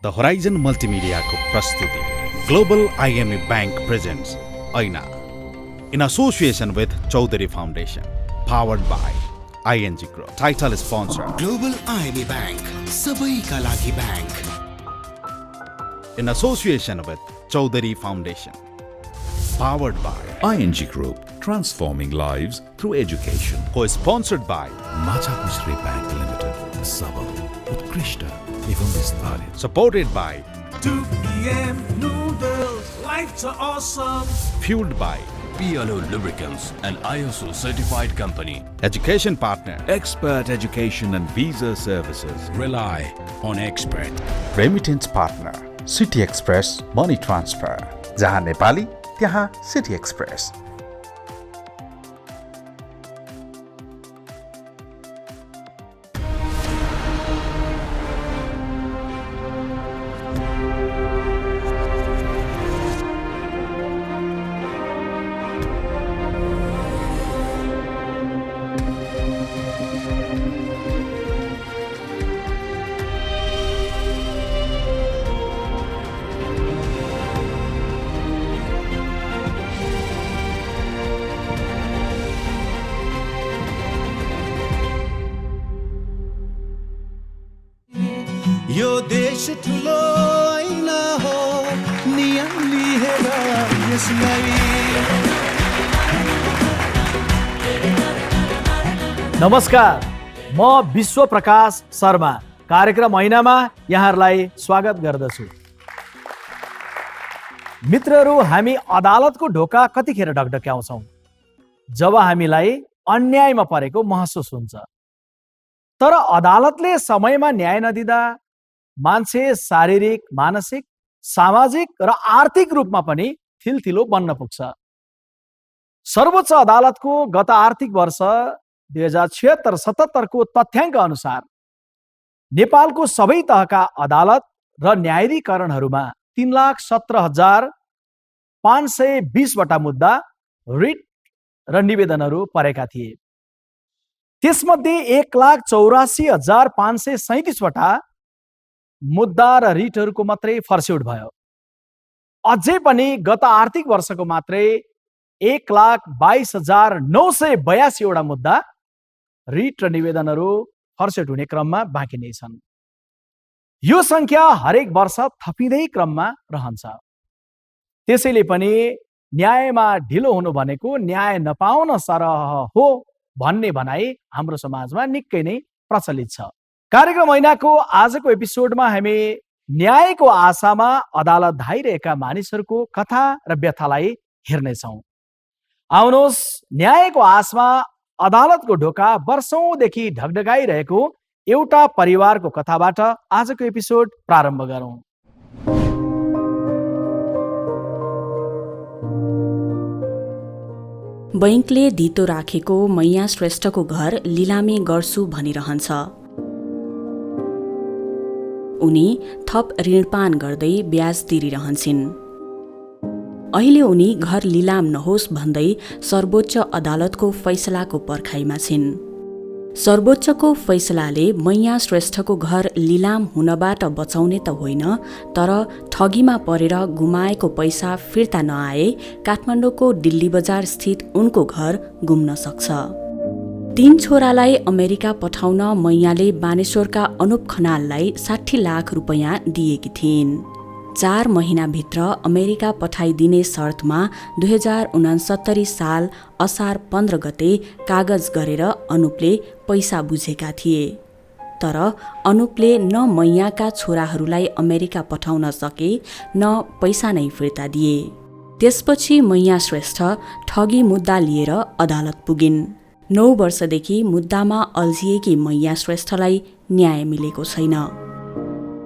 The horizon multimedia को प्रस्तुति global IME bank presents ऐना in association with Chaudhary Foundation, powered by ING Group. Title sponsor Global IME Bank, सबैका लागि bank. in association with Chaudhary Foundation, powered by ING Group, transforming lives through education. co-sponsored by Machhapuchhre Bank Limited, सबल उत्कृष्ट एवं विस्तारित. supported by 2 p.m. noodles, lights are awesome. fueled by PLO Lubricants, an ISO certified company. education partner Expert Education and Visa Services. Rely on expert. remittance partner City Express Money Transfer, जहाँ नेपाली त्यहाँ City Express. यो देश ठुलो ऐना हो, नियम लिएर यसलाई. नमस्कार, म विश्व प्रकाश शर्मा कार्यक्रम ऐनामा यहाँहरूलाई स्वागत गर्दछु. मित्रहरू, हामी अदालतको ढोका कतिखेर ढकढक्याउँछौँ? जब हामीलाई अन्यायमा परेको महसुस हुन्छ. तर अदालतले समयमा न्याय नदिँदा मान्छे शारीरिक, मानसिक, सामाजिक र आर्थिक रूपमा पनि थिलथिलो बन्न पुग्छ. सर्वोच्च अदालतको गत आर्थिक वर्ष 2076-77 को तथ्याङ्क अनुसार नेपालको सबै तहका अदालत र न्यायाधिकरणहरूमा 3,17,520 वटा मुद्दा, रिट र निवेदनहरू परेका थिए. त्यसमध्ये 1,84,537 वटा मुद्दा र रिटहरूको मात्रै फर्स्यौट भयो. अझै पनि गत आर्थिक वर्षको मात्रै 1,22,982 वटा मुद्दा, रिट र निवेदनहरू फर्स्यौट हुने क्रममा बाँकी नै छन्. यो सङ्ख्या हरेक वर्ष थपिँदै क्रममा रहन्छ. त्यसैले पनि न्यायमा ढिलो हुनु भनेको न्याय नपाउन सरह हो भन्ने भनाइ हाम्रो समाजमा निकै नै प्रचलित छ. कार्यक्रम ऐनाको आजको एपिसोडमा हामी न्यायको आशामा अदालत धाइरहेका मानिसहरूको कथा र व्यथालाई हेर्नेछौँ. आउनुहोस्, न्यायको आशमा अदालतको ढोका वर्षौंदेखि ढकढकाइरहेको एउटा परिवारको कथाबाट आजको एपिसोड प्रारम्भ गरौँ. बैंकले धितो राखेको मैया श्रेष्ठको घर लिलामी गर्छु भनिरहन्छ. उनी थप ऋणपान गर्दै ब्याज तिरिरहन्छन्. अहिले उनी घर लिलाम नहोस् भन्दै सर्वोच्च अदालतको फैसलाको पर्खाइमा छिन्. सर्वोच्चको फैसलाले मैया श्रेष्ठको घर लिलाम हुनबाट बचाउने त होइन, तर ठगीमा परेर गुमाएको पैसा फिर्ता नआए काठमाडौँको दिल्ली बजार स्थित उनको घर गुम्न सक्छ. 3 छोरालाई अमेरिका पठाउन मैयाले बानेश्वरका अनुप खनाललाई 60 लाख रुपैयाँ दिएकी थिइन्. 4 महिनाभित्र अमेरिका पठाइदिने शर्तमा 2069 साल असार 15 गते कागज गरेर अनुपले पैसा बुझेका थिए. तर अनुपले न मैयाका छोराहरूलाई अमेरिका पठाउन सके, न पैसा नै फिर्ता दिए. त्यसपछि मैया श्रेष्ठ ठगी मुद्दा लिएर अदालत पुगिन्. 9 वर्षदेखि मुद्दामा अल्झिएकी मैया श्रेष्ठलाई न्याय मिलेको छैन.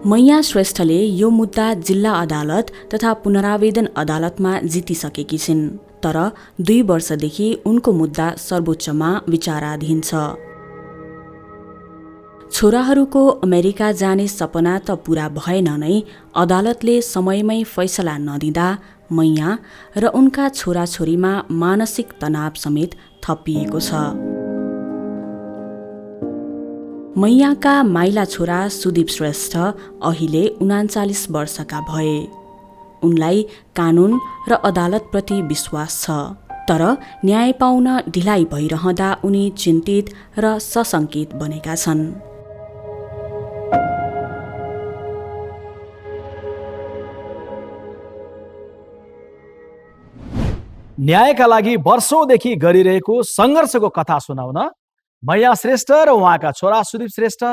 मैया श्रेष्ठले यो मुद्दा जिल्ला अदालत तथा पुनरावेदन अदालतमा जितिसकेकी छिन्. तर 2 वर्षदेखि उनको मुद्दा सर्वोच्चमा विचाराधीन छ. छोराहरूको अमेरिका जाने सपना त पूरा भएन नै अदालतले समयमै फैसला नदिँदा मैया र उनका छोराछोरीमा मानसिक तनाव समेत थपिएको छ. मैयाका माइला छोरा सुदीप श्रेष्ठ अहिले 39 वर्षका भए। उनलाई कानुन र अदालतप्रति विश्वास छ, तर न्याय पाउन ढिलाइ भइरहँदा उनी चिन्तित र सशङ्कित बनेका छन्। न्यायका लागि वर्षौंदेखि गरिरहेको सङ्घर्षको कथा सुनाउन मैया श्रेष्ठ र उहाँका छोरा सुदीप श्रेष्ठ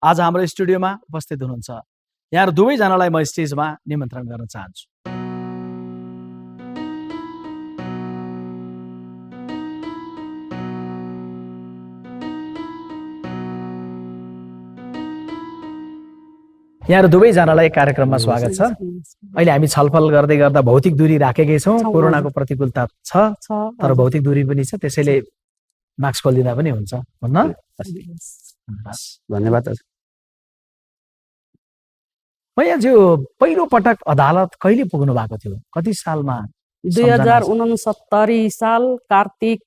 आज हाम्रो स्टुडियोमा उपस्थित हुनुहुन्छ। यहाँ दुवैजनालाई म स्टेजमा निमन्त्रण गर्न चाहन्छु। यहाँ दुवैजनालाई कार्यक्रममा स्वागत छ। अहिले हामी छलफल गर्दै गर्दा भौतिक दूरी राखेकै छौँ। कोरोनाको प्रतिकूलता छ, तर भौतिक दूरी पनि छ, त्यसैले मास्क खोलिदिँदा पनि हुन्छ भन्न। धन्यवाद। मैयाज्यू, पहिलो पटक अदालत कहिले पुग्नु भएको थियो? कति सालमा? 2069 साल कार्तिक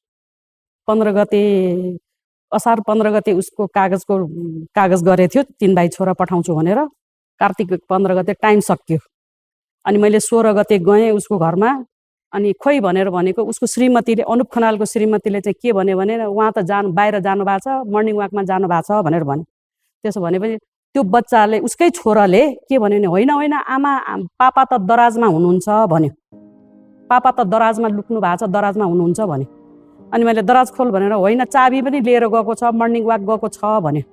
15 गते, असार 15 गते उसको कागज गरे थियो 3 भाइ छोरा पठाउँछु भनेर। कार्तिक 15 गते टाइम सकियो। अनि मैले 16 गते गएँ उसको घरमा। अनि खोइ भनेर भनेको उसको श्रीमतीले, अनुप खनालको श्रीमतीले चाहिँ के भने उहाँ त बाहिर जानु भएको छ, मर्निङ वाकमा जानु भएको छ भनेर भने। त्यसो भनेपछि त्यो बच्चाले, उसकै छोराले के भन्यो भने होइन आमा, पापा त दराजमा हुनुहुन्छ भन्यो। पापा त दराजमा लुक्नु भएको छ, दराजमा हुनुहुन्छ भन्यो। अनि मैले दराज खोल भनेर, होइन चाबी पनि लिएर गएको छ, मर्निङ वाक गएको छ भन्यो।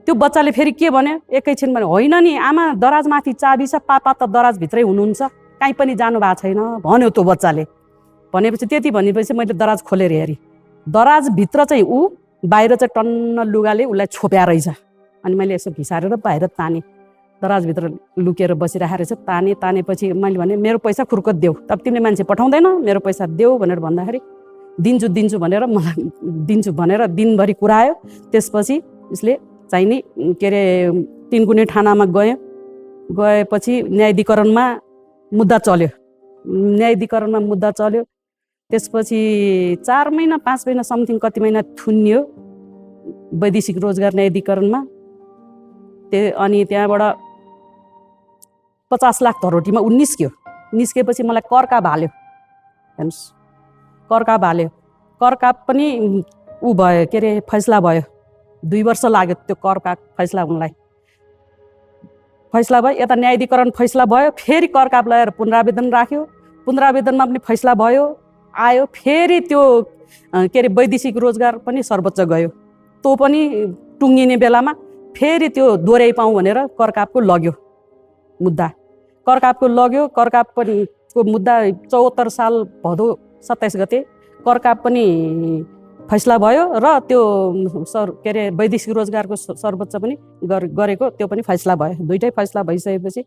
त्यो बच्चाले फेरि के भन्यो, एकैछिन भन्यो होइन नि आमा, दराजमाथि चाबी छ, पापा त दराजभित्रै हुनुहुन्छ, कहीँ पनि जानु भएको छैन भन्यो त्यो बच्चाले। भनेपछि त्यति भनेपछि मैले दराज खोलेर हेरेँ। दराजभित्र चाहिँ ऊ, बाहिर चाहिँ टन्न लुगाले उसलाई छोप्या रहेछ। अनि मैले यसो घिसारेर बाहिर तानेँ। दराजभित्र लुकेर बसिरहेको रहेछ। तानेपछि मैले भने मेरो पैसा खुर्कत देऊ, तब तिमीले मान्छे पठाउँदैन, मेरो पैसा देऊ भनेर भन्दाखेरि दिन्छु भनेर मलाई दिन्छु भनेर दिनभरि कुरायो। त्यसपछि उसले चाहिँ नि के अरे 3 गुने थानामा गएपछि न्यायाधिकरणमा मुद्दा चल्यो। त्यसपछि 4 महिना 5 महिना समथिङ कति महिना थुन्यो वैदेशिक रोजगार न्यायाधिकरणमा। अनि त्यहाँबाट 50 लाख धरोटीमा ऊ निस्केपछि मलाई कर्का भाल्यो। हेर्नुहोस्, कर्का पनि ऊ भयो, के अरे फैसला भयो। 2 वर्ष लाग्यो त्यो कर्का फैसला हुनलाई। फैसला भयो, यता न्यायाधिकरण फैसला भयो, फेरि कर्का लगाएर पुनरावेदन राख्यो। पुनरावेदनमा पनि फैसला भयो, आयो। फेरि त्यो के अरे वैदेशिक रोजगार पनि सर्वोच्च गयो। त्यो पनि टुङ्गिने बेलामा फेरि त्यो दोहोऱ्याइ पाऊँ भनेर कर्कापको लग्यो मुद्दा। कर्काप पनि को मुद्दा 74 साल भदौ 27 गते कर्काप पनि फैसला भयो र त्यो के अरे वैदेशिक रोजगारको सर्वोच्च पनि गरेको त्यो पनि फैसला भयो। दुईटै फैसला भइसकेपछि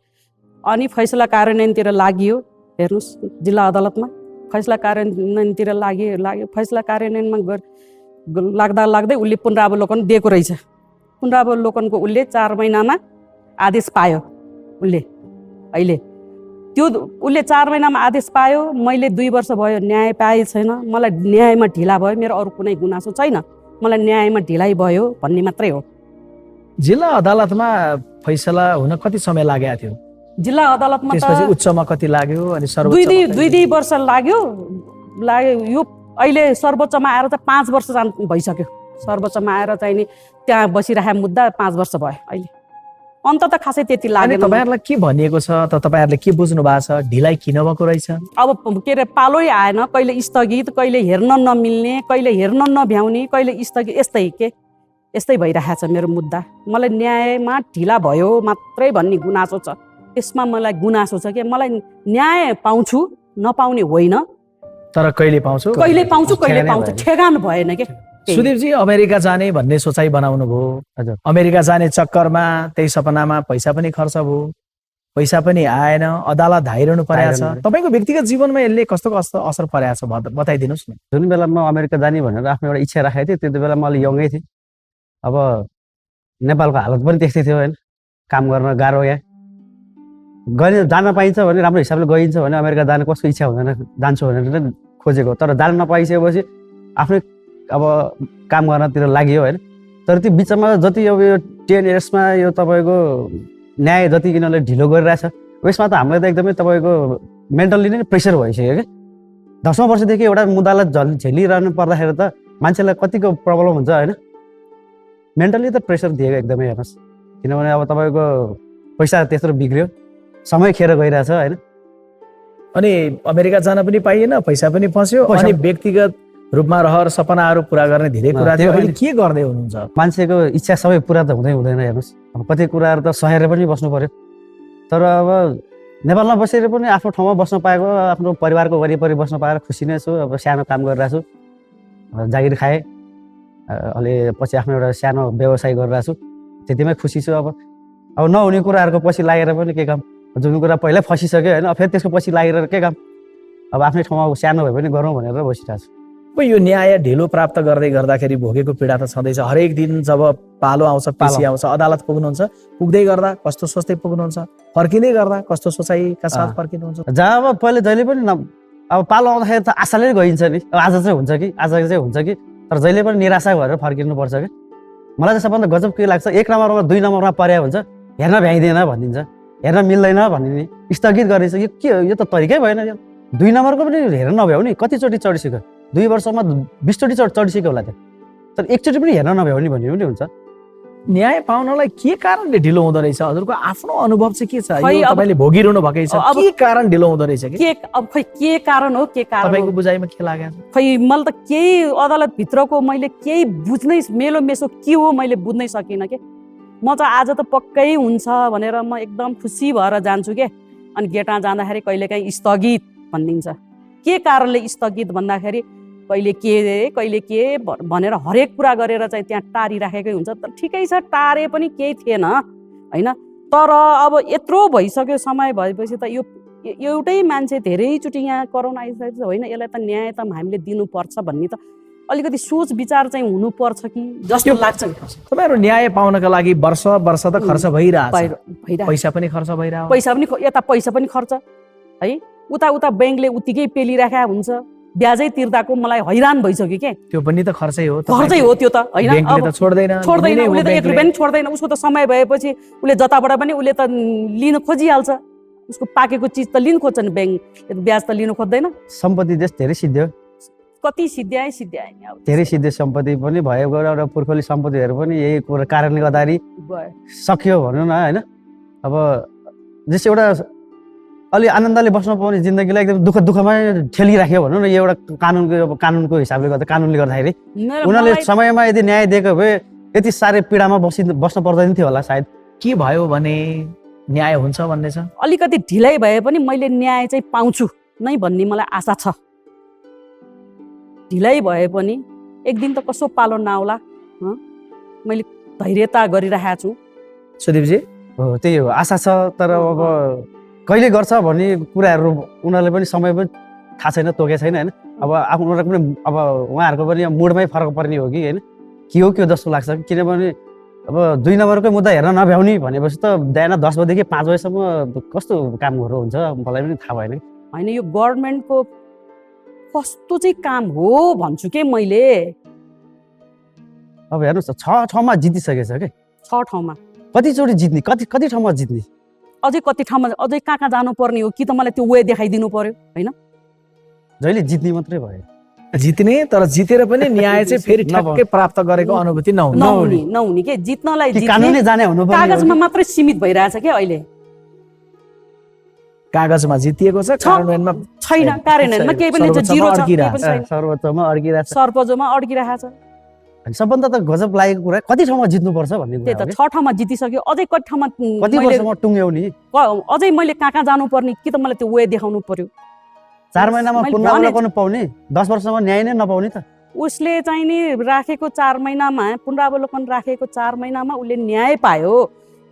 अनि फैसला कार्यान्वयनतिर लागियो। हेर्नुहोस्, जिल्ला अदालतमा फैसला कार्यान्वयनतिर लाग्यो। फैसला कार्यान्वयनमा लाग्दै उसले पुनरावलोकन दिएको रहेछ। पुनरावलोकनको उसले 4 महिनामा आदेश पायो। अहिले त्यो उसले 4 महिनामा आदेश पायो। मैले 2 वर्ष भयो न्याय पाए छैन। मलाई न्यायमा ढिला भयो, मेरो अरू कुनै गुनासो छैन, मलाई न्यायमा ढिलाइ भयो भन्ने मात्रै हो। जिल्ला अदालतमा फैसला हुन कति समय लागेको थियो? जिल्ला अदालतमा त्यसपछि उच्चमा कति लाग्यो अनि सर्वोच्च? 2 वर्ष लाग्यो। यो अहिले सर्वोच्चमा आएर चाहिँ 5 वर्ष भइसक्यो। सर्वोच्चमा आएर चाहिँ नि त्यहाँ बसिरहेको मुद्दा 5 वर्ष भयो। अहिले अन्त त खासै त्यति लाग्यो। तपाईहरुलाई के भनिएको छ त? तपाईहरुले के बुझ्नु भएको छ? ढिलाइ किन भएको रहेछ? अब के अरे पालै आएन, कहिले स्थगित, कहिले हेर्न नमिल्ने, कहिले हेर्न नभ्याउने, कहिले स्थगित, यस्तै भइरहेको छ मेरो मुद्दा। मलाई न्यायमा ढिला भयो मात्रै भन्ने गुनासो छ। यसमा मलाई गुनासो छ कि मलाई न्याय पाउँछु, नपाउने होइन, तर कहिले पाउँछु कहिले पाउँछु ठेगान भएन के। सुदीपजी, अमेरिका जाने भन्ने सोचाइ बनाउनु भयो। अमेरिका जाने चक्करमा त्यही सपनामा पैसा पनि खर्च भयो, पैसा पनि आएन, अदालत धाइरहनु परेको छ। तपाईको व्यक्तिगत जीवनमा यसले कस्तो असर परेको छ बताइदिनुहोस् न। जुन बेला म अमेरिका जाने भनेर आफ्नो एउटा इच्छा राखेको थिएँ, त्यति बेला म अलि यङै थिएँ। अब नेपालको हालत पनि त्यस्तै थियो होइन, काम गर्न गाह्रो। यहाँ जान पाइन्छ भने राम्रो हिसाबले गइन्छ भने अमेरिका जाने कसको इच्छा हुँदैन, जान्छु भनेर खोजेको। तर जान नपाइसकेपछि आफ्नै अब काम गर्नतिर लाग्यो होइन। तर त्यो बिचमा जति अब यो 10 इयर्समा यो तपाईँको न्याय जति किनले ढिलो गरिरहेछ यसमा त हामीलाई त एकदमै तपाईँको मेन्टल्ली नै प्रेसर भइसक्यो क्या 10औं वर्षदेखि एउटा मुद्दालाई झेलिरहनु पर्दाखेरि त मान्छेलाई कतिको प्रब्लम हुन्छ होइन मेन्टल्ली त प्रेसर दिएको एकदमै हेर्नुहोस् किनभने अब तपाईँको पैसा त्यत्रो बिग्रियो समय खेर गइरहेछ होइन अनि अमेरिका जान पनि पाइएन पैसा पनि फस्यो अनि व्यक्तिगत रूपमा रहर सपनाहरू पुरा गर्ने धेरै कुरा थियो अहिले के गर्दै हुनुहुन्छ मान्छेको इच्छा सबै पुरा त हुँदैन हेर्नुहोस् अब कति कुराहरू त सहेर पनि बस्नु पर्यो तर अब नेपालमा बसेर पनि आफ्नो ठाउँमा बस्न पाएको आफ्नो परिवारको वरिपरि बस्न पाएर खुसी नै छु अब सानो काम गरिरहेको छु जागिर खाएँ अहिले पछि आफ्नो एउटा सानो व्यवसाय गरिरहेको छु त्यतिमै खुसी छु अब नहुने कुराहरूको पछि लागेर पनि के काम जुन कुरा पहिल्यै फसिसक्यो होइन फेरि त्यसको पछि लागेर के काम अब आफ्नै ठाउँमा सानो भए पनि गरौँ भनेर बसिरहेको छु अब यो न्याय ढिलो प्राप्त गर्दै गर्दाखेरि भोगेको पीडा त छँदैछ हरेक दिन जब पालो आउँछ पेशी आउँछ अदालत पुग्नुहुन्छ पुग्दै गर्दा कस्तो सोच्दै पुग्नुहुन्छ फर्किँदै गर्दा कस्तो सोचाइका साथ फर्किनुहुन्छ जहाँ अब पहिले जहिले पनि अब पालो आउँदाखेरि त आशाले गइन्छ नि अब आज चाहिँ हुन्छ कि आज चाहिँ हुन्छ कि तर जहिले पनि निराशा भएर फर्किनुपर्छ कि मलाई चाहिँ सबभन्दा गजब के लाग्छ 1 नम्बरमा 2 नम्बरमा पर्या हुन्छ हेर्न भ्याइँदैन भनिदिन्छ हेर्न मिल्दैन भनिदिने स्थगित गरेछ यो के यो त तरिकै भएन यो 2 नम्बरको पनि हेर्न नभ्याउने कतिचोटि चढिसक्यो 2 वर्षमा 20 चोटि चढिसक्यो होला त्यहाँ तर एकचोटि पनि हेर्न नभ्याउने भन्ने पनि हुन्छ न्याय पाउनलाई के कारणले ढिलो हुँदो रहेछ हजुरको आफ्नो अनुभव चाहिँ के छ यो तपाईले भोगिरहनु भकै छ के कारण ढिलो हुँदो रहेछ के अब खै के कारण हो तपाईको बुझाइमा के लाग्यो खै मलाई त केही अदालत भित्रको मैले केही बुझ्नै मेलो मेसो के हो मैले बुझ्नै सकिनँ के म त आज त पक्कै हुन्छ भनेर म एकदम खुसी भएर जान्छु के अनि गेटमा जाँदाखेरि कहिलेकाहीँ स्थगित भनिदिन्छ के कारणले स्थगित भन्दाखेरि कहिले के भनेर हरेक कुरा गरेर चाहिँ त्यहाँ टारिराखेकै हुन्छ तर ठिकै छ टारे पनि केही थिएन होइन तर अब यत्रो भइसक्यो समय भएपछि त यो एउटै मान्छे धेरैचोटि यहाँ कोरोना आइसकेको छ होइन यसलाई त न्याय त हामीले दिनुपर्छ भन्ने त अलिकति सोच विचार चाहिँ हुनुपर्छ कि जस्तो लाग्छ तपाईहरु न्याय पाउनका लागि वर्ष त खर्च भइरहेछ पैसा पनि खर्च भइरहेछ यता पैसा पनि खर्च है उता बैंकले उतिकै पेलिराखेको हुन्छ ब्याजै तिर्दाको मलाई हैरान भइसक्यो के त्यो पनि त खर्चै हो त्यो त हैन बैंकले त छोड्दैन उले त 1 रुपैयाँ पनि छोड्दैन उसको त समय भएपछि उले जताबाट पनि उले त लिन खोजिहाल्छ उसको पाकेको चीज त लिन खोज्छ नि बैंक ब्याज त लिन खोज्दैन सम्पत्ति देश धेरै सिद्धियो कति सिद्ध्याए नि अब धेरै सिद्धि सम्पत्ति पनि भयो एउटा पुर्खौली सम्पत्तिहरू पनि यही कुरा कारणले गर्दाखेरि सक्यो भनौँ न हैन अब जस्तै एउटा अलि आनन्दले बस्न पाउने जिन्दगीलाई एकदम दुःखमै ठेलिराख्यो भनौँ न यो एउटा कानुनको हिसाबले गर्दा कानुनले गर्दाखेरि उनीहरूले समयमा यदि न्याय दिएको भए यति साह्रै पीडामा बस्न पर्दैन थियो होला सायद के भयो भने न्याय हुन्छ भन्ने छ अलिकति ढिलै भए पनि मैले न्याय चाहिँ पाउँछु नै भन्ने मलाई आशा छ ढिलै भए पनि एक दिन त कसो पालो नआउला मैले धैर्यता गरिरहेको छु सुदीपजी हो त्यही हो आशा छ तर अब कहिले गर्छ भन्ने कुराहरू उनीहरूले पनि समय पनि थाहा छैन तोकेको छैन होइन अब उनीहरूको पनि अब उहाँहरूको पनि मुडमै फरक पर्ने हो कि होइन के हो जस्तो लाग्छ किनभने अब 2 नम्बरकै मुद्दा हेर्न नभ्याउने भनेपछि त बिहान 10 बजेदेखि 5 बजेसम्म कस्तो कामहरू हुन्छ मलाई पनि थाहा भएन होइन यो गभर्नमेन्टको कस्तो चाहिँ काम हो भन्छु के मैले अब हेर्नुहोस् 6 ठाउँमा जितिसकेछ के 6 ठाउँमा कतिचोटि जित्ने कति ठाउँमा जित्ने अझै कति ठाउँमा अझै कहाँ जानुपर्ने हो कि त मलाई त्यो वे देखाइदिनु पर्यो होइन जहिले जित्ने मात्रै भयो जित्ने तर जितेर पनि न्याय चाहिँ फेरि ठ्याक्कै प्राप्त गरेको अनुभूति नहुने के जित्नलाई कानुनले जाने हुनुपर्ने कागजमा मात्रै सीमित भइरहेछ के अहिले कागजमा जितिएको छ कार्यान्वयनमा छैन कार्यान्वयनमा केही पनि जिरो छ सर्वोच्चमा अड्किरहेछ सर्वोच्चमा अड्किरहेछ सबभन्दा त गजब लागेको कुरा कति ठाउँमा जित्नुपर्छ भन्ने त्यही त 6 ठाउँमा जितिसक्यो अझै कति ठाउँमा कति वर्षमा टुङ्ग्याउने अझै मैले कहाँ जानुपर्ने कि त मलाई त्यो वे देखाउनु पर्यो 4 महिनामा पुनरावलोकन पाउने 10 वर्षमा न्याय नै नपाउने त उसले चाहिँ नि राखेको 4 महिनामा पुनरावलोकन राखेको 4 महिनामा उसले न्याय पायो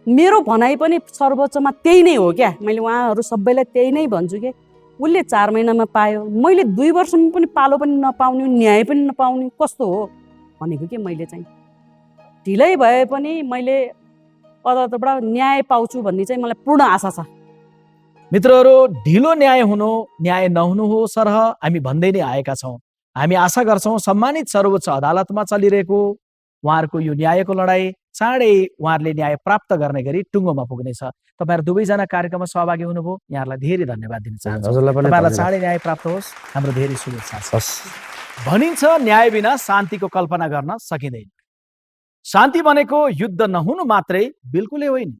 मेरो भनाइ पनि सर्वोच्चमा त्यही नै हो क्या मैले उहाँहरू सबैलाई त्यही नै भन्छु के उसले 4 महिनामा पायो मैले 2 वर्षमा पनि पालो पनि नपाउने न्याय पनि नपाउने कस्तो हो भनेको के मैले चाहिँ ढिलै भए पनि मैले अदालतबाट न्याय पाउँछु भन्ने चाहिँ मलाई पूर्ण आशा छ मित्रहरू ढिलो न्याय हुनु न्याय नहुनु हो सरह हामी भन्दै नै आएका छौँ हामी आशा गर्छौँ सम्मानित सर्वोच्च अदालतमा चलिरहेको उहाँहरूको यो न्यायको लडाई चाँडै उहाँहरूले न्याय प्राप्त गर्ने गरी टुङ्गोमा पुग्नेछ। तपाईँहरू दुवैजना कार्यक्रममा सहभागी हुनुभयो, यहाँहरूलाई धेरै धन्यवाद दिन चाहन्छु। हजुरलाई पनि तपाईँहरूलाई धन्यवाद। चाँडै न्याय प्राप्त होस्, हाम्रो धेरै शुभेच्छा छ। हस्। भनिन्छ न्याय बिना शान्तिको कल्पना गर्न सकिँदैन। शान्ति भनेको युद्ध नहुनु मात्रै बिल्कुलै होइन,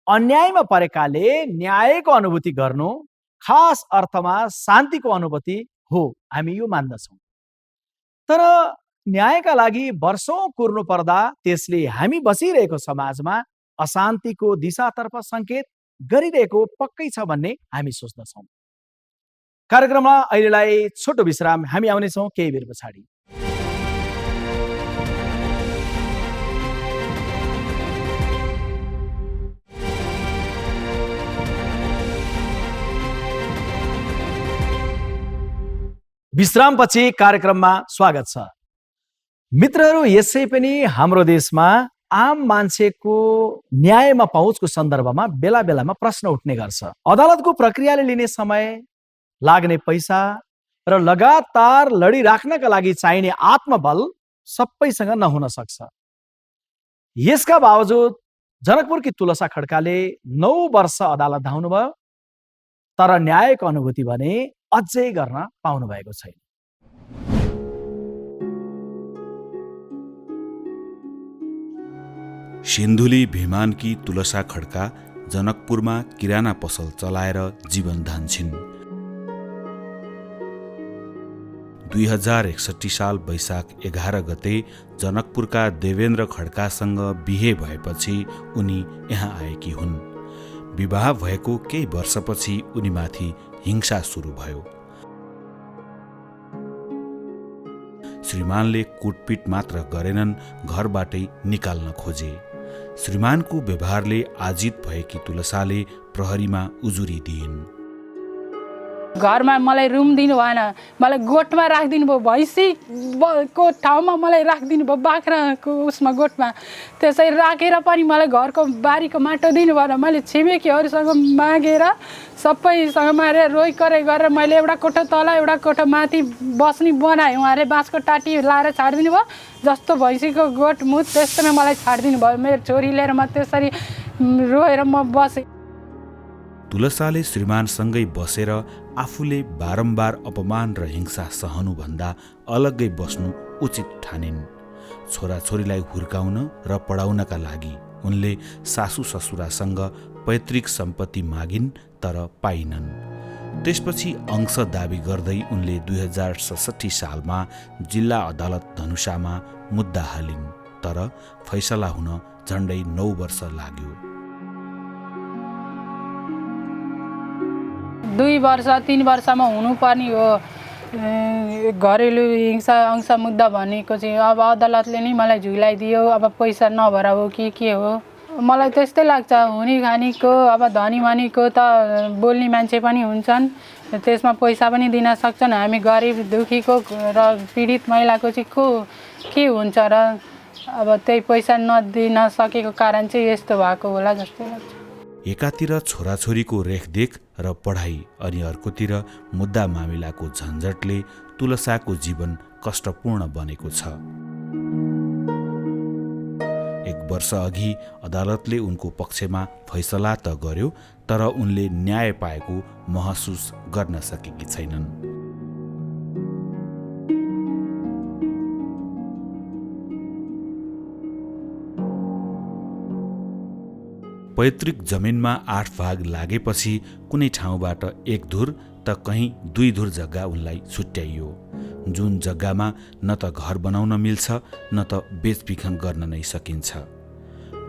अन्यायमा परेकाले न्यायको अनुभूति गर्नु खास अर्थमा शान्तिको अनुभूति हो, हामी यो मान्दछौँ। तर न्यायका लागि वर्षौं कुर्नु पर्दा त्यसले हामी बसिरहेको समाजमा अशान्तिको दिशातर्फ सङ्केत गरिरहेको पक्कै छ भन्ने हामी सोच्दछौँ। कार्यक्रममा अहिलेलाई छोटो विश्राम, हामी आउनेछौँ केही बेर पछाडि। विश्रामपछि कार्यक्रममा स्वागत छ। मित्रहरू, यसै पनि हाम्रो देशमा आम मान्छेको न्यायमा पहुँचको सन्दर्भमा बेला बेलामा प्रश्न उठ्ने गर्छ। अदालतको प्रक्रियाले लिने समय, लाग्ने पैसा र लगातार लडिराख्नका लागि चाहिने आत्मबल सबैसँग नहुन सक्छ। यसका बावजुद जनकपुरकी तुलसा खड्काले 9 वर्ष अदालत धाउनुभयो, तर न्यायको अनुभूति भने अझै गर्न पाउनु भएको छैन। सिन्धुली भिमानकी तुलसा खड्का जनकपुरमा किराना पसल चलाएर जीवन धान्छिन्। 2061 साल वैशाख 11 गते जनकपुरका देवेन्द्र खड्कासँग बिहे भएपछि उनी यहाँ आएकी हुन्। विवाह भएको केही वर्षपछि उनीमाथि हिंसा सुरु भयो। श्रीमानले कुटपिट मात्र गरेनन्, घरबाटै निकाल्न खोजे। श्रीमानको व्यवहारले आजित भएकी तुलसाले प्रहरीमा उजुरी दिइन्। घरमा मलाई रुम दिनु भएन, मलाई गोठमा राखिदिनु भयो, भैँसीको ठाउँमा मलाई राखिदिनु भयो, बाख्राको उसमा गोठमा। त्यसै राखेर पनि मलाई घरको बारीको माटो दिनु भएन। मैले छिमेकीहरूसँग मागेर सबैसँग मारेर रोइ कराइ गरेर मैले एउटा कोठा तल एउटा कोठा माथि बस्ने बनाएँ। उहाँले बाँसको टाटी लाएर छाडिदिनु भयो, जस्तो भैँसीको गोठ मुत त्यस्तोमा मलाई छाडिदिनु भयो। मेरो छोरी लिएर म त्यसरी रोएर म बसेँ। तुलसाले श्रीमानसँगै बसेर आफूले बारम्बार अपमान र हिंसा सहनुभन्दा अलग्गै बस्नु उचित ठानिन्। छोराछोरीलाई हुर्काउन र पढाउनका लागि उनले सासू ससुरासँग पैतृक सम्पत्ति मागिन्, तर पाइनन्। त्यसपछि अंश दाबी गर्दै उनले 2067 सालमा जिल्ला अदालत धनुषामा मुद्दा हालिन्, तर फैसला हुन झण्डै 9 वर्ष लाग्यो। 2 वर्ष 3 वर्षमा हुनुपर्ने हो घरेलु हिंसा अंश मुद्दा भनेको चाहिँ। अब अदालतले नै मलाई झुलाइदियो। अब पैसा नभएर हो कि के हो, मलाई त्यस्तै लाग्छ। हुने खानीको अब धनी मानीको त बोल्ने मान्छे पनि हुन्छन्, त्यसमा पैसा पनि दिन सक्छन्। हामी गरिब दुखीको र पीडित महिलाको चाहिँ के हुन्छ र अब त्यही पैसा नदिन सकेको कारण चाहिँ यस्तो भएको होला जस्तो लाग्छ। एकातिर छोराछोरीको रेखदेख र पढाइ अनि अर्कोतिर मुद्दा मामिलाको झन्झटले तुलसाको जीवन कष्टपूर्ण बनेको छ। 1 वर्ष अघि अदालतले उनको पक्षमा फैसला त गर्यो, तर उनले न्याय पाएको महसुस गर्न सकेकी छैनन्। पैतृक जमिनमा 8 भाग लागेपछि कुनै ठाउँबाट 1 धुर त कहीँ 2 धुर जग्गा उनलाई छुट्याइयो, जुन जग्गामा न त घर बनाउन मिल्छ न त बेचबिखन गर्न नै सकिन्छ।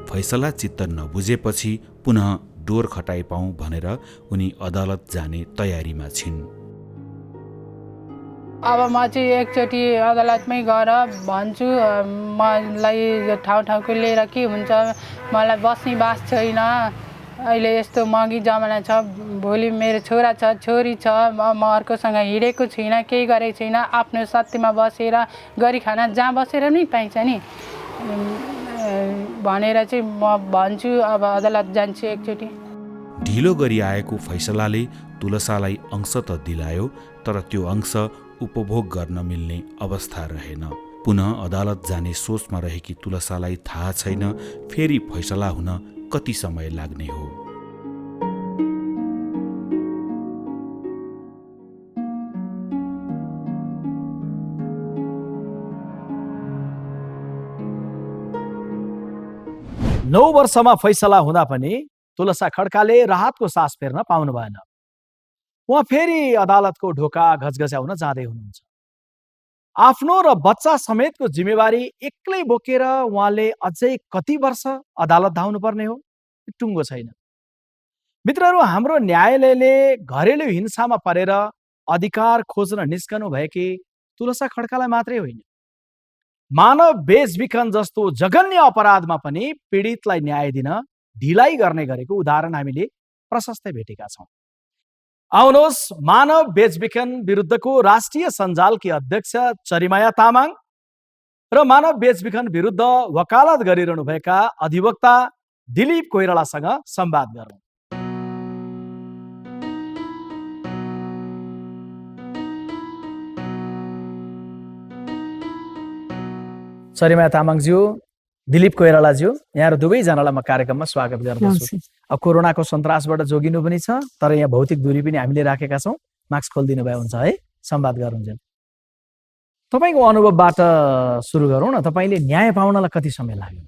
फैसला चित्त नबुझेपछि पुनः डोर खटाइ पाऊँ भनेर उनी अदालत जाने तयारीमा छिन्। अब म चाहिँ एकचोटि अदालतमै गएर भन्छु, मलाई ठाउँको लिएर के हुन्छ, मलाई बस्ने बास छैन, अहिले यस्तो महँगी जमाना छ, भोलि मेरो छोरा छ छोरी छ, म अर्कोसँग हिँडेको छुइनँ, केही गरेको छैन, आफ्नो सत्यमा बसेर गरी खाना जहाँ बसेर नि पाइन्छ नि भनेर चाहिँ म भन्छु। अब अदालत जान्छु एकचोटि। ढिलो गरी आएको फैसलाले तुलसालाई अंश त दिलायो, तर त्यो अंश उपभोग गर्न मिल्ने अवस्था रहेन। पुनः अदालत जाने सोचमा रहेकी तुलसालाई थाहा छैन फेरि फैसला हुन कति समय लाग्ने हो। नौ वर्षमा फैसला हुँदा पनि तुलसा खड्काले राहतको सास फेर्न पाउनु भएन। उहाँ फेरि अदालतको ढोका घचघच्याउन जाँदै हुनुहुन्छ। आफ्नो र बच्चा समेतको जिम्मेवारी एक्लै बोकेर उहाँले अझै कति वर्ष अदालत धाउनु पर्ने हो, टुङ्गो छैन। मित्रहरू, हाम्रो न्यायालयले घरेलु हिंसामा परेर अधिकार खोज्न निस्कनु भएकी तुलसा खड्कालाई मात्रै होइन, मानव बेचबिखन जस्तो जघन्य अपराधमा पनि पीडितलाई न्याय दिन ढिलाइ गर्ने गरेको उदाहरण हामीले प्रशस्तै भेटेका छौँ। आउनुहोस्, मानव बेचबिखन विरुद्धको राष्ट्रिय सञ्जालकी अध्यक्ष चरिमाया तामाङ र मानव बेचबिखन विरुद्ध वकालत गरिरहनुभएका अधिवक्ता दिलीप कोइरालासँग संवाद गरौँ। चरिमाया तामाङज्यू, दिलीप कोइरालाज्यू, यहाँहरू दुवैजनालाई म कार्यक्रममा स्वागत गर्दछु। अब कोरोनाको सन्तासबाट जोगिनु पनि छ, तर यहाँ भौतिक दूरी पनि हामीले राखेका छौँ। मास्क खोलिदिनु भए हुन्छ है, संवाद गरौँजेल। तपाईँको अनुभवबाट सुरु गरौँ न। तपाईँले न्याय पाउनलाई कति समय लाग्यो?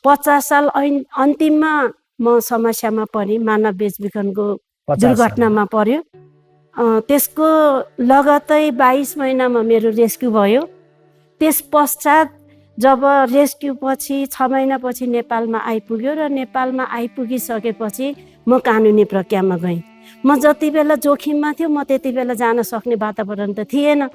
50 साल अन्तिममा म समस्यामा परेँ, मानव बेचबिखनको दुर्घटनामा पर्यो। त्यसको लगतै 22 महिनामा मेरो रेस्क्यु भयो। त्यस पश्चात जब रेस्क्यु पछि 6 महिनापछि नेपालमा आइपुग्यो र नेपालमा आइपुगिसकेपछि म कानुनी प्रक्रियामा गएँ। म जति बेला जोखिममा थियो म त्यति बेला जान सक्ने वातावरण त थिएन।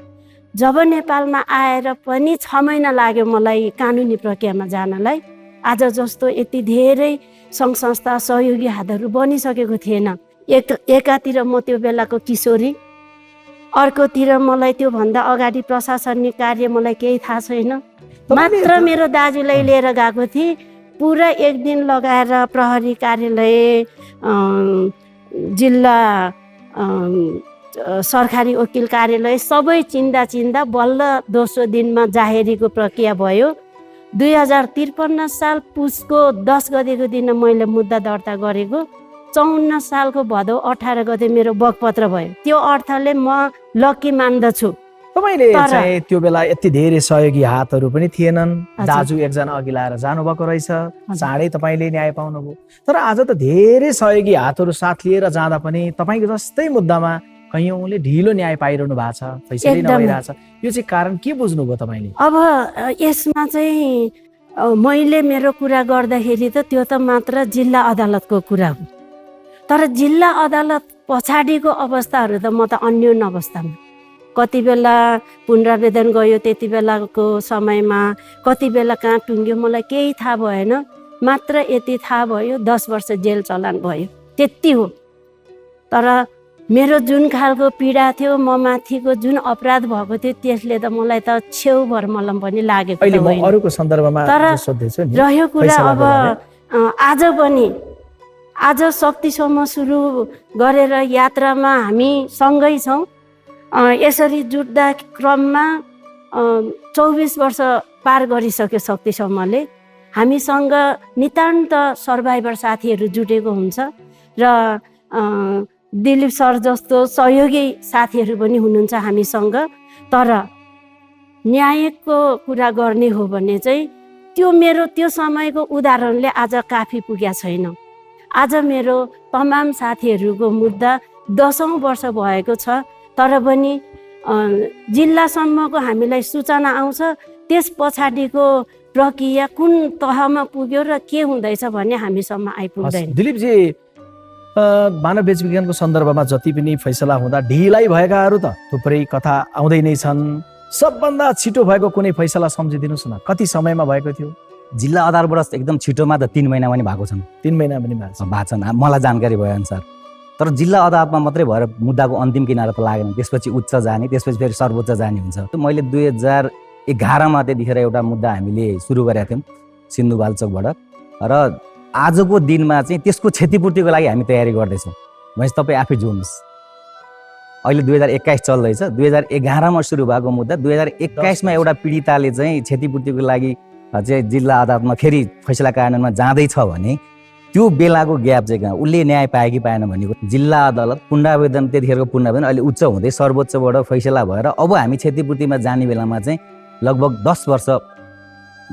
जब नेपालमा आएर पनि 6 महिना लाग्यो मलाई कानुनी प्रक्रियामा जानलाई। आज जस्तो यति धेरै सङ्घ संस्था सहयोगी हातहरू बनिसकेको थिएन। एकातिर म त्यो बेलाको किशोरी, अर्कोतिर मलाई त्योभन्दा अगाडि प्रशासनिक कार्य मलाई केही थाहा छैन। मात्र मेरो दाजुलाई लिएर गएको थिएँ। पुरा एक दिन लगाएर प्रहरी कार्यालय, जिल्ला सरकारी वकिल कार्यालय सबै चिन्दा बल्ल दोस्रो दिनमा जाहेरीको प्रक्रिया भयो। 2053 साल पुसको 10 गतेको दिन मैले मुद्दा दर्ता गरेको। 54 सालको भदौ 18 गते मेरो बगपत्र भयो। त्यो अर्थले म लकी मान्दछु। तपाईँले चाहिँ त्यो बेला यति धेरै सहयोगी हातहरू पनि थिएनन्। दाजु एकजना अघि लाएर जानुभएको रहेछ, चाँडै तपाईँले न्याय पाउनुभयो। तर आज त धेरै सहयोगी हातहरू साथ लिएर जाँदा पनि तपाईँको जस्तै मुद्दामा कैयौँले ढिलो न्याय पाइरहनु भएको छ, फैसलै नभइरहेछ। यो चाहिँ कारण के बुझ्नुभयो तपाईँले? अब यसमा चाहिँ मैले मेरो कुरा गर्दाखेरि त त्यो त मात्र जिल्ला अदालतको कुरा हो। तर जिल्ला अदालत पछाडिको अवस्थाहरू त म त अन्योन अवस्थामा, कति बेला पुनरावेदन गयो त्यति बेलाको समयमा, कति बेला कहाँ टुङ्ग्यो मलाई केही थाहा भएन। मात्र यति थाहा भयो 10 वर्ष जेल चलान भयो, त्यति हो। तर मेरो जुन खालको पीडा थियो, म माथिको जुन अपराध भएको थियो त्यसले त मलाई त छेउभर मलम पनि लागेको होइन। अरूको सन्दर्भमा तर रह्यो कुरा अब आज पनि आज शक्तिसम्म सुरु गरेर यात्रामा हामी सँगै छौँ। यसरी जुट्दा क्रममा 24 वर्ष पार गरिसक्यो शक्तिसम्मले। हामीसँग नितान्त सर्भाइभर साथीहरू जुटेको हुन्छ र दिलीप सर जस्तो सहयोगी साथीहरू पनि हुनुहुन्छ हामीसँग। तर न्यायको कुरा गर्ने हो भने चाहिँ त्यो समयको उदाहरणले आज काफी पुगेको छैन। आज मेरो तमाम साथीहरूको मुद्दा 10औं वर्ष भएको छ, तर पनि जिल्लासम्मको हामीलाई सूचना आउँछ। त्यस पछाडिको प्रक्रिया कुन तहमा पुग्यो र के हुँदैछ भन्ने हामीसम्म आइपुग्दैन। दिलीपजी, मानव बेचबिखनको सन्दर्भमा जति पनि फैसला हुँदा ढिलाइ भएकाहरू त थुप्रै कथा आउँदै नै छन्। सबभन्दा छिटो भएको कुनै फैसला सम्झिदिनुहोस् न, कति समयमा भएको थियो? जिल्ला अदालतबाट एकदम छिटोमा त 3 महिना पनि भएको छन्। 3 महिना पनि भएको छन् मलाई जानकारी भए अनुसार। तर जिल्ला अदालतमा मात्रै भएर मुद्दाको अन्तिम किनारा त लागेन, त्यसपछि उच्च जाने, त्यसपछि फेरि सर्वोच्च जाने हुन्छ। त मैले 2011 मा त्यतिखेर एउटा मुद्दा हामीले सुरु गरेका थियौँ सिन्धुपाल्चोकबाट, र आजको दिनमा चाहिँ त्यसको क्षतिपूर्तिको लागि हामी तयारी गर्दैछौँ। भनेपछि तपाईँ आफै जोड्नुहोस्। अहिले 2021 चल्दैछ, 2011मा सुरु भएको मुद्दा 2021मा एउटा पीडिताले चाहिँ क्षतिपूर्तिको लागि चाहिँ जिल्ला अदालतमा फेरि फैसला कार्यान्वयनमा जाँदैछ भने त्यो बेलाको ग्याप चाहिँ कहाँ, उसले न्याय पाए कि पाएन भनेको जिल्ला अदालत पुनरावेदन, त्यतिखेरको पुनरावेदन अहिले उच्च हुँदै सर्वोच्चबाट फैसला भएर अब हामी क्षतिपूर्तिमा जाने बेलामा चाहिँ लगभग 10 वर्ष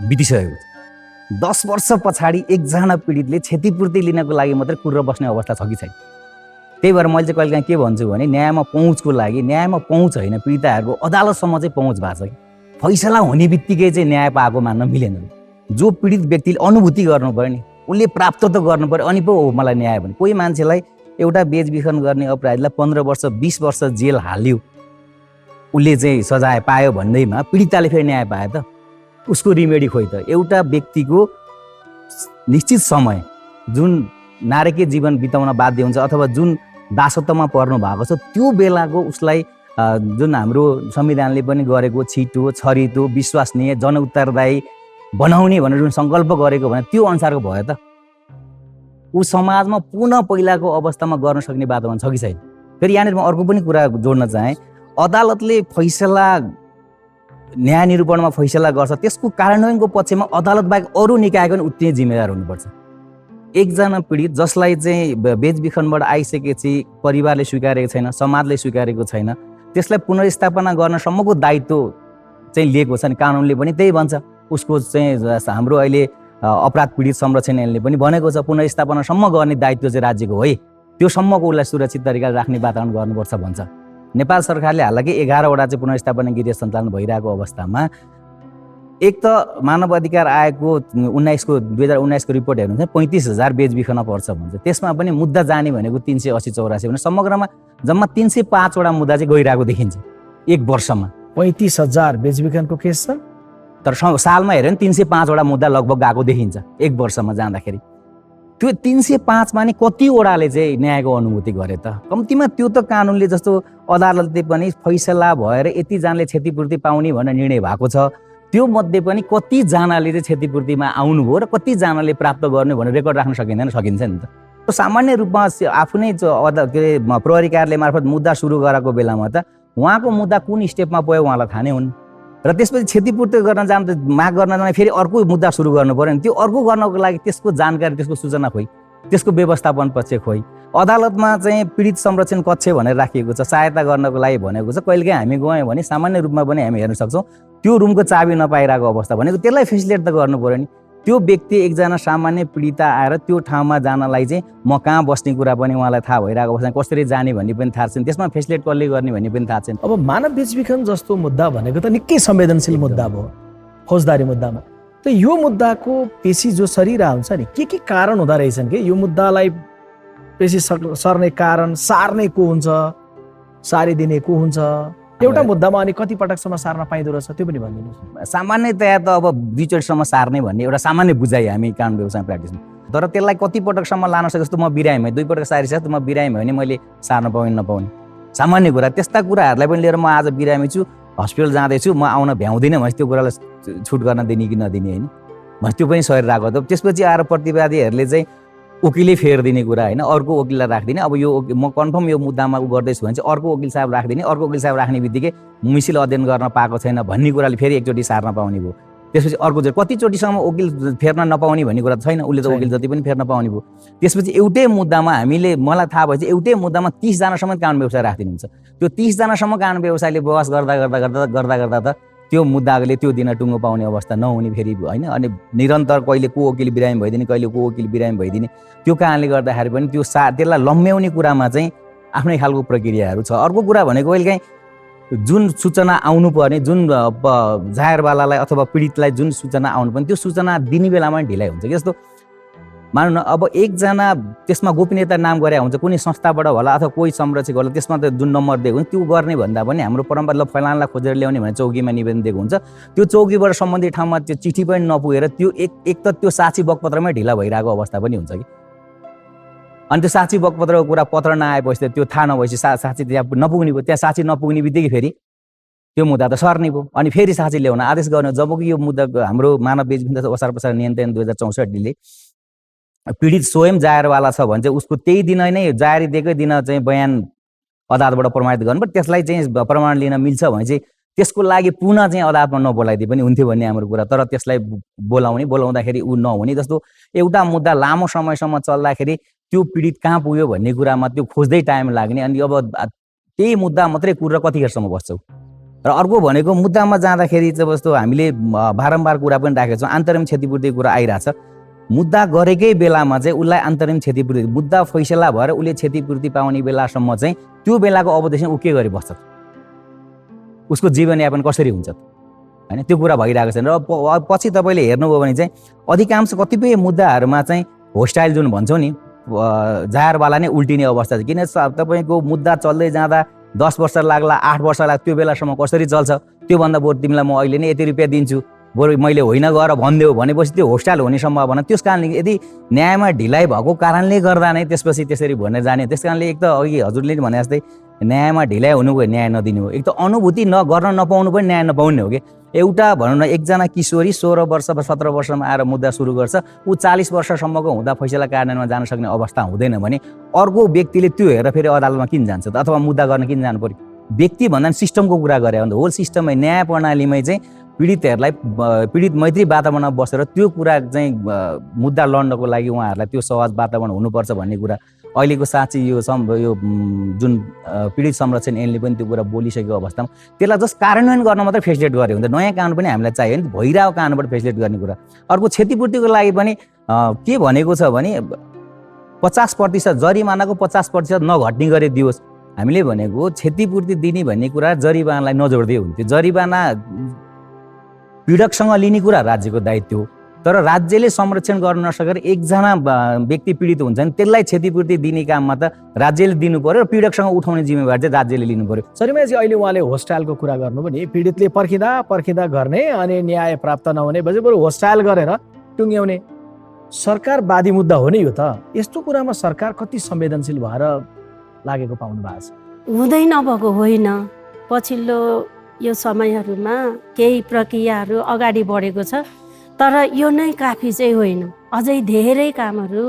बितिसकेको छ। 10 वर्ष पछाडि एकजना पीडितले क्षतिपूर्ति लिनको लागि मात्रै कुरेर बस्ने अवस्था छ कि छैन। त्यही भएर मैले चाहिँ कहिलेकाहीँ के भन्छु भने न्यायमा पहुँचको लागि, न्यायमा पहुँच होइन, पीडिताहरूको अदालतसम्म चाहिँ पहुँच भएको छ कि फैसला हुने बित्तिकै चाहिँ न्याय पाएको मान्न मिलेन। जो पीडित व्यक्तिले अनुभूति गर्नु पर्यो नि, उसले प्राप्त त गर्नु पर्यो, अनि पो हो मलाई न्याय भने। कोही मान्छेलाई एउटा बेचबिखन गर्ने अपराधीलाई 15 वर्ष 20 वर्ष जेल हाल्यो, उसले चाहिँ सजाय पायो भन्दैमा पीडिताले फेरि न्याय पायो त? उसको रिमेडी खोइ त? एउटा व्यक्तिको निश्चित समय जुन नारकीय जीवन बिताउन बाध्य हुन्छ अथवा जुन दासत्वमा पर्नु भएको छ त्यो बेलाको उसलाई जुन हाम्रो संविधानले पनि गरेको छिटो, छरितो, विश्वसनीय, जनउत्तरदायी बनाउने भनेर जुन सङ्कल्प गरेको भने त्यो अनुसारको भयो त? ऊ समाजमा पुनः पहिलाको अवस्थामा गर्न सक्ने वातावरण छ कि छैन? फेरि यहाँनिर म अर्को पनि कुरा जोड्न चाहेँ। अदालतले फैसला, न्याय निरूपणमा फैसला गर्छ, त्यसको कार्यान्वयनको पक्षमा अदालत बाहेक अरू निकायको पनि उत्तिकै जिम्मेदार हुनुपर्छ। एकजना पीडित जसलाई चाहिँ बेचबिखनबाट आइसकेपछि परिवारले स्वीकारेको छैन, समाजले स्वीकारेको छैन, त्यसलाई पुनर्स्थापना गर्नसम्मको दायित्व चाहिँ लिएको छ नि कानुनले पनि त्यही भन्छ। उसको चाहिँ हाम्रो अहिले अपराध पीडित संरक्षण ऐनले पनि भनेको छ पुनर्स्थापनासम्म गर्ने दायित्व चाहिँ राज्यको हो, त्योसम्मको उसलाई सुरक्षित तरिकाले राख्ने वातावरण गर्नुपर्छ भन्छ। नेपाल सरकारले हालाकि 11वटा चाहिँ पुनर्स्थापना गृह सञ्चालन भइरहेको अवस्थामा एक त मानव अधिकार आयोगको 2019को रिपोर्ट हेर्नुहुन्छ 35,000 बेचबिखन पर्छ भन्छ। त्यसमा पनि मुद्दा जाने भनेको 380-84 भने समग्रमा जम्मा 305वटा मुद्दा चाहिँ गइरहेको देखिन्छ एक वर्षमा। 35,000 बेचबिखनको केस छ, तर सालमा हेऱ्यो भने 305वटा मुद्दा लगभग गएको देखिन्छ एक वर्षमा जाँदाखेरि। त्यो 305मा नि कतिवटाले चाहिँ न्यायको अनुभूति गरे त? कम्तीमा त्यो त कानुनले जस्तो अदालतले पनि फैसला भएर यतिजनाले क्षतिपूर्ति पाउने भनेर निर्णय भएको छ, त्यो मध्ये पनि कतिजनाले चाहिँ क्षतिपूर्तिमा आउनुभयो र कतिजनाले प्राप्त गर्ने भनेर रेकर्ड राख्न सकिँदैन? सकिन्छ नि त। सामान्य रूपमा आफू नै के अरे प्रहरी कार्यालय मार्फत मुद्दा सुरु गराएको बेलामा त उहाँको मुद्दा कुन स्टेपमा पुग्यो उहाँलाई थाहा नै हुन्, र त्यसपछि क्षतिपूर्ति गर्न जाँदा माग गर्न जाँदा फेरि अर्को मुद्दा सुरु गर्नु पऱ्यो नि। त्यो अर्को गर्नको लागि त्यसको जानकारी, त्यसको सूचना खोइ, त्यसको व्यवस्थापन पक्ष खोइ। अदालतमा चाहिँ पीडित संरक्षण कक्ष भनेर राखिएको छ, सहायता गर्नको लागि भनेको छ। कहिलेकाहीँ हामी गयौँ भने सामान्य रूपमा पनि हामी हेर्न सक्छौँ त्यो रुमको चाबी नपाइरहेको अवस्था भनेको त्यसलाई फेसिलिटेट त गर्नु पऱ्यो नि। त्यो व्यक्ति एकजना सामान्य पीडिता आएर त्यो ठाउँमा जानलाई चाहिँ म कहाँ बस्ने कुरा पनि उहाँलाई थाहा भइरहेको अवस्था, कसरी जाने भन्ने पनि थाहा छैन, त्यसमा फेसिलिटेट कसले गर्ने भन्ने पनि थाहा छैन। अब मानव बेचबिखन जस्तो मुद्दा भनेको त निकै संवेदनशील मुद्दा भयो फौजदारी मुद्दामा। त यो मुद्दाको पेशी जो सरिरहेको हुन्छ नि, के कारण हुँदो रहेछन् कि यो मुद्दालाई पेशी सर्ने कारण, सार्ने को हुन्छ, सारिदिने को हुन्छ? एउटा मुद्दामा अनि कति पटकसम्म सार्न पाइँदो रहेछ त्यो पनि भनिदिनुहोस्। सामान्यतया त अब 2 चोटिसम्म सार्ने भन्ने एउटा सामान्य बुझाइ हामी कानुन व्यवसाय प्र्याक्टिसमा, तर त्यसलाई कति पटकसम्म लान सक्छ? जस्तो म बिरामी भएँ, 2 पटक सारिसकेँ, म बिरामी भयो भने मैले सार्न पाउने नपाउने सामान्य कुरा। त्यस्ता कुराहरूलाई पनि लिएर म आज बिरामी छु, हस्पिटल जाँदैछु, म आउन भ्याउँदिनँ भने त्यो कुरालाई छुट गर्न दिने कि नदिने होइन, भने त्यो पनि सरिरहेको त। त्यसपछि आएर प्रतिवादीहरूले चाहिँ वकिलै फेरिदिने कुरा होइन, अर्को वकिललाई राखिदिने। अब यो म कन्फर्म यो मुद्दामा गर्दैछु भने चाहिँ अर्को वकिल साहब राखिदिने, अर्को वकिल साहब राख्ने बित्तिकै मिसिल अध्ययन गर्न पाएको छैन भन्ने कुराले फेरि एकचोटि सार्न पाउने भयो। त्यसपछि अर्को कतिचोटिसम्म वकिल फेर्न नपाउने भन्ने कुरा छैन, उसले त वकिल जति पनि फेर्न पाउने भयो। त्यसपछि एउटै मुद्दामा हामीले, मलाई थाहा भएपछि एउटै मुद्दामा 30 जनासम्म कानुन व्यवसाय राखिदिनुहुन्छ। त्यो 30 जनासम्म कानुन व्यवसायले बहस गर्दा गर्दा त त्यो मुद्दाले त्यो दिन टुङ्गो पाउने अवस्था नहुने फेरि होइन। अनि निरन्तर कहिले को वकिल बिरामी भइदिने, कहिले को वकिल बिरामी भइदिने, त्यो कारणले गर्दाखेरि पनि त्यो त्यसलाई लम्ब्याउने कुरामा चाहिँ आफ्नै खालको प्रक्रियाहरू छ। अर्को कुरा भनेको कहिलेकाहीँ जुन सूचना आउनुपर्ने, जुन जाहेरवालालाई अथवा पीडितलाई जुन सूचना आउनुपर्ने त्यो सूचना दिने बेलामा ढिलाइ हुन्छ। जस्तो मानौँ न अब एकजना त्यसमा गोपनीयता नाम गरे हुन्छ, कुनै संस्थाबाट होला अथवा कोही संरक्षक होला, त्यसमा त जुन नम्बर दिएको हुन्छ त्यो गर्ने भन्दा पनि हाम्रो परम्परा ल फलानालाई खोजेर ल्याउने भने चौकीमा निवेदन दिएको हुन्छ, त्यो चौकीबाट सम्बन्धित ठाउँमा त्यो चिठी पनि नपुगेर त्यो एक त त्यो साक्षी बकपत्रमै ढिला भइरहेको अवस्था पनि हुन्छ कि। अनि त्यो साक्षी बकपत्रको कुरा पत्र नआएपछि त्यो थाहा नभएपछि साक्षी त्यहाँ नपुग्ने भयो, त्यहाँ साक्षी नपुग्ने बित्तिकै फेरि त्यो मुद्दा त सर्ने भयो, अनि फेरि साक्षी ल्याउन आदेश गर्ने। जबकि यो मुद्दा हाम्रो मानव बेचबिखन तथा ओसार पसार नियन्त्रण 2064ले पीडित स्वयं जाहेरवाला छ भने चाहिँ उसको त्यही दिन नै जाहेरी दिएकै दिन चाहिँ बयान अदालतबाट प्रमाणित गर्नु पर्यो। त्यसलाई चाहिँ प्रमाण लिन मिल्छ भने चाहिँ त्यसको लागि पुनः चाहिँ अदालतमा नबोलाइदिए पनि हुन्थ्यो भन्ने हाम्रो कुरा। तर त्यसलाई बोलाउँदाखेरि ऊ नहुने जस्तो एउटा मुद्दा लामो समयसम्म चल्दाखेरि त्यो पीडित कहाँ पुग्यो भन्ने कुरामा त्यो खोज्दै टाइम लाग्ने। अनि अब त्यही मुद्दा मात्रै कुरेर कतिखेरसम्म बस्छौ। र अर्को भनेको मुद्दामा जाँदाखेरि चाहिँ जस्तो हामीले बारम्बार कुरा पनि राखेका छौँ, अन्तरिम क्षतिपूर्तिको कुरा आइरहेछ। मुद्दा गरेकै बेलामा चाहिँ उसलाई अन्तरिम क्षतिपूर्ति, मुद्दा फैसला भएर उसले क्षतिपूर्ति पाउने बेलासम्म चाहिँ त्यो बेलाको अवधिसम्म ऊ के गरी बस्छ, उसको जीवनयापन कसरी हुन्छ होइन, त्यो कुरा भइरहेको छ। र पछि तपाईँले हेर्नुभयो भने चाहिँ अधिकांश कतिपय मुद्दाहरूमा चाहिँ होस्टाइल जुन भन्छौँ नि, जायरवाला नै उल्टिने अवस्था छ। किन तपाईँको मुद्दा चल्दै जाँदा 10 वर्ष लाग्ला, 8 वर्ष लाग्ला, त्यो बेलासम्म कसरी चल्छ, त्योभन्दा बरु तिमीलाई म अहिले नै यति रुपियाँ दिन्छु, बरु मैले होइन गएर भनिदेऊ भनेपछि त्यो होस्टाइल हुने सम्भावना। त्यस कारणले यदि न्यायमा ढिलाइ भएको कारणले गर्दा नै त्यसपछि त्यसरी भनेर जाने। त्यस कारणले एक त अघि हजुरले भने जस्तै न्यायमा ढिलाइ हुनु भयो, न्याय नदिनु हो। एक त अनुभूति गर्न नपाउनु पनि न्याय नपाउने हो कि। एउटा भनौँ न, एकजना किशोरी 16 वर्ष वा 17 वर्षमा आएर मुद्दा सुरु गर्छ, ऊ 40 वर्षसम्मको हुँदा फैसला कार्यान्वयनमा जान सक्ने अवस्था हुँदैन भने अर्को व्यक्तिले त्यो हेरेर फेरि अदालतमा किन जान्छ त, अथवा मुद्दा गर्न किन जानु पर्यो। व्यक्ति भन्दा पनि सिस्टमको कुरा गरे अन्त होल सिस्टममै न्याय प्रणालीमै चाहिँ पीडितहरूलाई पीडित मैत्री वातावरणमा बसेर त्यो कुरा चाहिँ मुद्दा लड्नको लागि उहाँहरूलाई त्यो सहज वातावरण हुनुपर्छ भन्ने कुरा अहिलेको साँच्चै यो जुन पीडित संरक्षण ऐनले पनि त्यो कुरा बोलिसकेको अवस्थामा त्यसलाई जस्ट कार्यान्वयन गर्न मात्रै फेसिलिटेट गर्यो भने त नयाँ कानुन पनि हामीलाई चाहियो नि, भइरहेको कानुनबाट फेसिलिटेट गर्ने कुरा। अर्को क्षतिपूर्तिको लागि पनि के भनेको छ भने 50% जरिमानाको 50% नघट्ने गरी दियोस्। हामीले भनेको क्षतिपूर्ति दिने भन्ने कुरा जरिवानालाई नजोड्दै हुन्थ्यो। जरिवाना पीडकसँग लिने कुरा राज्यको दायित्व हो, तर राज्यले संरक्षण गर्न नसकेर एकजना व्यक्ति पीडित हुन्छ भने त्यसलाई क्षतिपूर्ति दिने काममा त राज्यले दिनु पर्यो र पीडकसँग उठाउने जिम्मेवारी चाहिँ राज्यले लिनु पर्यो। शर्माजी, अहिले उहाँले होस्टाइलको कुरा गर्नु पनि पीडितले पर्खिँदा गर्ने अनि न्याय प्राप्त नहुने बजे बरु होस्टाइल गरेर टुङ्ग्याउने सरकारवादी मुद्दा हो नि यो त। यस्तो कुरामा सरकार कति संवेदनशील भएर लागेको पाउनु भएको छ? हुँदै नभएको होइन, पछिल्लो यो समयहरूमा केही प्रक्रियाहरू अगाडि बढेको छ, तर यो नै काफी चाहिँ होइन। अझै धेरै कामहरू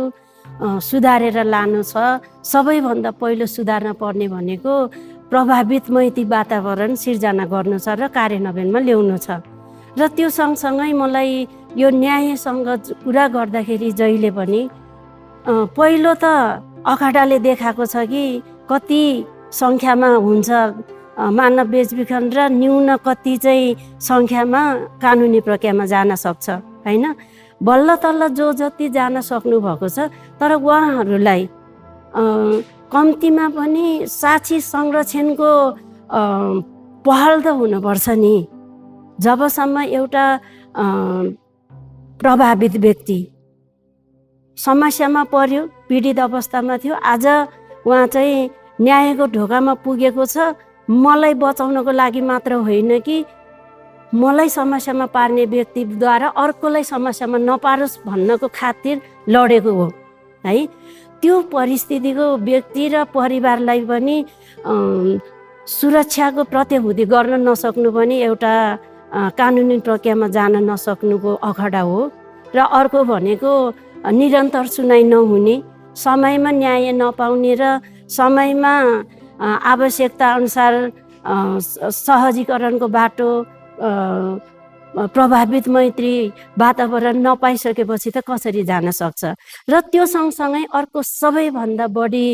सुधारेर लानु छ। सबैभन्दा पहिलो सुधार्न पर्ने भनेको प्रभावित मैत्री वातावरण सिर्जना गर्नु छ र कार्यान्वयनमा ल्याउनु छ। र त्यो सँगसँगै मलाई यो न्यायसँग कुरा गर्दाखेरि जहिले पनि पहिलो त अखाडाले देखाएको छ कि कति सङ्ख्यामा हुन्छ मानव बेचबिखन र न्यून कति चाहिँ सङ्ख्यामा कानुनी प्रक्रियामा जान सक्छ होइन। बल्ल तल्ल जो जति जान सक्नु भएको छ, तर उहाँहरूलाई कम्तीमा पनि साक्षी संरक्षणको पहल त हुनुपर्छ नि। जबसम्म एउटा प्रभावित व्यक्ति समस्यामा पर्यो, पीडित अवस्थामा थियो, आज उहाँ चाहिँ न्यायको ढोकामा पुगेको छ, मलाई बचाउनको लागि मात्र होइन कि मलाई समस्यामा पार्ने व्यक्तिद्वारा अर्कोलाई समस्यामा नपारोस् भन्नको खातिर लडेको हो है। त्यो परिस्थितिको व्यक्ति र परिवारलाई पनि सुरक्षाको प्रत्याभूति गर्न नसक्नु पनि एउटा कानुनी प्रक्रियामा जान नसक्नुको अखडा हो। र अर्को भनेको निरन्तर सुनाइ नहुने, समयमा न्याय नपाउने र समयमा आवश्यकता अनुसार सहजीकरणको बाटो प्रभावित मैत्री वातावरण नपाइसकेपछि त कसरी जान सक्छ। र त्यो सँगसँगै अर्को सबैभन्दा बढी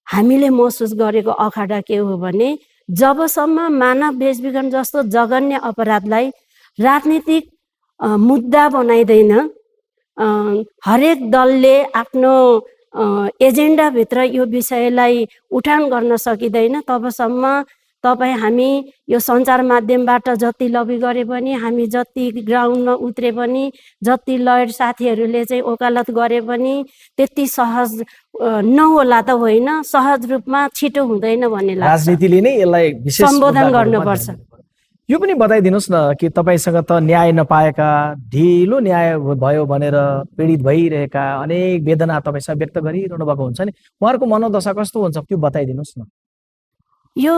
हामीले महसुस गरेको अखाडा के हो भने जबसम्म मानव बेचबिखन जस्तो जघन्य अपराधलाई राजनीतिक मुद्दा बनाइँदैन, हरेक दलले आफ्नो एजेन्डाभित्र यो विषयलाई उठान गर्न सकिँदैन, तबसम्म तपाईँ हामी यो सञ्चार माध्यमबाट जति लबी गरे पनि, हामी जति ग्राउन्डमा उत्रे पनि, जति लयर साथीहरूले चाहिँ ओकालत गरे पनि त्यति सहज नहोला त होइन, सहज रूपमा छिटो हुँदैन भन्ने लाग्छ। राजनीतिले नै यसलाई विशेष सम्बोधन गर्नुपर्छ। यो पनि बताइदिनुहोस् न कि तपाईँसँग त न्याय नपाएका, ढिलो न्याय भयो भनेर पीडित भइरहेका अनेक वेदना तपाईँसँग व्यक्त गरिरहनु भएको हुन्छ नि, उहाँहरूको मनोदशा कस्तो हुन्छ त्यो बताइदिनुहोस् न। यो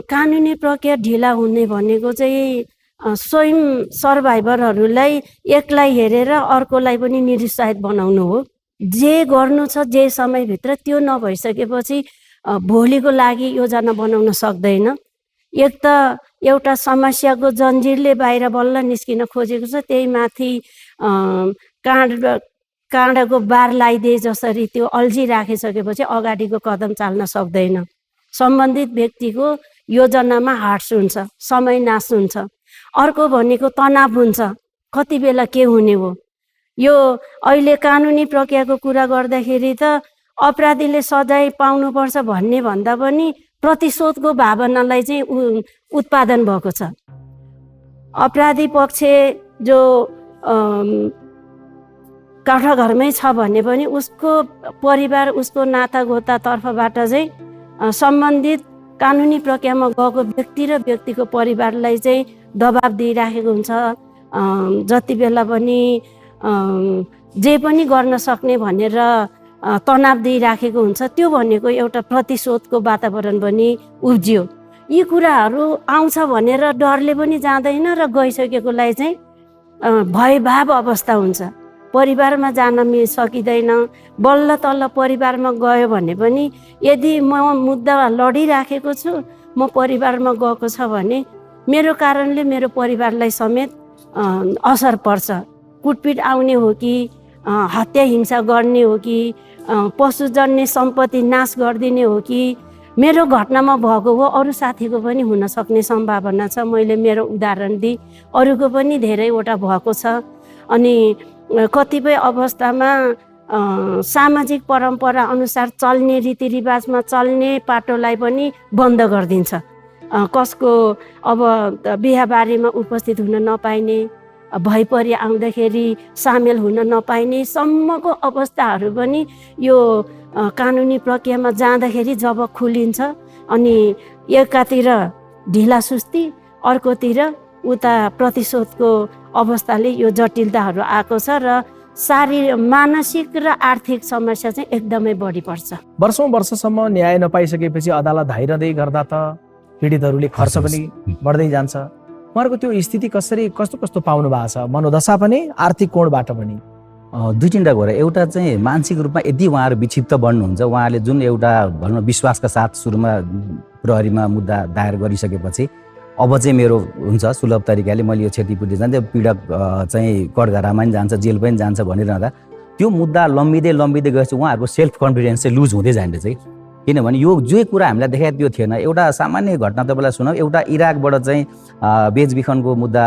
कानुनी प्रक्रिया ढिला हुने भनेको चाहिँ स्वयं सर्भाइभरहरूलाई एकलाई हेरेर अर्कोलाई पनि निरुत्साहित बनाउनु हो। जे गर्नु छ जे समयभित्र त्यो नभइसकेपछि भोलिको लागि योजना बनाउन सक्दैन। एक त एउटा समस्याको जन्जिरले बाहिर बल्ल निस्किन खोजेको छ, त्यही माथि काँडाको बार लगाइदिए जसरी त्यो अल्झिराखिसकेपछि अगाडिको कदम चाल्न सक्दैन। सम्बन्धित व्यक्तिको योजनामा हार्स हुन्छ, समय नाश हुन्छ। अर्को भनेको तनाव हुन्छ, कति बेला के हुने हो। यो अहिले कानुनी प्रक्रियाको कुरा गर्दाखेरि त अपराधीले सजाय पाउनुपर्छ भन्ने भन्दा पनि प्रतिशोधको भावनालाई चाहिँ उत्पादन भएको छ। अपराधी पक्ष जो काठघरमै छ भने पनि उसको परिवार, उसको नातागोतातर्फबाट चाहिँ सम्बन्धित कानुनी प्रक्रियामा गएको व्यक्ति र व्यक्तिको परिवारलाई चाहिँ दबाब दिइराखेको हुन्छ। जति बेला पनि जे पनि गर्न सक्ने भनेर तनाव दिइराखेको हुन्छ। त्यो भनेको एउटा प्रतिशोधको वातावरण पनि उब्जियो। यी कुराहरू आउँछ भनेर डरले पनि जाँदैन र गइसकेकोलाई चाहिँ भयभाव अवस्था हुन्छ। परिवारमा जान सकिँदैन। बल्ल तल्ल परिवारमा गयो भने पनि यदि म मुद्दा लडिराखेको छु, म परिवारमा गएको छ भने मेरो कारणले मेरो परिवारलाई समेत असर पर्छ। कुटपिट आउने हो कि हत्या हिंसा गर्ने हो कि पशुजन्य सम्पत्ति नाश गरिदिने हो कि मेरो घटनामा भएको हो, अरू साथीको पनि हुन सक्ने सम्भावना छ। मैले मेरो उदाहरण दिएँ, अरूको पनि धेरैवटा भएको छ। अनि कतिपय अवस्थामा सामाजिक परम्परा अनुसार चल्ने रीतिरिवाजमा चल्ने पाटोलाई पनि बन्द गरिदिन्छ। कसको अब बिहाबारीमा उपस्थित हुन नपाइने, भइपरि आउँदाखेरि सामेल हुन नपाइने सम्मको अवस्थाहरू पनि यो कानुनी प्रक्रियामा जाँदाखेरि जब खुलिन्छ अनि एकातिर ढिलासुस्ती, अर्कोतिर उता प्रतिशोधको अवस्थाले यो जटिलताहरू आएको छ र मानसिक र आर्थिक समस्या चाहिँ एकदमै बढी पर्छ। वर्षौँ वर्षसम्म न्याय नपाइसकेपछि अदालत धाइरहँदै गर्दा त पीडितहरूले खर्च पनि बढ्दै जान्छ। उहाँहरूको त्यो स्थिति कस्तो कस्तो पाउनु भएको छ, मनोदशा पनि आर्थिक कोणबाट पनि? दुई तिनवटा कुरा। एउटा चाहिँ मानसिक रूपमा यदि उहाँहरू विक्षिप्त बन्नुहुन्छ, उहाँहरूले जुन एउटा भनौँ विश्वासका साथ सुरुमा प्रहरीमा मुद्दा दायर गरिसकेपछि अब चाहिँ मेरो हुन्छ सुलभ तरिकाले मैले यो क्षतिपूर्ति जान्छ, पीडक चाहिँ कठघरामा पनि जान्छ, जेल पनि जान्छ भनिरहँदा त्यो मुद्दा लम्बिँदै गएपछि उहाँहरूको सेल्फ कन्फिडेन्स चाहिँ लुज हुँदै जान्छ चाहिँ। किनभने यो जे कुरा हामीलाई देखाएको त्यो थिएन। एउटा सामान्य घटना तपाईँलाई सुनाऊ। एउटा इराकबाट चाहिँ बेचबिखनको मुद्दा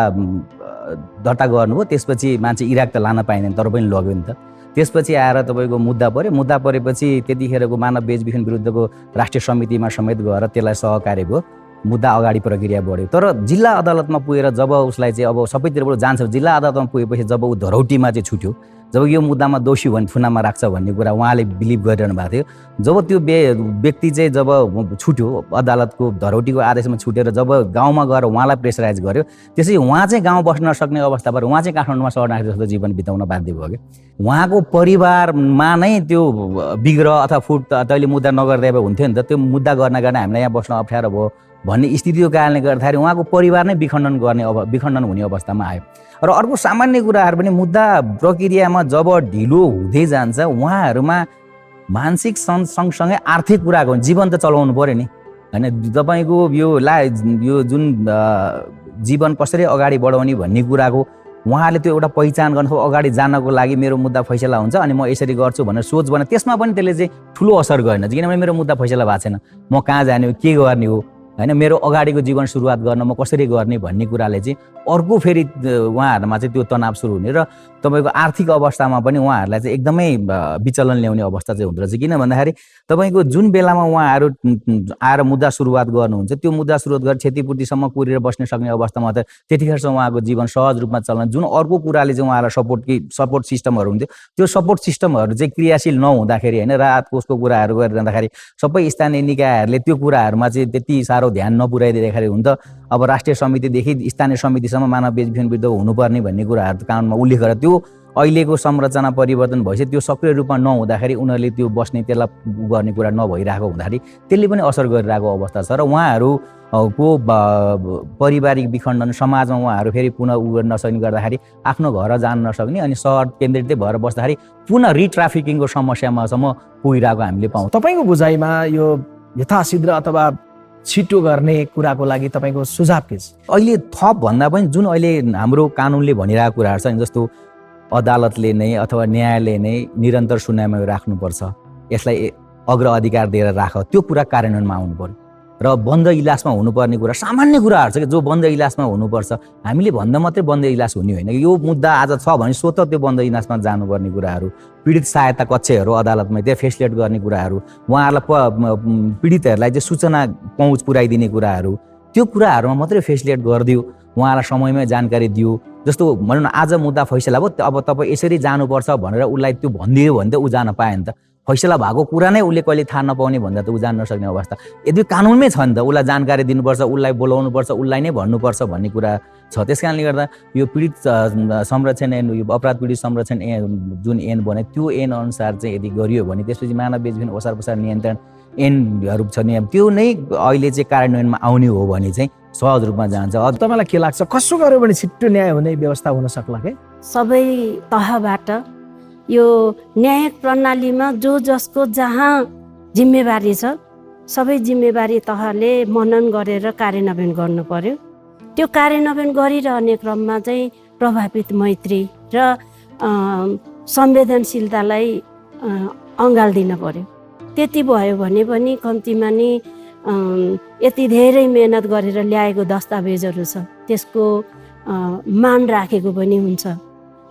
दर्ता गर्नुभयो, त्यसपछि मान्छे इराक त लान पाइँदैन तर पनि लग्यो नि त। त्यसपछि आएर तपाईँको मुद्दा पऱ्यो। मुद्दा परेपछि त्यतिखेरको मानव बेचबिखन विरुद्धको राष्ट्रिय समितिमा समेत गएर त्यसलाई सहकार्य भयो, मुद्दा अगाडि प्रक्रिया बढ्यो। तर जिल्ला अदालतमा पुगेर जब उसलाई चाहिँ अब सबैतिरबाट जान्छ, जिल्ला अदालतमा पुगेपछि जब ऊ धरौटीमा चाहिँ छुट्यो, जब यो मुद्दामा दोषी भने थुनामा राख्छ भन्ने कुरा उहाँले बिलिभ गरिरहनु भएको थियो। जब त्यो व्यक्ति चाहिँ जब छुट्यो, अदालतको धरौटीको आदेशमा छुटेर जब गाउँमा गएर उहाँलाई प्रेसराइज गर्यो, त्यसै उहाँ चाहिँ गाउँ बस्न नसक्ने अवस्था भएर उहाँ चाहिँ काठमाडौँमा शरणार्थी जस्तो जीवन बिताउन बाध्य भयो कि उहाँको परिवारमा नै त्यो बिग्र अथवा फुट तैँले मुद्दा नगर्दै भए हुन्थ्यो नि त। त्यो मुद्दा गर्न हामीलाई यहाँ बस्न अप्ठ्यारो भयो भन्ने स्थितिको कारणले गर्दाखेरि उहाँको परिवार नै विखण्डन हुने अवस्थामा आयो। र अर्को सामान्य कुराहरू पनि मुद्दा प्रक्रियामा जब ढिलो हुँदै जान्छ उहाँहरूमा मानसिक सँगसँगै आर्थिक कुराको जीवन त चलाउनु पऱ्यो नि होइन। तपाईँको यो जुन जीवन कसरी अगाडि बढाउने भन्ने कुराको उहाँहरूले त्यो एउटा पहिचान गर्नु, अगाडि जानको लागि मेरो मुद्दा फैसला हुन्छ अनि म यसरी गर्छु भनेर सोच भने त्यसमा पनि त्यसले चाहिँ ठुलो असर गरेन। किनभने मेरो मुद्दा फैसला भएको छैन, म कहाँ जाने हो, के गर्ने हो होइन, मेरो अगाडिको जीवन सुरुवात गर्न म कसरी गर्ने भन्ने कुराले चाहिँ अर्को फेरि उहाँहरूमा चाहिँ त्यो तनाव सुरु हुने र तपाईँको आर्थिक अवस्थामा पनि उहाँहरूलाई चाहिँ एकदमै विचलन ल्याउने अवस्था चाहिँ हुँदो रहेछ। किन भन्दाखेरि तपाईँको जुन बेलामा उहाँहरू आएर मुद्दा सुरुवात गर्नुहुन्छ, त्यो मुद्दा सुरुवात गरेर क्षतिपूर्तिसम्म पुरेर बस्न सक्ने अवस्थामा त त्यतिखेरसम्म उहाँको जीवन सहज रूपमा चल्न, जुन अर्को कुराले चाहिँ उहाँलाई सपोर्ट सिस्टमहरू हुन्थ्यो, त्यो सपोर्ट सिस्टमहरू चाहिँ क्रियाशील नहुँदाखेरि होइन, राहत कोषको कुराहरू गरिरहँदाखेरि सबै स्थानीय निकायहरूले त्यो कुराहरूमा चाहिँ त्यति साह्रो ध्यान नपुर्याइदिँदाखेरि हुन्छ। अब राष्ट्रिय समितिदेखि स्थानीय समितिसम्म मानव बेचबिखन विरुद्ध हुनुपर्ने भन्ने कुराहरू कानुनमा उल्लेख गरेर त्यो अहिलेको संरचना परिवर्तन भएपछि त्यो सक्रिय रूपमा नहुँदाखेरि उनीहरूले त्यो बस्ने त्यसलाई गर्ने कुरा नभइरहेको हुँदाखेरि त्यसले पनि असर गरिरहेको अवस्था छ। र उहाँहरूको पारिवारिक विखण्डन, समाजमा उहाँहरू फेरि पुनः गर्न नसक्ने गर्दाखेरि आफ्नो घर जान नसक्ने अनि सहर केन्द्रित भएर बस्दाखेरि पुनः रिट्राफिकिङको समस्यामासम्म पुगिरहेको हामीले पाउँछौँ। तपाईँको बुझाइमा यो यथाशीघ्र अथवा छिटो गर्ने कुराको लागि तपाईँको सुझाव के छ? अहिले थप भन्दा पनि जुन अहिले हाम्रो कानुनले भनिरहेको कुराहरू छ नि, जस्तो अदालतले नै अथवा न्यायालय नै निरन्तर सुनाइमा राख्नुपर्छ, यसलाई अग्र अधिकार दिएर राख, त्यो कुरा कार्यान्वयनमा आउनु पर्यो। र बन्द इलाजमा हुनुपर्ने कुरा सामान्य कुराहरू छ कि जो बन्द इलाजमा हुनुपर्छ। हामीले भन्दा मात्रै बन्द इलाज हुने होइन, यो मुद्दा आज छ भने स्वतः त्यो बन्द इलाजमा जानुपर्ने कुराहरू, पीडित सहायता कक्षहरू अदालतमा त्यहाँ फेसिलिटेट गर्ने कुराहरू, उहाँहरूलाई पीडितहरूलाई चाहिँ सूचना पहुँच पुर्याइदिने कुराहरू, त्यो कुराहरूमा मात्रै फेसिलिटेट गरिदियो, उहाँलाई समयमै जानकारी दियो। जस्तो भनौँ न आज मुद्दा फैसला भयो, अब तपाईँ यसरी जानुपर्छ भनेर उसलाई त्यो भनिदियो भने त ऊ जान पायो नि त। फैसला भएको कुरा नै उसले कहिले थाहा नपाउने भन्दा त ऊ जान नसक्ने अवस्था। यदि कानुनमै छ नि त उसलाई जानकारी दिनुपर्छ, उसलाई बोलाउनुपर्छ, उसलाई नै भन्नुपर्छ भन्ने कुरा छ। त्यस कारणले गर्दा यो पीडित संरक्षण ऐन, यो अपराध पीडित संरक्षण ऐन जुन ऐन बने त्यो ऐन अनुसार चाहिँ यदि गरियो भने त्यसपछि मानव बेचबिखन ओसार पसार नियन्त्रण ऐनहरू छ नियम, त्यो नै अहिले चाहिँ कार्यान्वयनमा आउने हो भने चाहिँ सहज रूपमा जान्छ। तपाईँलाई के लाग्छ कसो गर्यो भने छिट्टो न्याय हुने व्यवस्था हुन सक्ला के? सबै तहबाट यो न्यायिक प्रणालीमा जो जसको जहाँ जिम्मेवारी छ सबै जिम्मेवारी तहले मनन गरेर कार्यान्वयन गर्नु पर्यो। त्यो कार्यान्वयन गरिरहने क्रममा चाहिँ प्रभावित मैत्री र संवेदनशीलतालाई अँगाल दिन पर्यो। त्यति भयो भने पनि कम्तीमा नि यति धेरै मेहनत गरेर ल्याएको दस्तावेजहरू छ त्यसको मान राखेको पनि हुन्छ।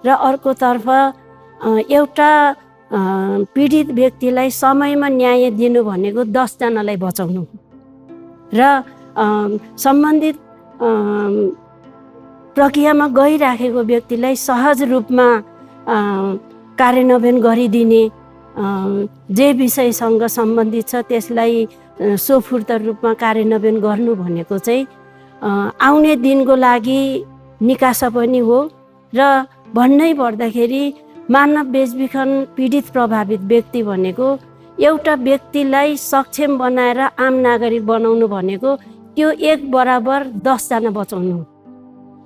र अर्कोतर्फ एउटा पीडित व्यक्तिलाई समयमा न्याय दिनु भनेको 10 जनालाई बचाउनु र सम्बन्धित प्रक्रियामा गइराखेको व्यक्तिलाई सहज रूपमा कार्यान्वयन गरिदिने, जे विषयसँग सम्बन्धित छ त्यसलाई सोफूर्त रूपमा कार्यान्वयन गर्नु भनेको चाहिँ आउने दिनको लागि निकासा पनि हो। र भन्नै पर्दाखेरि मानव बेचबिखन पीडित प्रभावित व्यक्ति भनेको एउटा व्यक्तिलाई सक्षम बनाएर आम नागरिक बनाउनु भनेको त्यो 1 बराबर 10 जना बचाउनु हो।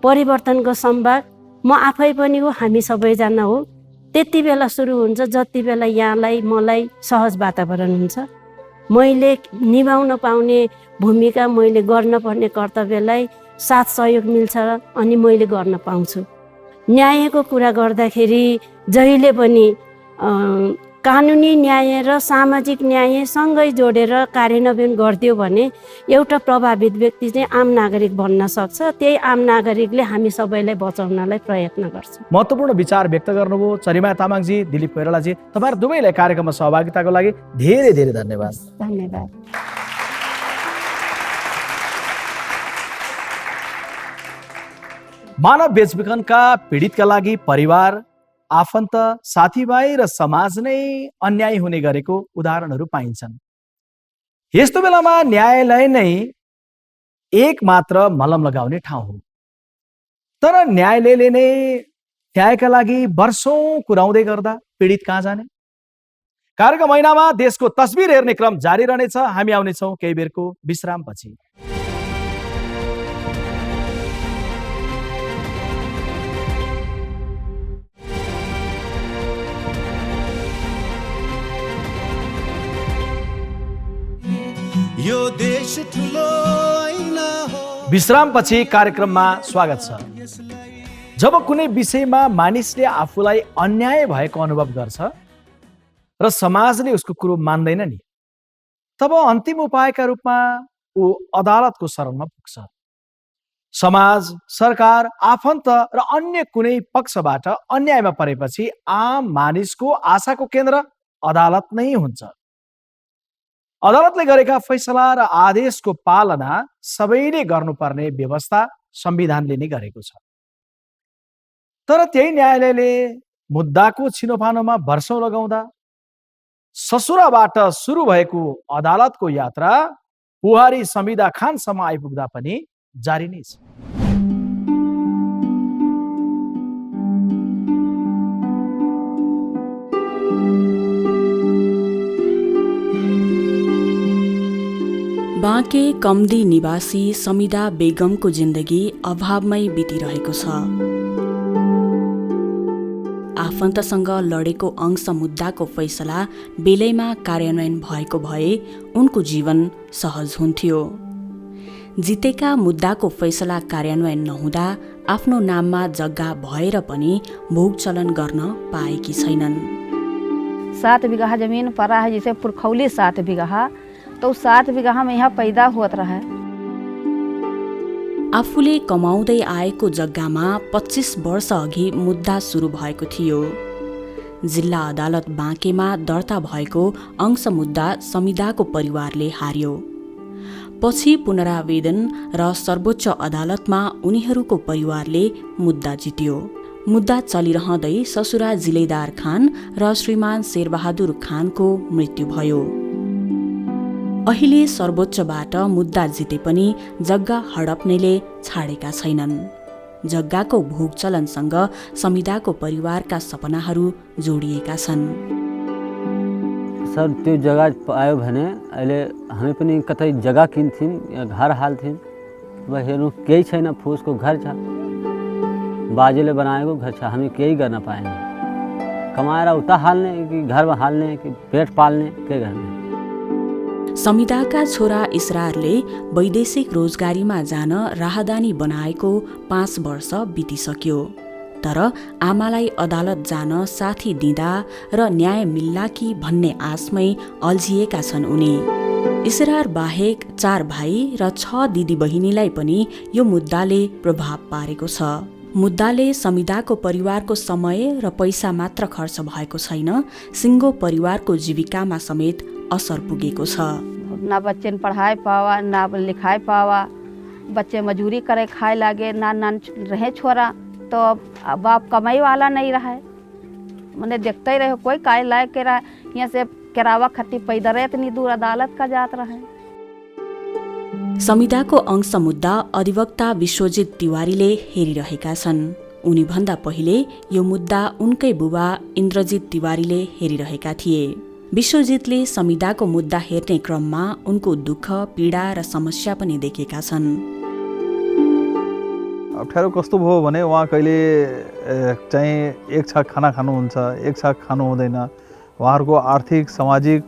परिवर्तनको सम्भाग म आफै पनि हो, हामी सबैजना हो। त्यति बेला सुरु हुन्छ जति बेला यहाँलाई मलाई सहज वातावरण हुन्छ, मैले निभाउन पाउने भूमिका, मैले गर्न पर्ने कर्तव्यलाई साथ सहयोग मिल्छ अनि मैले गर्न पाउँछु। न्यायको कुरा गर्दाखेरि जहिले पनि कानुनी न्याय र सामाजिक न्याय सँगै जोडेर कार्यान्वयन गरिदियो भने एउटा प्रभावित व्यक्ति चाहिँ आम नागरिक बन्न सक्छ। त्यही आम नागरिकले हामी सबैलाई बचाउनलाई प्रयत्न गर्छ। महत्त्वपूर्ण विचार व्यक्त गर्नुभयो चरिमा तामाङजी, दिलीप कोइरालाजी। तपाईँहरू दुवैलाई कार्यक्रममा सहभागिताको लागि धेरै धेरै धन्यवाद। धन्यवाद। मानव बेचबिखनका पीडितका लागि परिवार, आफन्त, साथीभाइ र समाज नै अन्याय हुने गरेको उदाहरणहरू पाइन्छन्। यस्तो बेलामा न्यायालय नै एक मात्र मलम लगाउने ठाउँ हो। तर न्यायालयले नै न्यायका लागि वर्षौं कुराउँदै गर्दा पीडित कहाँ जाने? कार्यक्रम महिनामा देशको तस्बिर हेर्ने क्रम जारी रहनेछ। हामी आउनेछौँ केही बेरको विश्रामपछि। यो देश ठुलो ऐना हो। विश्रामपछि कार्यक्रममा स्वागत छ। जब कुनै विषयमा मानिसले आफूलाई अन्याय भएको अनुभव गर्छ र समाजले उसको कुरो मान्दैन नि, तब अन्तिम उपायका रूपमा ऊ अदालतको शरणमा पुग्छ। समाज, सरकार, आफन्त र अन्य कुनै पक्षबाट अन्यायमा परेपछि आम मानिसको आशाको केन्द्र अदालत नै हुन्छ। अदालतले गरेका फैसला र आदेशको पालना सबैले गर्नुपर्ने व्यवस्था संविधानले नै गरेको छ। तर त्यही न्यायालयले मुद्दाको छिनोफानोमा वर्षौं लगाउँदा ससुराबाट सुरु भएको अदालतको यात्रा पुहारी संविदा खानसम्म आइपुग्दा पनि जारी नै छ। बाँके कम्दी निवासी समिदा बेगमको जिन्दगी अभावमै बितिरहेको छ। आफन्तसँग लडेको अंश मुद्दाको फैसला बेलैमा कार्यान्वयन भएको भए उनको जीवन सहज हुन्थ्यो। जितेका मुद्दाको फैसला कार्यान्वयन नहुँदा आफ्नो नाममा जग्गा भएर पनि भोग चलन गर्न पाएकी छैनन्। 7 बीघा जमीन पड़ा है, जैसे पुरखौली 7 बीघा, तो 7 बीघा में यहाँ पैदा होत रहा है। आफूले कमाउँदै आएको जग्गामा 25 वर्ष अघि मुद्दा सुरु भएको थियो। जिल्ला अदालत बाँकेमा दर्ता भएको अंश मुद्दा समिदाको परिवारले हार्यो। पछि पुनरावेदन र सर्वोच्च अदालतमा उनीहरूको परिवारले मुद्दा जित्यो। मुद्दा चलिरहँदै ससुरा जिलेदार खान र श्रीमान शेरबहादुर खानको मृत्यु भयो। अहिले सर्वोच्चबाट मुद्दा जिते पनि जग्गा हडप्नेले छाडेका छैनन्। जग्गाको भोग चलनसँग समिदाको परिवारका सपनाहरू जोडिएका छन्। सर त्यो जग्गा पायो भने अहिले हामी पनि कतै जग्गा किन्थ्यौँ या घर हाल्थ्यौँ। अब हेर्नु केही छैन, फुसको घर छ, बाजेले बनाएको घर छ, हामी केही गर्न पाएनौँ। कमाएर उता हाल्ने कि घरमा हाल्ने कि पेट पाल्ने, के गर्ने। समिदाका छोरा इसरारले वैदेशिक रोजगारीमा जान राहदानी बनाएको 5 वर्ष बितिसक्यो। तर आमालाई अदालत जान साथी दिँदा र न्याय मिल्ला कि भन्ने आशमै अल्झिएका छन् उनी। इसरार बाहेक 4 भाइ र 6 दिदी बहिनीलाई पनि यो मुद्दाले प्रभाव पारेको छ। मुद्दाले समिदाको परिवारको समय र पैसा मात्र खर्च भएको छैन, सिङ्गो परिवारको जीविकामा समेत असर पुगेको छ। ना बच्चे पढ़ाई पावा, ना लिखाई पावा, बच्चे मजूरी करे खाए लागे, ना रहे छोरा, तो बाप कमाई वाला नहीं रहा है। मैंने देखते ही रहे कोई काय लायक के रहा, यहाँ से किरावा खत्ती पैदल इतनी दूर अदालत का जात रहा है। समिदाको अंश मुद्दा अधिवक्ता विश्वजित तिवारीले हेरिरहेका छन्। उनीभन्दा पहिले यो मुद्दा उनकै बुबा इन्द्रजित तिवारीले हेरिरहेका थिए। विश्वजितले समिदाको मुद्दा हेर्ने क्रममा उनको दुःख, पीडा र समस्या पनि देखेका छन्। अप्ठ्यारो कस्तो भयो भने उहाँ कहिले चाहिँ एक छाक खाना खानुहुन्छ, एक छाक खानु हुँदैन। उहाँहरूको आर्थिक, सामाजिक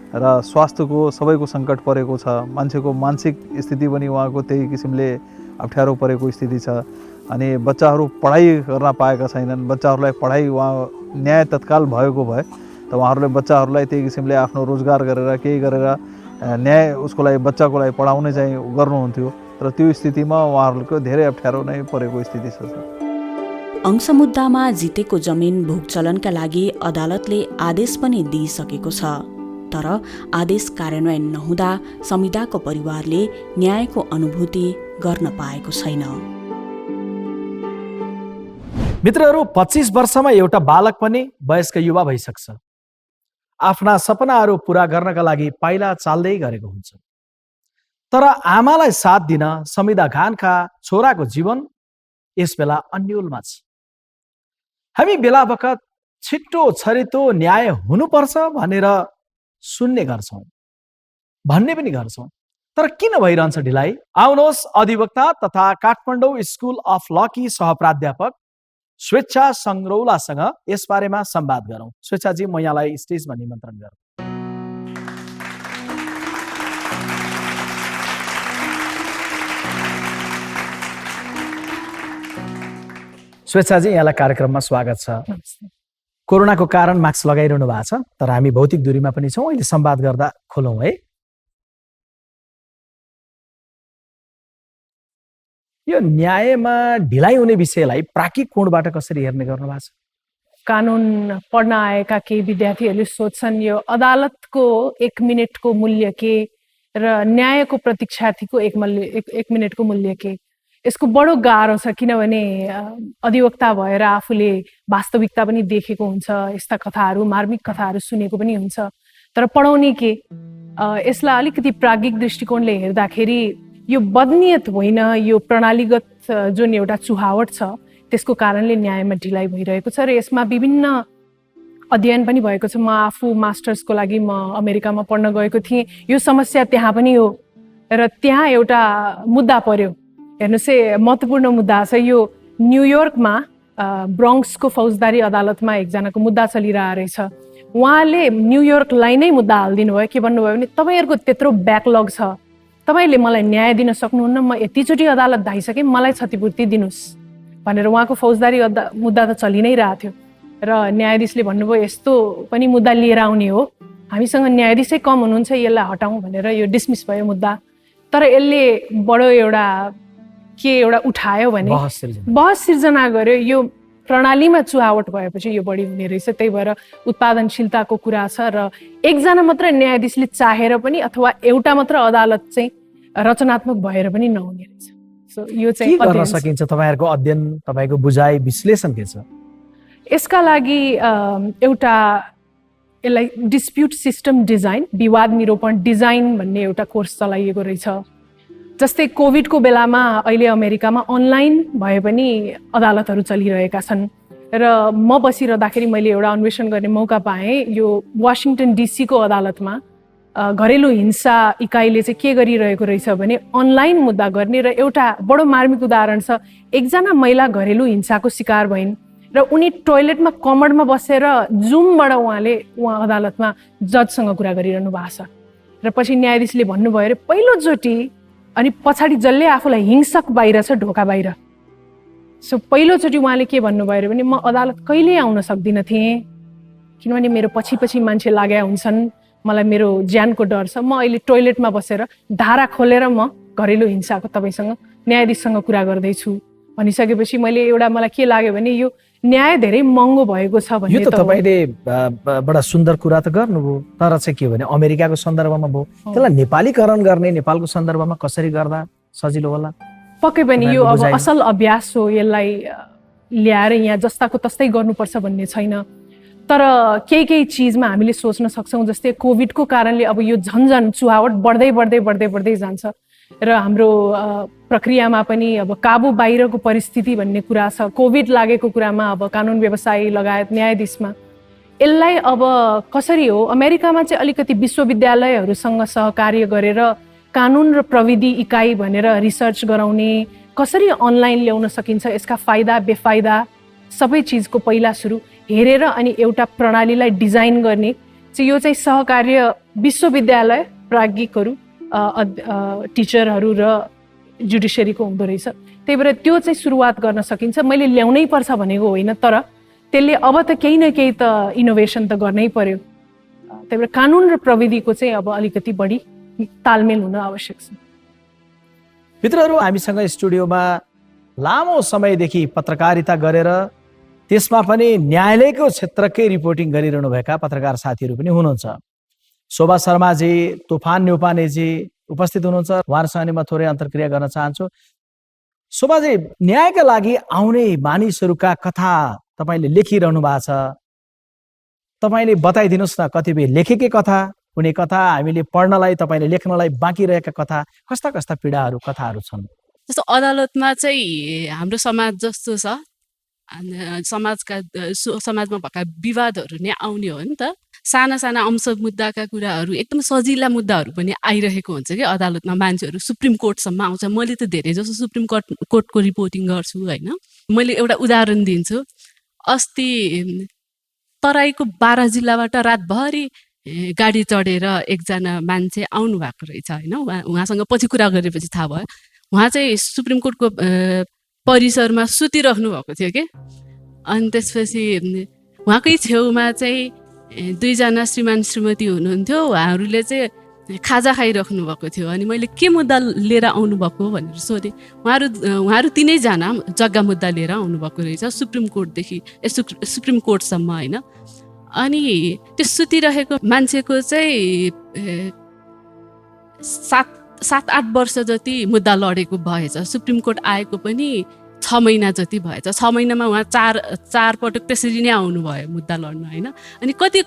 र स्वास्थ्यको सबैको सङ्कट परेको छ। मान्छेको मानसिक स्थिति पनि उहाँको त्यही किसिमले अप्ठ्यारो परेको स्थिति छ। अनि बच्चाहरू पढाइ गर्न पाएका छैनन्। बच्चाहरूलाई पढाइ उहाँ न्याय तत्काल भएको भए त उहाँहरूले बच्चाहरूलाई त्यही किसिमले आफ्नो रोजगार गरेर केही गरेर न्याय उसको लागि बच्चाको लागि पढाउने चाहिँ गर्नुहुन्थ्यो। तर त्यो स्थितिमा उहाँहरूको धेरै अप्ठ्यारो नै परेको स्थिति छ। अंश मुद्दामा जितेको जमिन भोगचलनका लागि अदालतले आदेश पनि दिइसकेको छ। तर आदेश कार्यान्वयन नहुँदा समिदाको परिवारले न्यायको अनुभूति गर्न पाएको छैन। मित्रहरू, 25 वर्षमा एउटा बालक पनि वयस्क युवा भइसक्छ। आफ्ना सपनाहरू पूरा गर्नका लागि पाइला चाल्दै गरेको हुन्छ। तर आमालाई साथ दिन समिदा खानका छोराको जीवन यस बेला अन्यलमा छ। हामी बेला बखत छिट्टो छरितो न्याय हुनुपर्छ भनेर सुन्ने गर्छौँ, भन्ने पनि गर्छौँ। तर किन भइरहन्छ ढिलाइ? आउनुहोस् अधिवक्ता तथा काठमाडौँ स्कुल अफ लकी सहप्राध्यापक स्वेच्छा सङ्ग्रौलासँग यस बारेमा संवाद गरौँ। स्वेच्छाजी, म यहाँलाई स्टेजमा निमन्त्रण गरौँ। स्वेच्छाजी, यहाँलाई कार्यक्रममा स्वागत छ। कोरोनाको कारण मास्क लगाइरहनु भएको छ, तर हामी भौतिक दूरीमा पनि छौँ। अहिले संवाद गर्दा खोलौँ है। यो न्यायमा ढिलाइ हुने विषयलाई प्राज्ञिक कोणबाट कसरी हेर्ने गर्नु भएको छ? कानुन पढ्न आएका केही विद्यार्थीहरूले सोध्छन् यो अदालतको 1 मिनटको मूल्य के र न्यायको प्रतीक्षार्थीको 1 मिनटको मूल्य के। यसको बडो गाह्रो छ, किनभने अधिवक्ता भएर आफूले वास्तविकता पनि देखेको हुन्छ, यस्ता कथाहरू, मार्मिक कथाहरू सुनेको पनि हुन्छ। तर पढाउने के? यसलाई अलिकति प्राज्ञिक दृष्टिकोणले हेर्दाखेरि यो बदनियत होइन, यो प्रणालीगत जुन एउटा चुहावट छ त्यसको कारणले न्यायमा ढिलाइ भइरहेको छ। र यसमा विभिन्न अध्ययन पनि भएको छ। म आफू मास्टर्सको लागि म अमेरिकामा पढ्न गएको थिएँ। यो समस्या त्यहाँ पनि हो र त्यहाँ एउटा मुद्दा पर्यो। हेर्नुहोस्, महत्त्वपूर्ण मुद्दा छ यो। न्युयोर्कमा ब्रोङ्क्सको फौजदारी अदालतमा एकजनाको मुद्दा चलिरहेको रहेछ। उहाँले न्युयोर्कलाई नै मुद्दा हालिदिनु भयो। के भन्नुभयो भने तपाईँहरूको त्यत्रो ब्याकलग छ, तपाईँले मलाई न्याय दिन सक्नुहुन्न, म यतिचोटि अदालत धाइसकेँ, मलाई क्षतिपूर्ति दिनुहोस् भनेर उहाँको फौजदारी मुद्दा त चलि नै रहेको थियो। र न्यायाधीशले भन्नुभयो यस्तो पनि मुद्दा लिएर आउने हो, हामीसँग न्यायाधीशै कम हुनुहुन्छ, यसलाई हटाउँ भनेर यो डिसमिस भयो मुद्दा। तर यसले बडो एउटा उठायो भने बहस सिर्जना गर्यो। यो प्रणालीमा चुहावट भएपछि यो बढी हुने रहेछ। त्यही भएर उत्पादनशीलताको कुरा छ र एकजना मात्र न्यायाधीशले चाहेर पनि अथवा एउटा मात्र अदालत चाहिँ रचनात्मक भएर पनि नहुने रहेछ। सो यो चाहिँ के गर्न सकिन्छ? तपाईँहरूको अध्ययन, तपाईँको बुझाइ, विश्लेषण के छ? यसका लागि एउटा यसलाई डिस्प्युट सिस्टम डिजाइन, विवाद निरूपण डिजाइन भन्ने एउटा कोर्स चलाइएको रहेछ। जस्तै कोभिडको बेलामा अहिले अमेरिकामा अनलाइन भए पनि अदालतहरू चलिरहेका छन् र म बसिरहँदाखेरि मैले एउटा अन्वेषण गर्ने मौका पाएँ। यो वासिङटन डिसीको अदालतमा घरेलु हिंसा इकाइले चाहिँ के गरिरहेको रहेछ भने अनलाइन मुद्दा गर्ने। र एउटा बडो मार्मिक उदाहरण छ, एकजना महिला घरेलु हिंसाको शिकार भइन् र उनी टोयलेटमा कमडमा बसेर जुमबाट उहाँ अदालतमा जजसँग कुरा गरिरहनु भएको छ। र पछि न्यायाधीशले भन्नुभयो अरे पहिलोचोटि, अनि पछाडि जसले आफूलाई हिंसक बाहिर छ, ढोका बाहिर। सो पहिलोचोटि उहाँले के भन्नुभयो अरे भने म अदालत कहिल्यै आउन सक्दिनँ थिएँ, किनभने मेरो पछि मान्छे लाग्या हुन्छन्, मलाई मेरो ज्यानको डर छ। म अहिले टोयलेटमा बसेर धारा खोलेर म घरेलु हिंसाको तपाईँसँग न्यायाधीशसँग कुरा गर्दैछु भनिसकेपछि मलाई के लाग्यो भने यो न्याय धेरै महँगो भएको छ भन्ने। यो त तपाईँले बडा सुन्दर कुरा त गर्नुभयो, तर चाहिँ के भने अमेरिकाको सन्दर्भमा भयो, त्यसलाई नेपालीकरण गर्ने नेपालको सन्दर्भमा कसरी गर्दा सजिलो होला? पक्कै पनि यो अब असल अभ्यास हो, यसलाई ल्याएर यहाँ जस्ताको तस्तै गर्नुपर्छ भन्ने छैन। तर केही चिजमा हामीले सोच्न सक्छौँ, जस्तै कोभिडको कारणले अब यो झन्झन चुहावट बढ्दै जान्छ र हाम्रो प्रक्रियामा पनि अब काबु बाहिरको परिस्थिति भन्ने कुरा छ। कोभिड लागेको कुरामा अब कानुन व्यवसायी लगायत न्यायाधीशमा यसलाई अब कसरी हो, अमेरिकामा चाहिँ अलिकति विश्वविद्यालयहरूसँग सहकार्य गरेर कानुन र प्रविधि इकाइ भनेर रिसर्च गराउने, कसरी अनलाइन ल्याउन सकिन्छ, यसका फाइदा बेफाइदा सबै चिजको पहिला सुरु हेरेर अनि एउटा प्रणालीलाई डिजाइन गर्ने चाहिँ यो चाहिँ सहकार्य विश्वविद्यालय प्राज्ञिकहरू, टिचरहरू र जुडिसियरीको हुँदो रहेछ। त्यही भएर त्यो चाहिँ सुरुवात गर्न सकिन्छ। मैले ल्याउनै पर्छ भनेको होइन, तर त्यसले अब त केही न केही त इनोभेसन त गर्नै पर्यो। त्यही भएर कानुन र प्रविधिको चाहिँ अब अलिकति बढी तालमेल हुन आवश्यक छ। मित्रहरू, हामीसँग स्टुडियोमा लामो समयदेखि पत्रकारिता गरेर त्यसमा पनि न्यायालयको क्षेत्रकै रिपोर्टिङ गरिरहनुभएका पत्रकार साथीहरू पनि हुनुहुन्छ। शोभा शर्माजी, तुफान न्यौपानेजी उपस्थित हुनुहुन्छ। उहाँहरूसँग म थोरै अन्तर्क्रिया गर्न चाहन्छु। शोभाजी, न्यायका लागि आउने मानिसहरूका कथा तपाईँले लेखिरहनु भएको छ, तपाईँले बताइदिनुहोस् न, कतिपय लेखेकै कथा, कुनै कथा हामीले पढ्नलाई, तपाईँले लेख्नलाई बाँकी रहेका कथा, कस्ता पीडाहरू कथाहरू छन्? जस्तो अदालतमा चाहिँ हाम्रो समाज जस्तो छ, समाजमा भएका विवादहरू नै आउने हो नि त। साना अंश मुद्दाका कुराहरू, एकदम सजिला मुद्दाहरू पनि आइरहेको हुन्छ कि अदालतमा। मान्छेहरू सुप्रिम कोर्टसम्म आउँछ। मैले त धेरै जसो सुप्रिम कोर्टको रिपोर्टिङ गर्छु होइन। मैले एउटा उदाहरण दिन्छु। अस्ति तराईको 12 जिल्लाबाट रातभरि गाडी चढेर एकजना मान्छे आउनु भएको रहेछ होइन। उहाँसँग पछि कुरा गरेपछि थाहा भयो, उहाँ चाहिँ सुप्रिम कोर्टको परिसरमा सुतिराख्नु भएको थियो कि। अनि त्यसपछि उहाँकै छेउमा चाहिँ 2 जना श्रीमान श्रीमती हुनुहुन्थ्यो। उहाँहरूले चाहिँ खाजा खाइराख्नु भएको थियो। अनि मैले के मुद्दा लिएर आउनुभएको भनेर सोधेँ। उहाँहरू 3 जना जग्गा मुद्दा लिएर आउनुभएको रहेछ सुप्रिम कोर्टसम्म होइन। अनि त्यो सुतिरहेको मान्छेको चाहिँ 7-8 वर्ष जति मुद्दा लडेको भएछ। सुप्रिम कोर्ट आएको पनि 6 महिना जति भएछ। 6 महिनामा उहाँ 4 पटक त्यसरी नै आउनुभयो मुद्दा लड्न होइन। अनि कति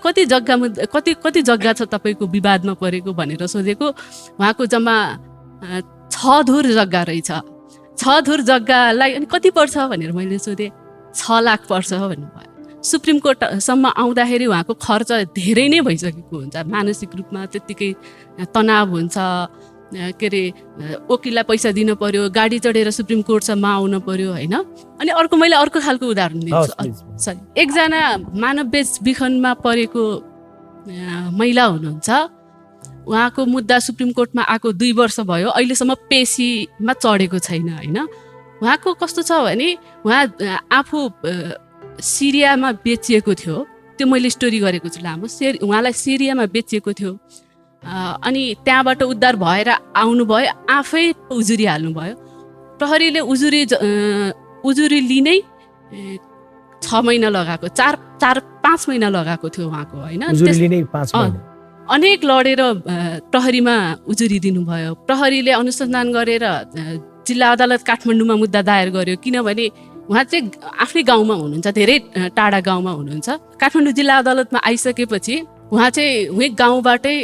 जग्गा छ तपाईँको विवादमा परेको भनेर सोधेको। उहाँको जम्मा 6 धुर जग्गा रहेछ। 6 धुर जग्गालाई अनि कति पर्छ भनेर मैले सोधेँ। 6 लाख पर्छ भन्नुभयो। सुप्रिम कोर्टसम्म आउँदाखेरि उहाँको खर्च धेरै नै भइसकेको हुन्छ। मानसिक रूपमा त्यत्तिकै तनाव हुन्छ, के अरे वकिललाई पैसा दिन पर्यो, गाडी चढेर सुप्रिम कोर्टसम्म आउनु पर्यो होइन। अनि अर्को मैले अर्को खालको उदाहरण दिन्छु। सरी, एकजना मानव बेचबिखनमा परेको महिला हुनुहुन्छ, उहाँको मुद्दा सुप्रिम कोर्टमा आएको 2 वर्ष भयो, अहिलेसम्म पेशीमा चढेको छैन होइन। उहाँको कस्तो छ भने उहाँ आफू सिरियामा बेचिएको थियो, त्यो मैले स्टोरी गरेको छु लामो। उहाँलाई सिरियामा बेचिएको थियो, अनि त्यहाँबाट उद्धार भएर आउनुभयो, आफै उजुरी हाल्नुभयो। प्रहरीले उजुरी लिनै 6 महिना लगाएको, 4-5 महिना लगाएको थियो उहाँको होइन। अनेक लडेर प्रहरीमा उजुरी दिनुभयो। प्रहरीले अनुसन्धान गरेर जिल्ला अदालत काठमाडौँमा मुद्दा दायर गर्यो, किनभने उहाँ चाहिँ आफ्नै गाउँमा हुनुहुन्छ, धेरै टाढा गाउँमा हुनुहुन्छ। काठमाडौँ जिल्ला अदालतमा आइसकेपछि उहाँ चाहिँ उही गाउँबाटै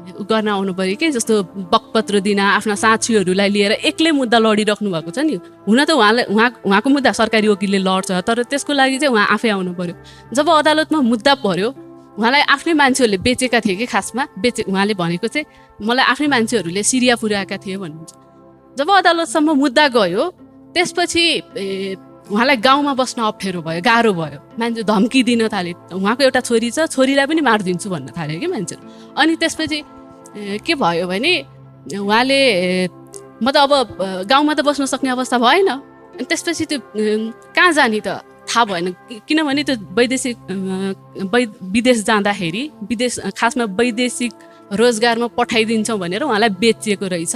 गर्न आउनु पऱ्यो कि, जस्तो बकपत्र दिन आफ्ना साथीहरूलाई लिएर एक्लै मुद्दा लडिराख्नु भएको छ नि। हुन त उहाँको मुद्दा सरकारी वकिलले लड्छ, तर त्यसको लागि चाहिँ उहाँ आफै आउनु पऱ्यो। जब अदालतमा मुद्दा पर्यो, उहाँलाई आफ्नै मान्छेहरूले बेचेका थिए कि, खासमा उहाँले भनेको चाहिँ मलाई आफ्नै मान्छेहरूले सिरिया पुर्याएका थिए भन्नुहुन्छ। जब अदालतसम्म मुद्दा गयो, त्यसपछि उहाँलाई गाउँमा बस्न अप्ठ्यारो भयो, गाह्रो भयो। मान्छे धम्की दिन थाले, उहाँको एउटा छोरी छ, छोरीलाई पनि मारिदिन्छु भन्न थाल्यो कि मान्छेहरू। अनि त्यसपछि के भयो भने उहाँले म त अब गाउँमा त बस्न सक्ने अवस्था भएन। अनि त्यसपछि त्यो कहाँ जाने त थाहा भएन, किनभने त्यो विदेश जाँदाखेरि खासमा वैदेशिक रोजगारमा पठाइदिन्छौँ भनेर उहाँलाई बेचिएको रहेछ।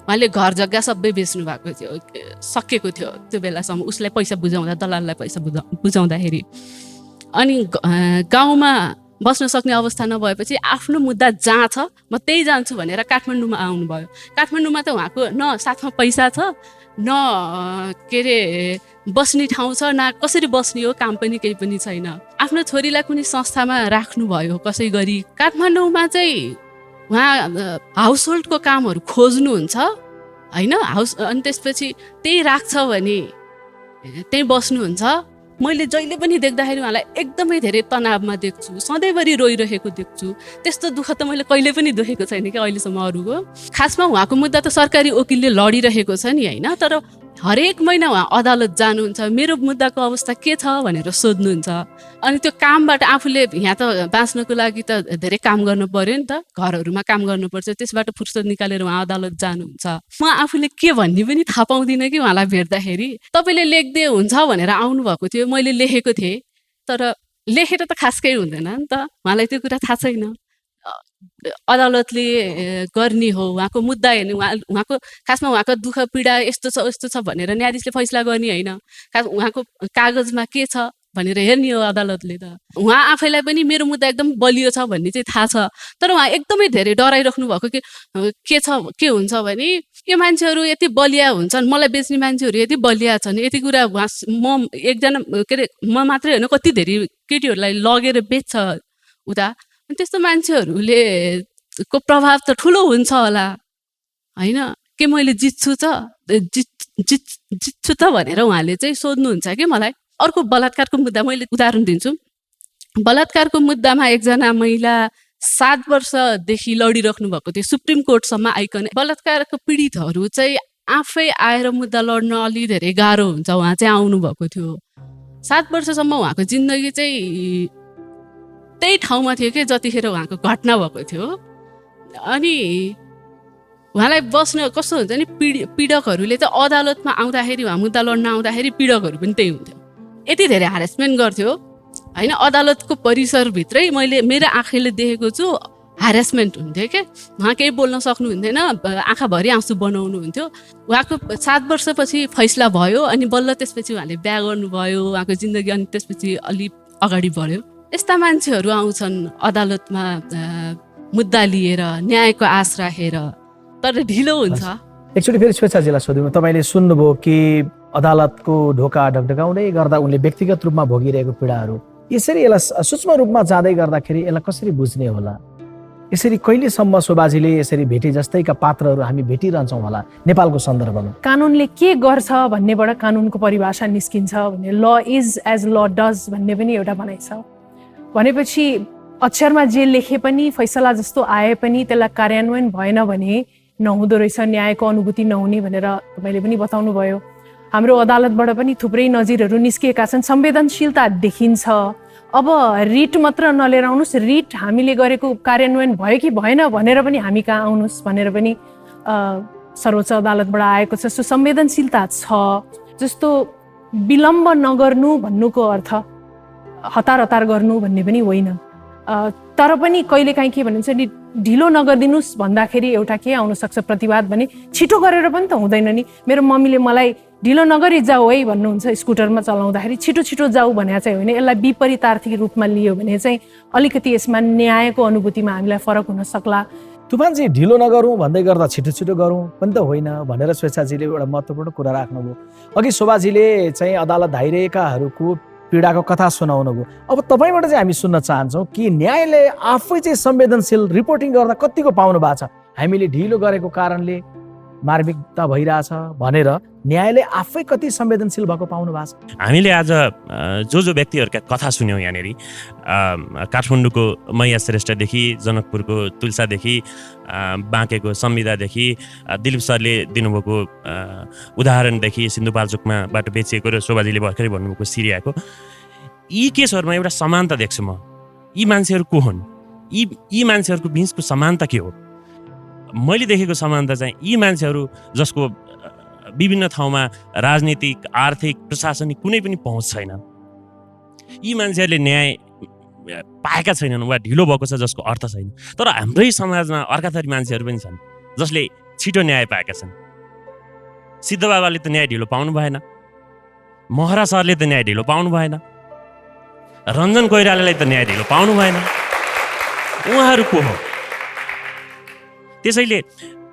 उहाँले घर जग्गा सबै बेच्नु भएको थियो, सकेको थियो त्यो बेलासम्म, उसलाई पैसा बुझाउँदा, दलाललाई पैसा बुझाउँदाखेरि। अनि गाउँमा बस्न सक्ने अवस्था नभएपछि आफ्नो मुद्दा जहाँ छ म त्यही जान्छु भनेर काठमाडौँमा आउनुभयो। काठमाडौँमा त उहाँको न साथमा पैसा छ, न के अरे बस्ने ठाउँ छ, न कसरी बस्ने हो, काम पनि केही पनि छैन। आफ्नो छोरीलाई कुनै संस्थामा राख्नुभयो कसै गरी। काठमाडौँमा चाहिँ उहाँ हाउस होल्डको कामहरू खोज्नुहुन्छ होइन, अनि त्यसपछि त्यही राख्छ भने त्यही बस्नुहुन्छ। मैले जहिले पनि देख्दाखेरि उहाँलाई एकदमै धेरै तनावमा देख्छु, सधैँभरि रोइरहेको देख्छु। त्यस्तो दुःख त मैले कहिले पनि देखेको छैन कि अहिलेसम्म अरूको। खासमा उहाँको मुद्दा त सरकारी वकिलले लडिरहेको छ नि होइन, तर हरेक महिना उहाँ अदालत जानुहुन्छ, मेरो मुद्दाको अवस्था के छ भनेर सोध्नुहुन्छ। अनि त्यो कामबाट आफूले यहाँ त बाँच्नको लागि त धेरै काम गर्नु पर्यो नि त, घरहरूमा काम गर्नुपर्छ, त्यसबाट फुर्सद निकालेर उहाँ अदालत जानुहुन्छ। म आफूले के भन्ने पनि थाहा पाउँदिनँ कि उहाँलाई भेट्दाखेरि। तपाईँले लेख्दै हुन्छ भनेर आउनुभएको थियो, मैले लेखेको थिएँ, तर लेखेर त खासकै हुँदैन नि त, उहाँलाई त्यो कुरा थाहा छैन। अदालतले गर्ने हो उहाँको मुद्दा हेर्ने, उहाँको खासमा उहाँको दुःख पीडा यस्तो छ भनेर न्यायाधीशले फैसला गर्ने होइन, खास उहाँको कागजमा के छ भनेर हेर्ने हो अदालतले त। उहाँ आफैलाई पनि मेरो मुद्दा एकदम बलियो छ भन्ने चाहिँ थाहा छ, तर उहाँ एकदमै धेरै डराइराख्नु भएको के हुन्छ भने यो मान्छेहरू यति बलिया हुन्छन्, मलाई बेच्ने मान्छेहरू यति बलिया छन्, यति कुरा म एकजना के अरे म मात्रै होइन कति धेरै केटीहरूलाई लगेर बेच्छ उता, त्यस्तो मान्छेहरूले को प्रभाव त ठुलो हुन्छ होला होइन, के मैले जित्छु त भनेर उहाँले चाहिँ सोध्नुहुन्छ कि मलाई। अर्को बलात्कारको मुद्दा मैले उदाहरण दिन्छु। बलात्कारको मुद्दामा एकजना महिला 7 वर्षदेखि लडिराख्नु भएको थियो, सुप्रिम कोर्टसम्म आइकन। बलात्कारको पीडितहरू चाहिँ आफै आएर मुद्दा लड्न अलि धेरै गाह्रो हुन्छ, उहाँ चाहिँ आउनुभएको थियो। 7 वर्षसम्म उहाँको जिन्दगी चाहिँ त्यही ठाउँमा थियो कि जतिखेर उहाँको घटना भएको थियो। अनि उहाँलाई बस्न कस्तो हुन्छ नि, पीडकहरूले चाहिँ अदालतमा आउँदाखेरि, उहाँ मुद्दा लड्न आउँदाखेरि पीडकहरू पनि त्यही हुन्थ्यो, यति धेरै हारेसमेन्ट गर्थ्यो होइन। अदालतको परिसरभित्रै मैले मेरो आँखाले देखेको छु हारेसमेन्ट हुन्थ्यो क्या, उहाँ केही बोल्न सक्नुहुन्थेन, आँखाभरि आँसु बनाउनु हुन्थ्यो। उहाँको 7 वर्षपछि फैसला भयो, अनि बल्ल त्यसपछि उहाँले बिहा गर्नुभयो, उहाँको जिन्दगी अनि त्यसपछि अलि अगाडि बढ्यो। यस्ता मान्छेहरू आउँछन् अदालतमा मुद्दा लिएर, न्यायको आश राखेर, तर ढिलो हुन्छ। एकचोटि फेरि स्वेच्छाजीलाई सोध्नु, तपाईँले सुन्नुभयो कि अदालतको ढोका ढकढकाउँदै गर्दा उनले व्यक्तिगत रूपमा भोगिरहेको पीडाहरू, यसरी यसलाई सूक्ष्म रूपमा जाँदै गर्दाखेरि यसलाई कसरी बुझ्ने होला? यसरी कहिलेसम्म शोभाजीले यसरी भेटे जस्तैका पात्रहरू हामी भेटिरहन्छौँ होला नेपालको सन्दर्भमा? कानुनले के गर्छ भन्नेबाट कानुनको परिभाषा निस्किन्छ भने ल इज एज ल डज भन्ने पनि एउटा भनाइ छ। भनेपछि अक्षरमा जे लेखे पनि, फैसला जस्तो आए पनि त्यसलाई कार्यान्वयन भएन भने नहुँदो रहेछ, न्यायको अनुभूति नहुने भनेर तपाईँले पनि बताउनु भयो। हाम्रो अदालतबाट पनि थुप्रै नजिरहरू निस्किएका छन्, संवेदनशीलता देखिन्छ। अब रिट मात्र नलिएर आउनुहोस्, रिट हामीले गरेको कार्यान्वयन भयो कि भएन भनेर पनि हामी कहाँ आउनुहोस् भनेर पनि सर्वोच्च अदालतबाट आएको छ। सो संवेदनशीलता छ। जस्तो विलम्ब नगर्नु भन्नुको अर्थ हतार हतार गर्नु भन्ने पनि होइन। तर पनि कहिलेकाहीँ के भनिन्छ नि, ढिलो नगरिदिनुहोस् भन्दाखेरि एउटा के आउन सक्छ प्रतिवाद भने, छिटो गरेर पनि त हुँदैन नि। मेरो मम्मीले मलाई ढिलो नगरी जाऊ है भन्नुहुन्छ स्कुटरमा चलाउँदाखेरि, छिटो छिटो जाऊ भने चाहिँ होइन। यसलाई विपरीतार्थी रूपमा लियो भने चाहिँ अलिकति यसमा न्यायको अनुभूतिमा हामीलाई फरक हुन सक्ला। तुफानजी, ढिलो नगरौँ भन्दै गर्दा छिटो छिटो गरौँ पनि त होइन भनेर स्वेच्छाजीले एउटा महत्त्वपूर्ण कुरा राख्नुभयो। अघि शोभाजीले चाहिँ अदालत धाइरहेकाहरूको पीडाको कथा सुनाउनु भयो। अब तपाईँबाट चाहिँ हामी सुन्न चाहन्छौँ कि न्यायले आफै चाहिँ संवेदनशील रिपोर्टिङ गर्दा कतिको पाउनु भएको छ? हामीले ढिलो गरेको कारणले मार्मिकता भइरहेछ भनेर न्यायले आफै कति संवेदनशील भएको पाउनु भएको छ? हामीले आज जो व्यक्तिहरूका कथा सुन्यौँ यहाँनिर, काठमाडौँको मैया श्रेष्ठदेखि, जनकपुरको तुलसादेखि, बाँकेको संविधादेखि, दिलीप सरले दिनुभएको उदाहरणदेखि, सिन्धुपाल्चोकमाबाट बेचिएको र शोभाजीले भर्खरै भन्नुभएको सिरियाको, यी केसहरूमा एउटा समानता देख्छु म। यी मान्छेहरू को हुन्? यी मान्छेहरूको बिचको समानता के हो? मैले देखेको समानता चाहिँ यी मान्छेहरू जसको विभिन्न ठाउँमा राजनीतिक, आर्थिक, प्रशासनिक कुनै पनि पहुँच छैन, यी मान्छेहरूले न्याय पाएका छैनन् वा ढिलो भएको छ जसको अर्थ छैन। तर हाम्रै समाजमा अर्का थरी मान्छेहरू पनि छन् जसले छिटो न्याय पाएका छन्। सिद्धबाबाले त न्याय ढिलो पाउनु भएन, महरा सरले त न्याय ढिलो पाउनु भएन, रञ्जन कोइरालालाई त न्याय ढिलो पाउनु भएन। उहाँहरू को हो? त्यसैले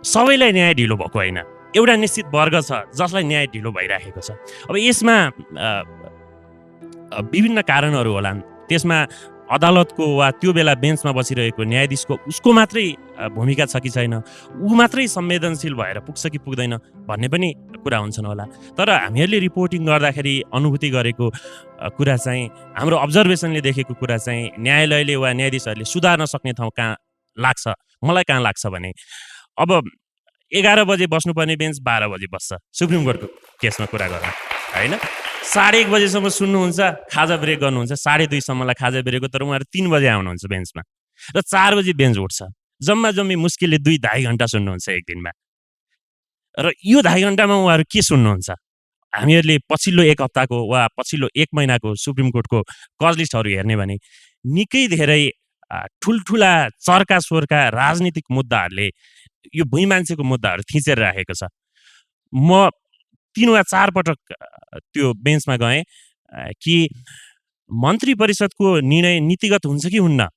सबैलाई न्याय ढिलो भएको होइन, एउटा निश्चित वर्ग छ जसलाई न्याय ढिलो भइराखेको छ। अब यसमा विभिन्न कारणहरू होलान्। त्यसमा अदालतको वा त्यो बेला बेन्चमा बसिरहेको न्यायाधीशको उसको मात्रै भूमिका छ कि छैन, ऊ मात्रै संवेदनशील भएर पुग्छ कि पुग्दैन भन्ने पनि कुरा हुन्छन् होला। तर हामीहरूले रिपोर्टिङ गर्दाखेरि अनुभूति गरेको कुरा चाहिँ, हाम्रो अब्जर्भेसनले देखेको कुरा चाहिँ, न्यायालयले वा न्यायाधीशहरूले सुधार्न सक्ने ठाउँ कहाँ लाग्छ, मलाई कहाँ लाग्छ भने, अब 11 बजे बस्नुपर्ने बेन्च 12 बजे बस्छ। सुप्रिम कोर्टको केसमा कुरा गरौँ होइन, 1:30 बजेसम्म सुन्नुहुन्छ, खाजा ब्रेक गर्नुहुन्छ, 2:30 सम्मलाई खाजा ब्रेक हो, तर उहाँहरू 3 बजे आउनुहुन्छ बेन्चमा र 4 बजे बेन्च उठ्छ। जम्मा जम्मी मुस्किलले 2-2.5 घन्टा सुन्नुहुन्छ एक दिनमा। र यो 2.5 घन्टामा उहाँहरू के सुन्नुहुन्छ? हामीहरूले पछिल्लो 1 हप्ताको वा पछिल्लो 1 महिनाको सुप्रिम कोर्टको कज लिस्टहरू हेर्ने भने निकै धेरै ठुल्ठुला चर्का स्वरका राजनीतिक मुद्दाहरूले यो भुइँ मान्छेको मुद्दाहरू थिचेर राखेको छ। म 3 वा 4 पटक त्यो बेन्चमा गएँ कि मन्त्री परिषदको निर्णय नीतिगत हुन्छ कि हुन्न,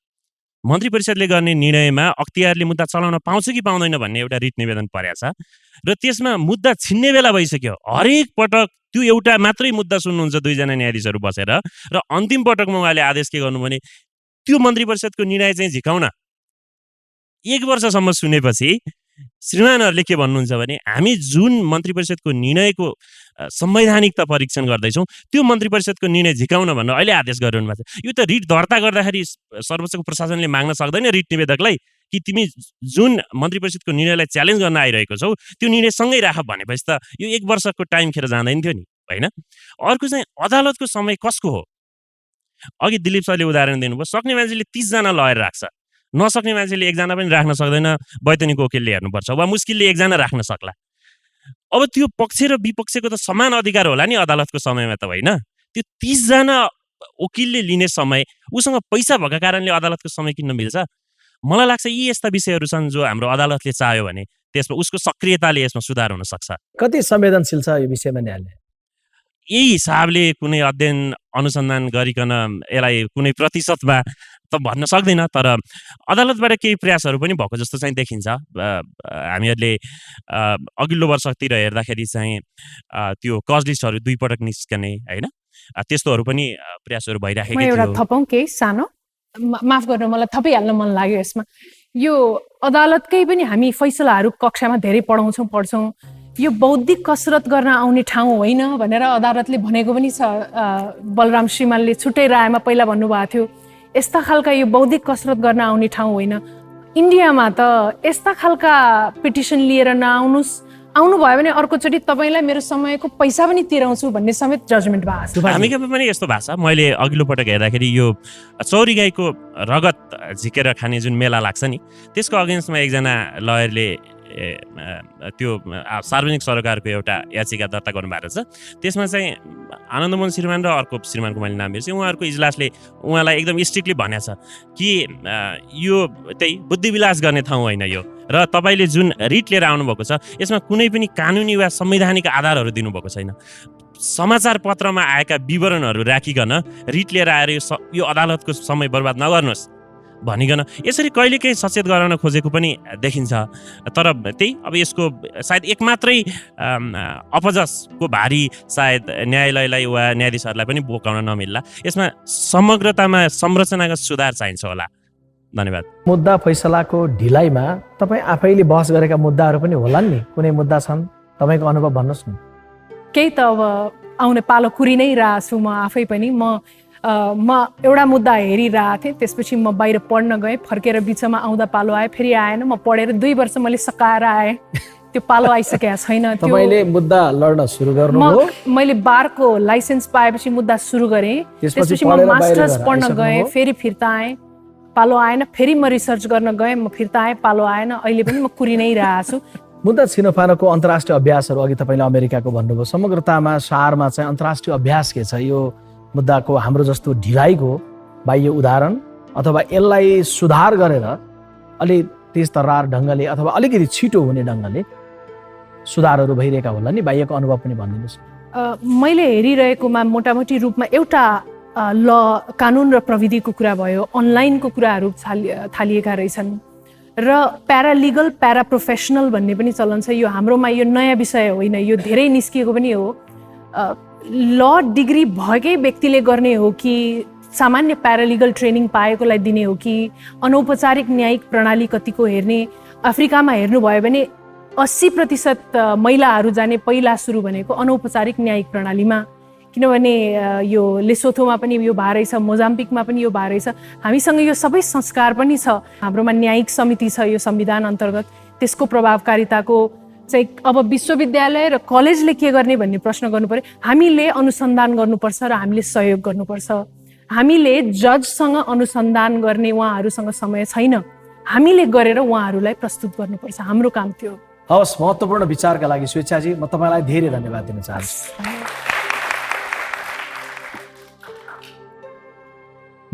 मन्त्री परिषदले गर्ने निर्णयमा अख्तियारले मुद्दा चलाउन पाउँछ कि पाउँदैन भन्ने एउटा रिट निवेदन परेको छ। र त्यसमा मुद्दा छिन्ने बेला भइसक्यो। हरेक पटक त्यो एउटा मात्रै मुद्दा सुन्नुहुन्छ 2 जना न्यायाधीशहरू बसेर, र अन्तिम पटकमा उहाँले आदेश के गर्नु भने त्यो मन्त्री परिषदको निर्णय चाहिँ झिकाउन। 1 वर्षसम्म सुनेपछि श्रीमानहरूले के भन्नुहुन्छ भने, हामी जुन मन्त्री परिषदको निर्णयको संवैधानिकता परीक्षण गर्दैछौँ त्यो मन्त्री परिषदको निर्णय झिकाउन भनेर अहिले आदेश गरिरहनु भएको छ। यो त रिट दर्ता गर्दाखेरि सर्वोच्चको प्रशासनले माग्न सक्दैन रिट निवेदकलाई कि तिमी जुन मन्त्री परिषदको निर्णयलाई च्यालेन्ज गर्न आइरहेको छौ त्यो निर्णय सँगै राख भनेपछि त यो 1 वर्षको टाइम खेर जाँदैन थियो नि, होइन? अर्को चाहिँ अदालतको समय कसको हो? अघि दिलीप सरले उदाहरण दिनुभयो, सक्ने मान्छेले 30 जना लयर राख्छ, नसक्ने मान्छेले 1 जना पनि राख्न सक्दैन, वैतनिक वकिलले हेर्नुपर्छ वा मुस्किलले 1 जना राख्न सक्ला। अब त्यो पक्ष र विपक्षको त समान अधिकार होला नि अदालतको समयमा त, होइन? त्यो 30 जना वकिलले लिने समय, उसँग पैसा भएका कारणले अदालतको समय किन्न मिल्छ? मलाई लाग्छ यी यस्ता विषयहरू छन् जो हाम्रो अदालतले चाह्यो भने त्यसमा उसको सक्रियताले यसमा सुधार हुन सक्छ। कति संवेदनशील छ यो विषयमा न्यायालय? यही हिसाबले कुनै अध्ययन अनुसन्धान गरिकन यसलाई कुनै प्रतिशतमा त भन्न सक्दैन, तर अदालतबाट केही प्रयासहरू पनि भएको जस्तो चाहिँ देखिन्छ। हामीहरूले अघिल्लो वर्षतिर हेर्दाखेरि चाहिँ त्यो कज लिस्टहरू 2 पटक निस्कने, होइन, त्यस्तोहरू पनि प्रयासहरू भइराखेको थियो। एउटा थपौँ केही सानो, माफ गर्नु मलाई थपिहाल्न मन लाग्यो यसमा। यो अदालतकै पनि हामी फैसलाहरू कक्षामा धेरै पढ्छौँ। यो बौद्धिक कसरत गर्न आउने ठाउँ होइन भनेर अदालतले भनेको पनि छ। बलराम श्रीमानले छुट्टै रायमा पहिला भन्नुभएको थियो, यस्ता खालका यो बौद्धिक कसरत गर्न आउने ठाउँ होइन। इन्डियामा त यस्ता खालका पिटिसन लिएर आउनुभयो भने अर्कोचोटि तपाईँलाई मेरो समयको पैसा पनि तिराउँछु भन्ने समेत जजमेन्ट भएको छ। हामीको पनि यस्तो भएको छ। मैले अघिल्लो पटक हेर्दाखेरि यो चौरी गाईको रगत झिकेर खाने जुन मेला लाग्छ नि, त्यसको अगेन्स्टमा एकजना लयरले त्यो सार्वजनिक सरोकारको एउटा याचिका दर्ता गर्नुभएको छ। त्यसमा चाहिँ आनन्दमोहन श्रीमान र अर्को श्रीमानको मैले नाम बिर्सेँ, उहाँहरूको इजलासले उहाँलाई एकदम स्ट्रिक्टली भनेको छ कि यो त्यही बुद्धिविलास गर्ने ठाउँ होइन यो, र तपाईँले जुन रिट लिएर आउनुभएको छ यसमा कुनै पनि कानुनी वा संवैधानिक आधारहरू दिनुभएको छैन। समाचार पत्रमा आएका विवरणहरू राखिकन रिट लिएर आएर यो अदालतको समय बर्बाद नगर्नुहोस् भनिकन यसरी कहिले केही सचेत गराउन खोजेको पनि देखिन्छ। तर त्यही अब यसको सायद एक मात्रै अपजसको भारी सायद न्यायालयलाई वा न्यायाधीशहरूलाई पनि बोकाउन नमिल्ला। यसमा समग्रतामा संरचनागत सुधार चाहिन्छ होला। धन्यवाद। मुद्दा फैसलाको ढिलाइमा तपाईँ आफैले बहस गरेका मुद्दाहरू पनि होलान् नि, कुनै मुद्दा छन् तपाईँको अनुभव भन्नुहोस् न। केही त अब आउने पालो कुरि नै रहेछु म आफै पनि। म एउटा मुद्दा हेरिरहेको थिएँ, त्यसपछि म बाहिर पढ्न गएँ, फर्केर बिचमा आउँदा पालो आयो, फेरि आएन। म पढेर 2 वर्ष मैले सकाएर आएँ, त्यो पालो आइसकेको छैन। तपाईँले मुद्दा लड्न सुरु गर्नुभयो? मैले बारको लाइसेन्स पाएपछि मुद्दा सुरु गरेँ, त्यसपछि म मास्टर्स पढ्न गएँ, फेरि फिर्ता आएँ, पालो आएन। फेरि म रिसर्च गर्न गएँ, म फिर्ता आएँ, पालो आएन। अहिले पनि म कुरि नै रहेको छु। मुद्दा छिनोफानोको अन्तर्राष्ट्रिय अभ्यासहरू अघि तपाईँले अमेरिकाको भन्नुभयो, समग्रतामा सारमा चाहिँ अन्तर्राष्ट्रिय अभ्यास के छ यो मुद्दाको? हाम्रो जस्तो ढिलाइको बाह्य उदाहरण अथवा यसलाई सुधार गरेर अलि तेज तर्रार ढङ्गले अथवा अलिकति छिटो हुने ढङ्गले सुधारहरू भइरहेका होला नि, बाह्यको अनुभव पनि भनिदिनुहोस्। मैले हेरिरहेकोमा मोटामोटी रूपमा एउटा ल कानुन र प्रविधिको कुरा भयो, अनलाइनको कुराहरू थालिएका रहेछन्, र प्यारालिगल प्याराप्रोफेसनल भन्ने पनि चलन छ। यो हाम्रोमा यो नयाँ विषय होइन, यो धेरै निस्किएको पनि हो। ल डिग्री भएकै व्यक्तिले गर्ने हो कि सामान्य प्यारालिगल ट्रेनिङ पाएकोलाई दिने हो कि अनौपचारिक न्यायिक प्रणाली कतिको हेर्ने? अफ्रिकामा हेर्नुभयो भने 80% महिलाहरू जाने पहिला सुरु भनेको अनौपचारिक न्यायिक प्रणालीमा, किनभने यो लेसोथोमा पनि यो भए रहेछ, मोजाम्बिकमा पनि यो भए रहेछ। हामीसँग यो सबै संस्कार पनि छ। हाम्रोमा न्यायिक समिति छ यो संविधान अन्तर्गत, त्यसको प्रभावकारिताको चाहिँ अब विश्वविद्यालय र कलेजले के गर्ने भन्ने प्रश्न गर्नु पर्यो। हामीले अनुसन्धान गर्नुपर्छ र हामीले सहयोग गर्नुपर्छ। हामीले जजसँग अनुसन्धान गर्ने उहाँहरूसँग समय छैन, हामीले गरेर उहाँहरूलाई प्रस्तुत गर्नुपर्छ, हाम्रो काम त्यो। हवस्, महत्त्वपूर्ण विचारका लागि स्वेच्छाजी म तपाईँलाई धेरै धन्यवाद दिन चाहन्छु।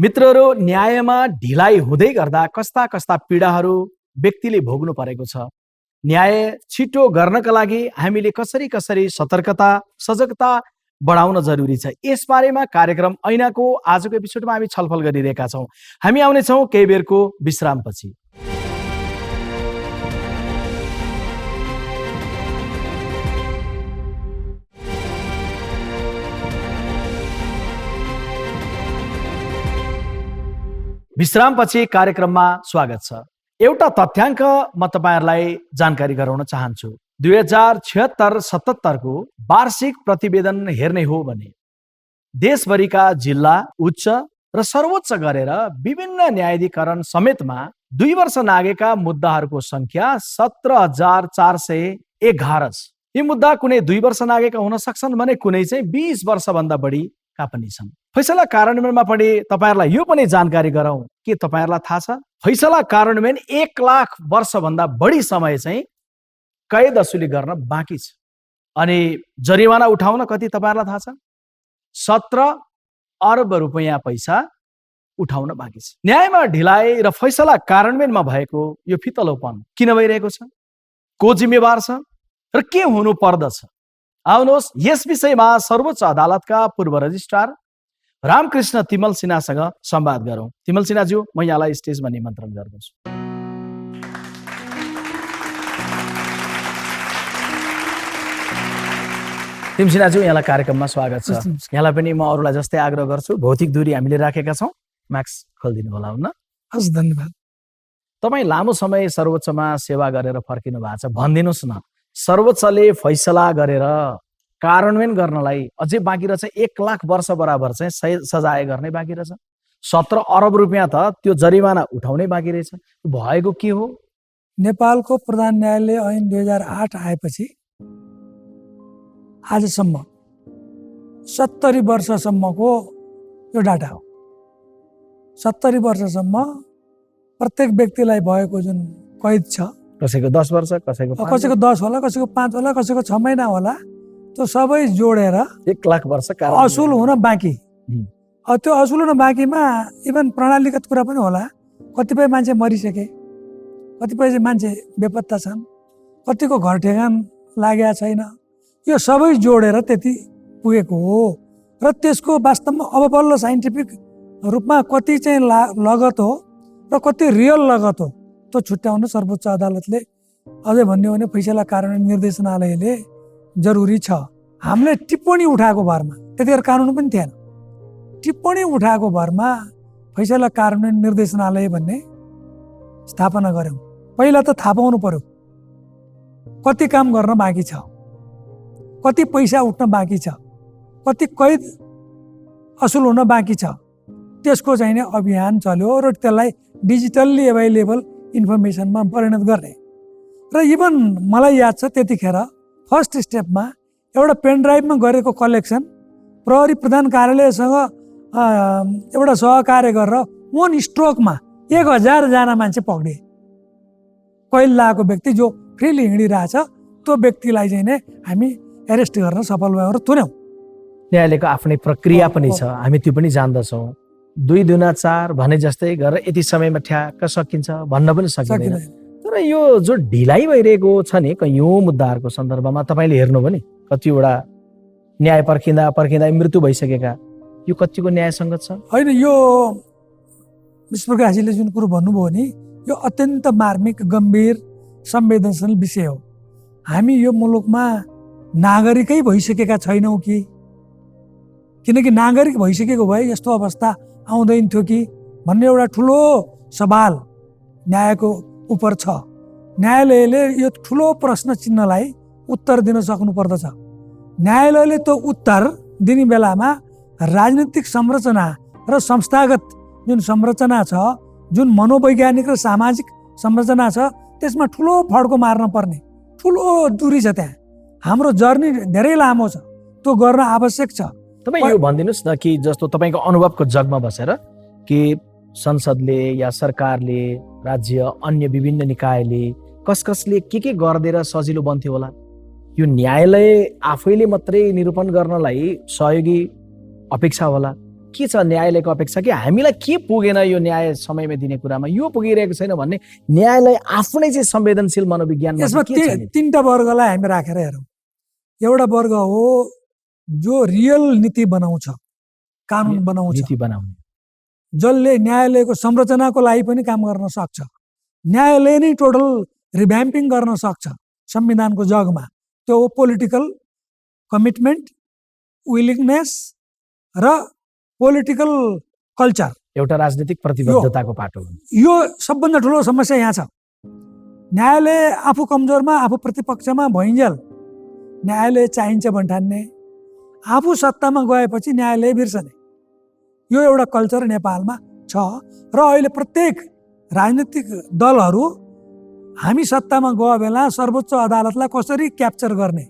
मित्रहरू, न्यायमा ढिलाइ हुँदै गर्दा कस्ता कस्ता पीडाहरू व्यक्तिले भोग्नु परेको छ, न्याय छिटो गर्नका लागि हामीले कसरी सतर्कता सजगता बढाउन जरुरी छ, यसबारेमा कार्यक्रम ऐनाको आजको एपिसोडमा हामी छलफल गरिरहेका छौँ। हामी आउनेछौँ केही बेरको विश्रामपछि। विश्रामपछि कार्यक्रममा स्वागत छ। एउटा तथ्याङ्क म तपाईँहरूलाई जानकारी गराउन चाहन्छु। 2076-77 को वार्षिक प्रतिवेदन हेर्ने हो भने देशभरिका जिल्ला, उच्च र सर्वोच्च गरेर विभिन्न न्यायाधिकरण समेतमा 2 वर्ष नागेका मुद्दाहरूको संख्या 17,411 छ। यी मुद्दा कुनै 2 वर्ष नागेका हुन सक्छन् भने कुनै चाहिँ 20 वर्षभन्दा बढी का पनि छन्। फैसला कार्यान्वयनमा पनि तपाईहरुलाई यो पनि जानकारी गराउँ के तपाईहरुलाई थाहा छ, फैसला कार्यान्वयन 1 लाख वर्षभन्दा बढी समय चाहिँ कैद असुली गर्न बाँकी छ। अनि जरिवाना उठाउन कति तपाईहरुलाई थाहा छ? 17 अर्ब रुपैयाँ पैसा उठाउन बाँकी छ। न्यायमा ढिलाइ र फैसला कार्यान्वयनमा भएको यो फितलोपन किन भइरहेको छ, को जिम्मेवार छ र के हुनु पर्दछ? आउनुहोस् यस विषयमा सर्वोच्च अदालतका पूर्व रजिस्ट्रार रामकृष्ण तिमल सिन्हासँग संवाद गरौँ। तिमल सिन्हाज्यू, म यहाँलाई स्टेजमा निमन्त्रण गर्दछु। तिमल सिन्हाज्यू, यहाँलाई कार्यक्रममा स्वागत छ। यहाँलाई पनि म अरूलाई जस्तै आग्रह गर्छु, भौतिक दूरी हामीले राखेका छौँ, मास्क खोलिदिनु होला हुन्न? हस्, धन्यवाद। तपाईँ लामो समय सर्वोच्चमा सेवा गरेर फर्किनु भएको छ, भनिदिनुहोस् न, सर्वोच्चले फैसला गरेर कार्यान्वयन गर्नलाई अझै बाँकी रहेछ 1 लाख वर्ष बराबर चाहिँ सजाय गर्ने बाँकी रहेछ। 17 अरब रुपियाँ त त्यो जरिमाना उठाउनै बाँकी रहेछ। भएको के हो? नेपालको प्रधान न्यायालय ऐन 2008 आएपछि आजसम्म 70 वर्षसम्मको यो डाटा हो। 70 वर्षसम्म प्रत्येक व्यक्तिलाई भएको जुन कैद छ, कसैको 10 वर्ष, कसैको 10 होला, कसैको 5 होला, कसैको 6 महिना होला, त्यो सबै जोडेर 1 लाख वर्ष असुल हुन बाँकी। त्यो असुल हुन बाँकीमा इभन प्रणालीगत कुरा पनि होला। कतिपय मान्छे मरिसके, कतिपय मान्छे बेपत्ता छन्, कतिको घर ठेगान लागेको छैन, यो सबै जोडेर त्यति पुगेको हो। र त्यसको वास्तवमा अब बल्ल साइन्टिफिक रूपमा कति चाहिँ लगत हो र कति रियल लगत हो त्यो छुट्याउन सर्वोच्च अदालतले अझै भन्यो भने फैसला कार्यान्वयन निर्देशनालयले जरुरी छ। हामीले टिप्पणी उठाएको भरमा, त्यतिखेर कानुन पनि थिएन, टिप्पणी उठाएको भरमा फैसला कार्यान्वयन निर्देशनालय भन्ने स्थापना गऱ्यौँ। पहिला त थाहा पाउनु पर्यो कति काम गर्न बाँकी छ, कति पैसा उठ्न बाँकी छ, कति कैद असुल हुन बाँकी छ। त्यसको चाहिँ अभियान चल्यो र त्यसलाई डिजिटल्ली एभाइलेबल इन्फर्मेसनमा परिणत गर्ने। र इभन मलाई याद छ त्यतिखेर फर्स्ट स्टेपमा एउटा पेनड्राइभमा गरेको कलेक्सन प्रहरी प्रधान कार्यालयसँग एउटा सहकार्य गरेर 1 स्ट्रोकमा 1000 जना मान्छे पक्रिए। कैद लागेको व्यक्ति जो फ्रिली हिँडिरहेछ त्यो व्यक्तिलाई चाहिँ हामी एरेस्ट गर्न सफल भयौँ र थुन्यौँ। न्यायालयको आफ्नै प्रक्रिया पनि छ, हामी त्यो पनि जान्दछौँ। 2 दुना 4 भने जस्तै गरेर यति समयमा ठ्याक्क सकिन्छ भन्न पनि सकिँदैन। तर यो जो ढिलाइ भइरहेको छ नि कैयौँ मुद्दाहरूको सन्दर्भमा तपाईँले हेर्नुभयो नि, कतिवटा न्याय पर्खिँदा पर्खिँदा मृत्यु भइसकेका, यो कतिको न्यायसङ्गत छ? होइन, यो विश्वप्रकाशजीले जुन कुरो भन्नुभयो नि, यो अत्यन्त मार्मिक, गम्भीर, संवेदनशील विषय हो। हामी यो मुलुकमा नागरिकै भइसकेका छैनौँ कि? किनकि नागरिक भइसकेको भए यस्तो अवस्था आउँदैन थियो कि भन्ने एउटा ठुलो सवाल न्यायको उपर छ। न्यायालयले यो ठुलो प्रश्न चिन्हलाई उत्तर दिन सक्नु पर्दछ। न्यायालयले त्यो उत्तर दिने बेलामा राजनीतिक संरचना र संस्थागत जुन संरचना छ, जुन मनोवैज्ञानिक र सामाजिक संरचना छ, त्यसमा ठुलो फड्को मार्न पर्ने ठुलो दूरी छ। त्यहाँ हाम्रो जर्नी धेरै लामो छ, त्यो गर्न आवश्यक छ। तपाईँ यो भनिदिनुहोस् न कि जस्तो तपाईँको अनुभवको जगमा बसेर कि संसदले या सरकारले, राज्य, अन्य विभिन्न निकायले कसले के गरिदिएर सजिलो बन्थ्यो होला? यो न्यायालय आफैले मात्रै निरूपण गर्नलाई सहयोगी अपेक्षा होला? के छ न्यायालयको अपेक्षा कि हामीलाई के पुगेन यो न्याय समयमा दिने कुरामा, यो पुगिरहेको छैन भन्ने न्यायालय आफ्नै चाहिँ संवेदनशील मनोविज्ञान? यसमा 3टा वर्गलाई हामी राखेर हेरौँ। एउटा वर्ग हो जो रियल नीति बनाउँछ, कानुन बनाउँछ, नीति बनाउने, जसले न्यायालयको संरचनाको लागि पनि काम गर्न सक्छ। न्यायालय नै टोटल रिभ्याम्पिङ गर्न सक्छ संविधानको जगमा। त्यो हो पोलिटिकल कमिटमेन्ट, विलिङनेस र पोलिटिकल कल्चर, एउटा राजनीतिक प्रतिबद्धताको पाटो। यो सबभन्दा ठुलो समस्या यहाँ छ। न्यायालय आफू कमजोरमा, आफू प्रतिपक्षमा भइन्जेल न्यायालय चाहिन्छ भन्ठान्ने, आफू सत्तामा गएपछि न्यायालय बिर्सने, यो एउटा कल्चर नेपालमा छ। र अहिले प्रत्येक राजनीतिक दलहरू हामी सत्तामा गए बेला सर्वोच्च अदालतलाई कसरी क्याप्चर गर्ने,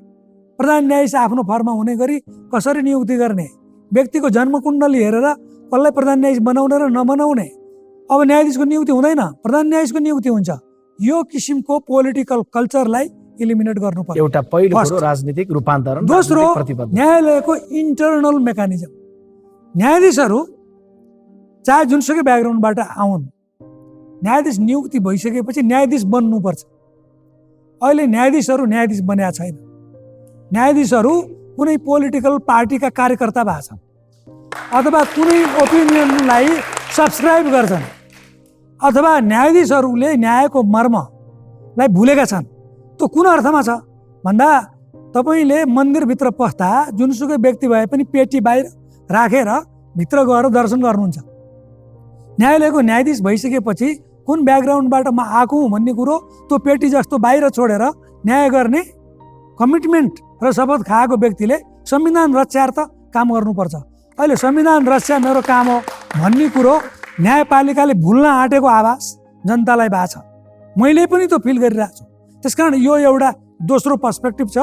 प्रधान न्यायाधीश आफ्नो फर्ममा हुने गरी कसरी नियुक्ति गर्ने, व्यक्तिको जन्मकुण्डली हेरेर कसलाई प्रधान न्यायाधीश बनाउने र नबनाउने। अब न्यायाधीशको नियुक्ति हुँदैन, प्रधान न्यायाधीशको नियुक्ति हुन्छ। यो किसिमको पोलिटिकल कल्चरलाई इलिमिनेट गर्नु पर्छ। एउटा पहिलो कुरो राजनीतिक रूपान्तरण। दोस्रो, न्यायालयको इन्टरनल मेकानिजम। न्यायाधीशहरू चाहे जुनसुकै ब्याकग्राउन्डबाट आउन्, न्यायाधीश नियुक्ति भइसकेपछि न्यायाधीश बन्नुपर्छ। अहिले न्यायाधीशहरू न्यायाधीश बनेका छैन। न्यायाधीशहरू कुनै पोलिटिकल पार्टीका कार्यकर्ता भएका छन् अथवा कुनै ओपिनियनलाई सब्सक्राइब गर्छन्, अथवा न्यायाधीशहरूले न्यायको मर्मलाई भुलेका छन्। त्यो कुन अर्थमा छ भन्दा तपाईँले मन्दिरभित्र पस्दा जुनसुकै व्यक्ति भए पनि पेटी बाहिर राखेर भित्र गएर दर्शन गर्नुहुन्छ। न्यायालयको न्यायाधीश भइसकेपछि कुन ब्याकग्राउन्डबाट म आएको हुँ भन्ने कुरो त्यो पेटी जस्तो बाहिर छोडेर न्याय गर्ने कमिटमेन्ट र शपथ खाएको व्यक्तिले संविधान रक्षार्थ काम गर्नुपर्छ। अहिले संविधान रक्षा मेरो काम हो भन्ने कुरो न्यायपालिकाले भुल्न आँटेको आभास जनतालाई भएको छ। मैले पनि त्यो फिल गरिरहेको छु। त्यसकारण यो एउटा दोस्रो पर्सपेक्टिभ छ।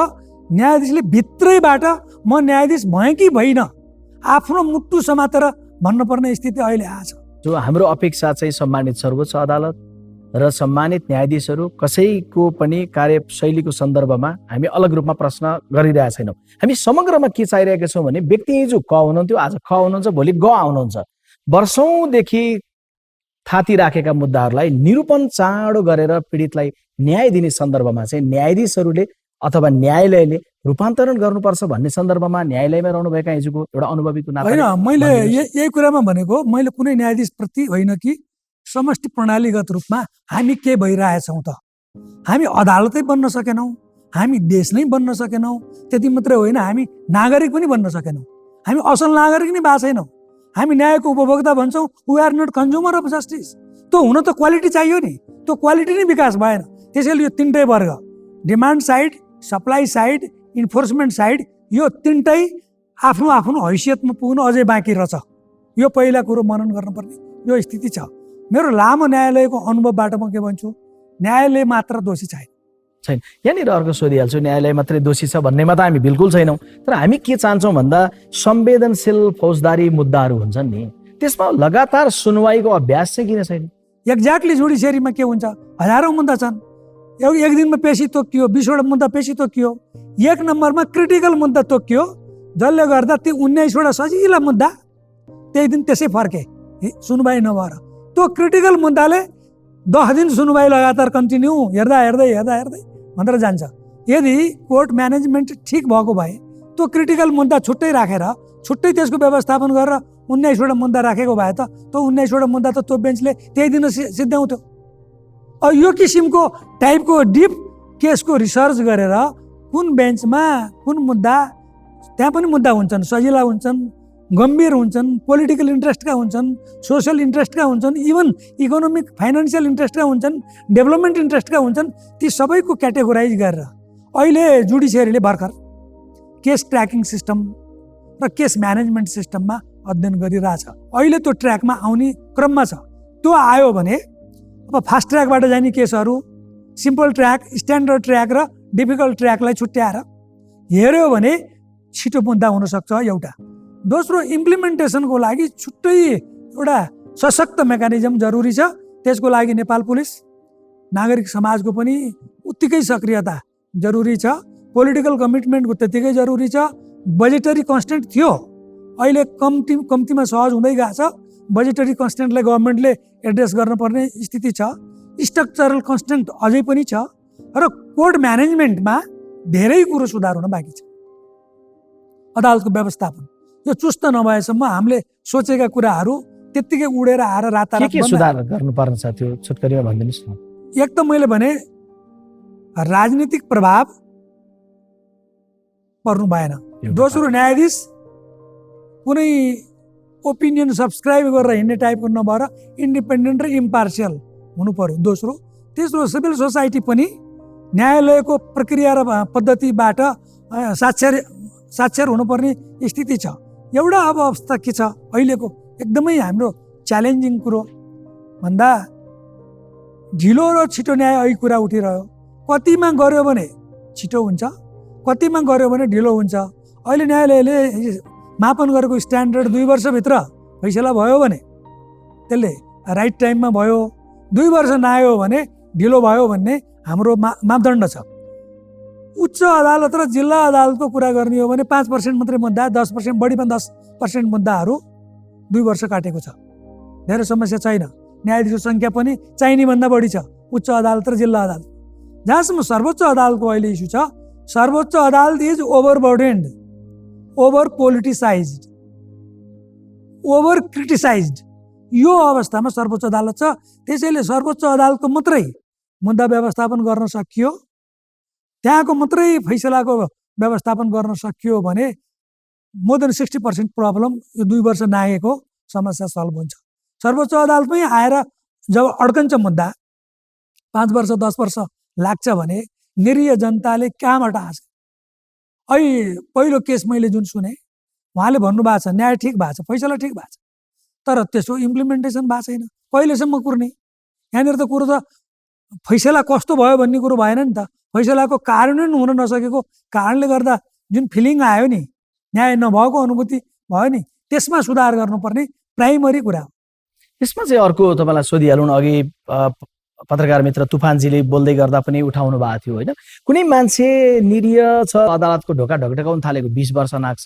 न्यायाधीशले भित्रैबाट म न्यायाधीश भएँ कि भइनँ आफ्नो मुटु समातेर भन्नुपर्ने स्थिति अहिले आछ। जो हाम्रो अपेक्षा चाहिँ सम्मानित सर्वोच्च अदालत र सम्मानित न्यायाधीशहरू कसैको पनि कार्यशैलीको सन्दर्भमा हामी अलग रूपमा प्रश्न गरिरहेका छैनौँ। हामी समग्रमा के चाहिरहेका छौँ भने व्यक्ति जो क हुनुहुन्थ्यो आज ख हुनुहुन्छ, भोलि ग आउनुहुन्छ। वर्षौँदेखि थाती राखेका मुद्दाहरूलाई निरूपण चाँडो गरेर पीडितलाई न्याय दिने सन्दर्भमा चाहिँ न्यायाधीशहरूले अथवा न्यायालयले रूपान्तरण गर्नुपर्छ भन्ने सन्दर्भमा न्यायालयमा रहनुभएका हिजोको एउटा अनुभवीको नाताले होइन, मैले यही कुरामा भनेको मैले कुनै न्यायाधीशप्रति होइन कि समष्टि प्रणालीगत रूपमा हामी के भइरहेछौँ त। हामी अदालतै बन्न सकेनौँ, हामी देश नै बन्न सकेनौँ। त्यति मात्रै होइन, हामी नागरिक पनि बन्न सकेनौँ। हामी असल नागरिक नै भएको छैनौँ। हामी न्यायको उपभोक्ता भन्छौँ, we are not consumer of justice. त्यो हुन त क्वालिटी चाहियो नि, त्यो क्वालिटी नै विकास भएन। त्यसैले यो तिनटै वर्ग, demand side, supply side, enforcement side, यो तिनटै आफ्नो आफ्नो हैसियतमा पुग्नु अझै बाँकी रहेछ। यो पहिला कुरो मनन गर्नुपर्ने यो स्थिति छ। मेरो लामो न्यायालयको अनुभवबाट म के भन्छु, न्यायालय मात्र दोषी छैन। यहाँनिर अर्को सोधिहाल्छु, न्यायालय मात्रै दोषी छ भन्नेमा त हामी बिल्कुल छैनौँ। तर हामी के चाहन्छौँ भन्दा संवेदनशील फौजदारी मुद्दाहरू हुन्छन् नि, त्यसमा लगातार सुनवाईको अभ्यास चाहिँ किन छैन? एक्ज्याक्टली जुडिसियरीमा के हुन्छ, हजारौँ मुद्दा छन्। एक दिनमा पेशी तोकियो, 20वटा मुद्दा पेशी तोकियो। एक नम्बरमा क्रिटिकल मुद्दा तोकियो, जसले गर्दा ती 19वटा सजिला मुद्दा त्यही दिन त्यसै फर्के सुनवाई नभएर। त्यो क्रिटिकल मुद्दाले 10 दिन सुनवाई लगातार कन्टिन्यू हेर्दा हेर्दै हेर्दा हेर्दै भनेर जान्छ। यदि कोर्ट म्यानेजमेन्ट ठिक भएको भए त्यो क्रिटिकल मुद्दा छुट्टै राखेर छुट्टै त्यसको व्यवस्थापन गरेर 19वटा मुद्दा राखेको भए त त्यो 19वटा मुद्दा त त्यो बेन्चले त्यही दिन सिद्ध्याउँथ्यो। यो किसिमको टाइपको डिप केसको रिसर्च गरेर कुन बेन्चमा कुन मुद्दा, त्यहाँ पनि मुद्दा हुन्छन्, सजिला हुन्छन्, गम्भीर हुन्छन्, पोलिटिकल इन्ट्रेस्टका हुन्छन्, सोसल इन्ट्रेस्टका हुन्छन्, इभन इकोनोमिक फाइनेन्सियल इन्ट्रेस्टका हुन्छन्, डेभलपमेन्ट इन्ट्रेस्टका हुन्छन्। ती सबैको क्याटेगोराइज गरेर अहिले जुडिसियरीले भर्खर केस ट्र्याकिङ सिस्टम र केस म्यानेजमेन्ट सिस्टममा अध्ययन गरिरहेछ। अहिले त्यो ट्र्याकमा आउने क्रममा छ। त्यो आयो भने अब फास्ट ट्र्याकबाट जाने केसहरू सिम्पल ट्र्याक, स्ट्यान्डर्ड ट्र्याक र डिफिकल्ट ट्र्याकलाई छुट्याएर हेऱ्यो भने छिटो मुद्दा हुनसक्छ एउटा। दोस्रो, इम्प्लिमेन्टेसनको लागि छुट्टै एउटा सशक्त मेकानिजम जरुरी छ। त्यसको लागि नेपाल पुलिस, नागरिक समाजको पनि उत्तिकै सक्रियता जरुरी छ। पोलिटिकल कमिटमेन्टको त्यतिकै जरुरी छ। बजेटरी कन्स्टेन्ट थियो, अहिले कम्तीमा सहज हुँदै गएको छ। बजेटरी कन्स्टेन्टलाई गभर्मेन्टले एड्रेस गर्नुपर्ने स्थिति छ। स्ट्रक्चरल कन्स्टेन्ट अझै पनि छ र कोर्ट म्यानेजमेन्टमा धेरै कुरो सुधार हुन बाँकी छ। अदालतको व्यवस्थापन यो चुस्त नभएसम्म हामीले सोचेका कुराहरू त्यत्तिकै उडेर आएर रातारात के सुधार गर्नुपर्ने छ त्यो छोटकरीमा भनिदिनुहोस् न। एक त मैले भने राजनीतिक प्रभाव पर्नु भएन। दोस्रो, न्यायाधीश कुनै ओपिनियन सब्सक्राइब गरेर हिँड्ने टाइपको नभएर इन्डिपेन्डेन्ट र इम्पार्सियल हुनु पर्यो। दोस्रो, तेस्रो, सिभिल सोसाइटी पनि न्यायालयको प्रक्रिया र पद्धतिबाट साक्षर हुनुपर्ने स्थिति छ। एउटा अब अवस्था के छ अहिलेको एकदमै हाम्रो च्यालेन्जिङ कुरो भन्दा ढिलो र छिटो न्याय अहिले कुरा उठिरह्यो। कतिमा गऱ्यो भने छिटो हुन्छ, कतिमा गऱ्यो भने ढिलो हुन्छ। अहिले न्यायालयले मापन गरेको स्ट्यान्डर्ड 2 वर्षभित्र फैसला भयो भने त्यसले राइट टाइममा भयो, 2 वर्ष नआयो भने ढिलो भयो भन्ने हाम्रो मापदण्ड छ। उच्च अदालत र जिल्ला अदालतको कुरा गर्ने हो भने 5% मात्रै मुद्दा, 10% बढीमा 10% मुद्दाहरू 2 वर्ष काटेको छ। धेरै समस्या छैन। न्यायाधीशको सङ्ख्या पनि चाहिने भन्दा बढी छ उच्च अदालत र जिल्ला अदालत। जहाँसम्म सर्वोच्च अदालतको अहिले इस्यु छ, सर्वोच्च अदालत is ओभरबर्डेन्ड, over politicised, over criticised. यो अवस्थामा सर्वोच्च अदालत छ। त्यसैले सर्वोच्च अदालतको मात्रै मुद्दा व्यवस्थापन गर्न सकियो, त्यहाँको मात्रै फैसलाको व्यवस्थापन गर्न सकियो भने मोर देन 60% प्रब्लम यो 2 वर्ष नआएको समस्या सल्भ हुन्छ। सर्वोच्च अदालतमै आएर जब अड्कन्छ मुद्दा 5 वर्ष 10 वर्ष लाग्छ भने निरीह जनताले कहाँबाट आछ? अहिले पहिलो केस मैले जुन सुने उहाँले भन्नुभएको छ न्याय ठिक भएको छ, फैसला ठिक भएको छ, तर त्यसको इम्प्लिमेन्टेसन भएको छैन। कहिलेसम्म कुर्ने? यहाँनिर त कुरो त फैसला कस्तो भयो भन्ने कुरो भएन नि त। फैसलाको कार्यान्वयन हुन नसकेको कारणले गर्दा जुन फिलिङ आयो नि, न्याय नभएको अनुभूति भयो नि, त्यसमा सुधार गर्नुपर्ने प्राइमरी कुरा हो। यसमा चाहिँ अर्को तपाईँलाई सोधिहालौँ, अघि पत्रकार मित्र तुफानजीले बोल्दै गर्दा पनि उठाउनु भएको थियो होइन, कुनै मान्छे निरीह छ, अदालतको ढोका ढकढकाउन थालेको 20 वर्ष नाग्छ,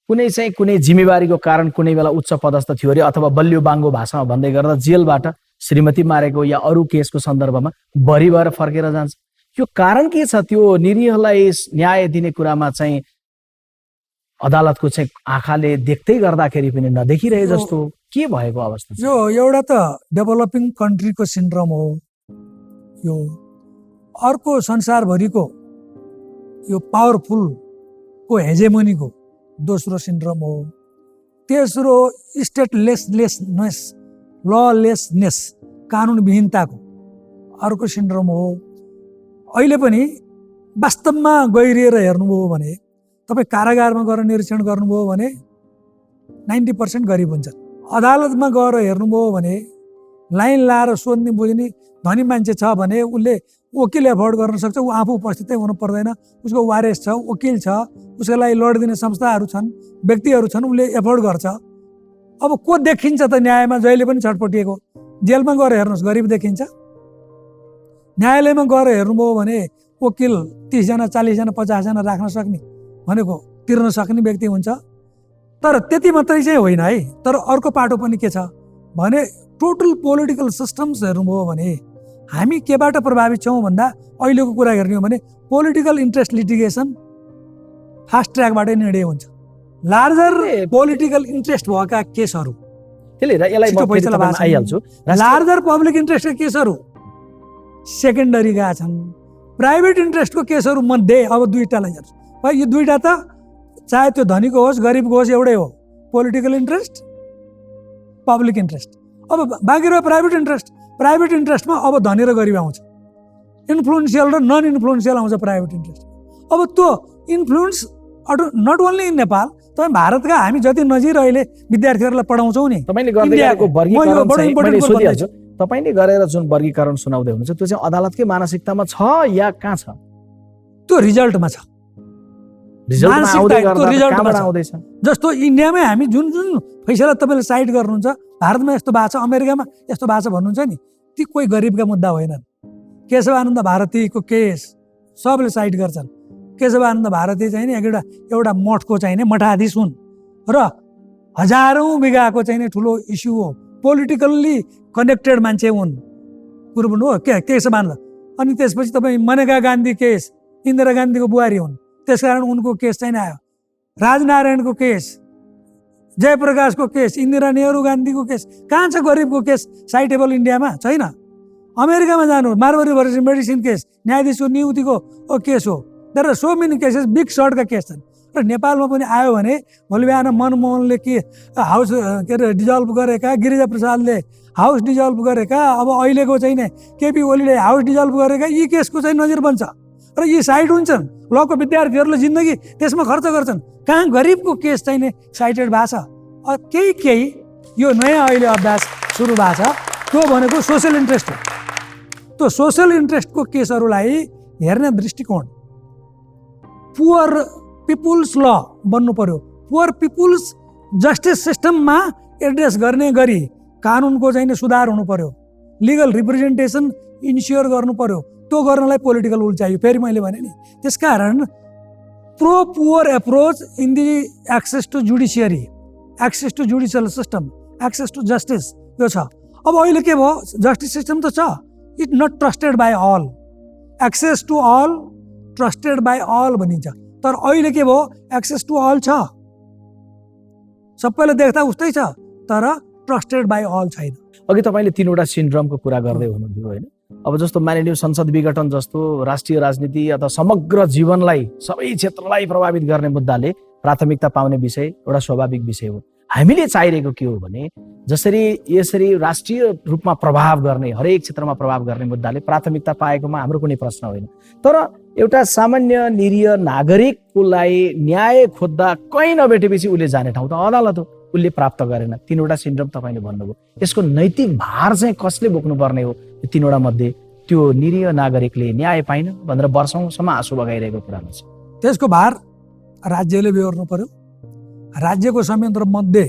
कुनै चाहिँ कुनै जिम्मेवारीको कारण कुनै बेला उच्च पदस्थ थियो अरे अथवा बलियो बाङ्गो भाषामा भन्दै गर्दा जेलबाट श्रीमती मारेको या अरू केसको सन्दर्भमा बरी भएर फर्केर जान्छ। यो कारण के छ? त्यो निरीहलाई न्याय दिने कुरामा चाहिँ अदालतको चाहिँ आँखाले देख्दै गर्दाखेरि पनि नदेखिरहे जस्तो के भएको अवस्था? यो एउटा त डेभलपिङ कन्ट्रीको सिन्ड्रोम हो। यो अर्को संसारभरिको यो पावरफुलको हेजेमोनीको दोस्रो सिन्ड्रोम हो। तेस्रो स्टेटलेसनेस, ललेसनेस, कानुनविहीनताको अर्को सिन्ड्रोम हो। अहिले पनि वास्तवमा गहिरिएर हेर्नुभयो भने, तपाईँ कारागारमा गएर निरीक्षण गर्नुभयो भने 90% गरिब हुन्छ। अदालतमा गएर हेर्नुभयो भने लाइन लाएर सोध्ने बुझ्ने धनी मान्छे छ भने उसले वकिल एफोर्ड गर्न सक्छ, ऊ आफू उपस्थितै हुनु पर्दैन, उसको वारेस छ, वकिल छ, उसको लागि लडिदिने संस्थाहरू छन्, व्यक्तिहरू छन्, उसले एफोर्ड गर्छ। अब को देखिन्छ त न्यायमा जहिले पनि छटपटिएको? जेलमा गएर हेर्नुहोस् गरिब देखिन्छ। न्यायालयमा गएर हेर्नुभयो भने वकिल 30 जना 40 जना 50 जना राख्न सक्ने भनेको तिर्न सक्ने व्यक्ति हुन्छ। तर त्यति मात्रै चाहिँ होइन है। तर अर्को पाटो पनि के छ भने टोटल पोलिटिकल सिस्टम्स हेर्नुभयो भने हामी केबाट प्रभावित छौँ भन्दा अहिलेको कुरा हेर्ने हो भने पोलिटिकल इन्ट्रेस्ट लिटिगेसन फास्ट ट्र्याकबाटै निर्णय हुन्छ। लार्जर पोलिटिकल इन्ट्रेस्ट भएका केसहरू, लार्जर पब्लिक इन्ट्रेस्टका केसहरू सेकेन्डरी गएका छन्। प्राइभेट इन्ट्रेस्टको केसहरू मध्ये अब दुईटालाई हेर्छु, यो दुईटा त चाहे त्यो धनीको होस् गरिबको होस् एउटै हो, पोलिटिकल इन्ट्रेस्ट, पब्लिक इन्ट्रेस्ट। अब बाँकी रह्यो प्राइभेट इन्ट्रेस्ट। प्राइभेट इन्ट्रेस्टमा अब धनी र गरिब आउँछ, इन्फ्लुएन्सियल र नन इन्फ्लुएन्सियल आउँछ प्राइभेट इन्ट्रेस्ट। अब त्यो influence not only in Nepal, तपाईँ भारतका हामी जति नजिर अहिले विद्यार्थीहरूलाई पढाउँछौँ नि, तपाईँले गरेर जुन वर्गीकरण सुनाउँदै हुनुहुन्छ त्यो चाहिँ अदालतकै मानसिकतामा छ या कहाँ छ? त्यो रिजल्टमा छ। जस्तो इन्डियामै हामी जुन जुन फैसला तपाईँले साइड गर्नुहुन्छ, भारतमा यस्तो भएको छ, अमेरिकामा यस्तो भएको छ भन्नुहुन्छ नि, ती कोही गरिबका मुद्दा होइनन्। केशवानन्द भारतीको केस सबले साइड गर्छन्। केशवानन्द भारती चाहिँ नि एउटा मठको चाहिँ नि मठाधीश हुन् र हजारौँ बिघाको चाहिँ नि ठुलो इस्यु हो, पोलिटिकल्ली कनेक्टेड मान्छे हुन्, कुरो पनि हो केशवानन्द। अनि त्यसपछि तपाईँ मनेका गान्धी केस, इन्दिरा गान्धीको बुहारी हुन्, त्यसकारण उनको केस चाहिँ आयो। राजनारायणको केस, जयप्रकाशको केस, इन्दिरा नेहरू गान्धीको केस, कहाँ छ गरिबको केस साइटेबल? इन्डियामा छैन। अमेरिकामा जानु, मार्बरी भर्सेस मेडिसिन केस, न्यायाधीशको नियुक्तिको केस हो। तर सो मेनी केसेस बिग सर्टका केस छन्। र नेपालमा पनि आयो भने भोलि बिहान मनमोहनले के हाउस डिजल्भ गरेका, गिरिजा प्रसादले हाउस डिजल्भ गरेका, अब अहिलेको चाहिँ नि केपी ओलीले हाउस डिजल्भ गरेका, यी केसको चाहिँ नजिर बन्छ र यी साइड हुन्छन्। लको विद्यार्थीहरूले जिन्दगी त्यसमा खर्च गर्छन्। कहाँ गरिबको केस चाहिँ नि साइटेड भएको छ? केही यो नयाँ अहिले अभ्यास सुरु भएको छ, त्यो भनेको सोसियल इन्ट्रेस्ट हो। त्यो सोसियल इन्ट्रेस्टको केसहरूलाई हेर्ने दृष्टिकोण पुवर पिपुल्स ल बन्नु पर्यो। पुवर पिपुल्स जस्टिस सिस्टममा एड्रेस गर्ने गरी कानुनको चाहिँ सुधार हुनु पर्यो, लिगल रिप्रेजेन्टेसन इन्स्योर गर्नु पर्यो। त्यो गर्नलाई पोलिटिकल विल चाहियो। फेरि मैले भने नि, त्यसकारण pro poor approach in the access to judiciary, access to judicial system, access to justice, यो छ। अब अहिले के भयो? जस्टिस सिस्टम त छ, it not trusted by all, access to all, trusted by all भनिन्छ। तर अहिले के भयो? एक्सेस टु अल छ, सबैले देख्दा उस्तै छ, तर ट्रस्टेड बाई अल छैन। अघि तपाईँले 3वटा सिन्ड्रोमको कुरा गर्दै हुनुहुन्थ्यो होइन? अब जस्तो मानिलियो संसद विघटन जस्तो राष्ट्रिय राजनीति अथवा समग्र जीवनलाई, सबै क्षेत्रलाई प्रभावित गर्ने मुद्दाले प्राथमिकता पाउने विषय एउटा स्वाभाविक विषय हो। हामीले चाहिरहेको के हो भने जसरी यसरी राष्ट्रिय रूपमा प्रभाव गर्ने, हरेक क्षेत्रमा प्रभाव गर्ने मुद्दाले प्राथमिकता पाएकोमा हाम्रो कुनै प्रश्न होइन। तर एउटा सामान्य निरीह नागरिकको लागि न्याय खोज्दा कहीँ नभेटेपछि उसले जाने ठाउँ त अदालत हो। उसले प्राप्त गरेन। 3वटा सिन्ड्रोम तपाईँले भन्नुभयो। यसको नैतिक भार चाहिँ कसले बोक्नुपर्ने हो? यो 3वटा मध्ये त्यो निरीह नागरिकले न्याय पाइन भनेर वर्षौँसम्म आँसु बगाइरहेको कुरामा छ। त्यसको भार राज्यले बेहोर्नु पर्यो। राज्यको संयन्त्र मध्ये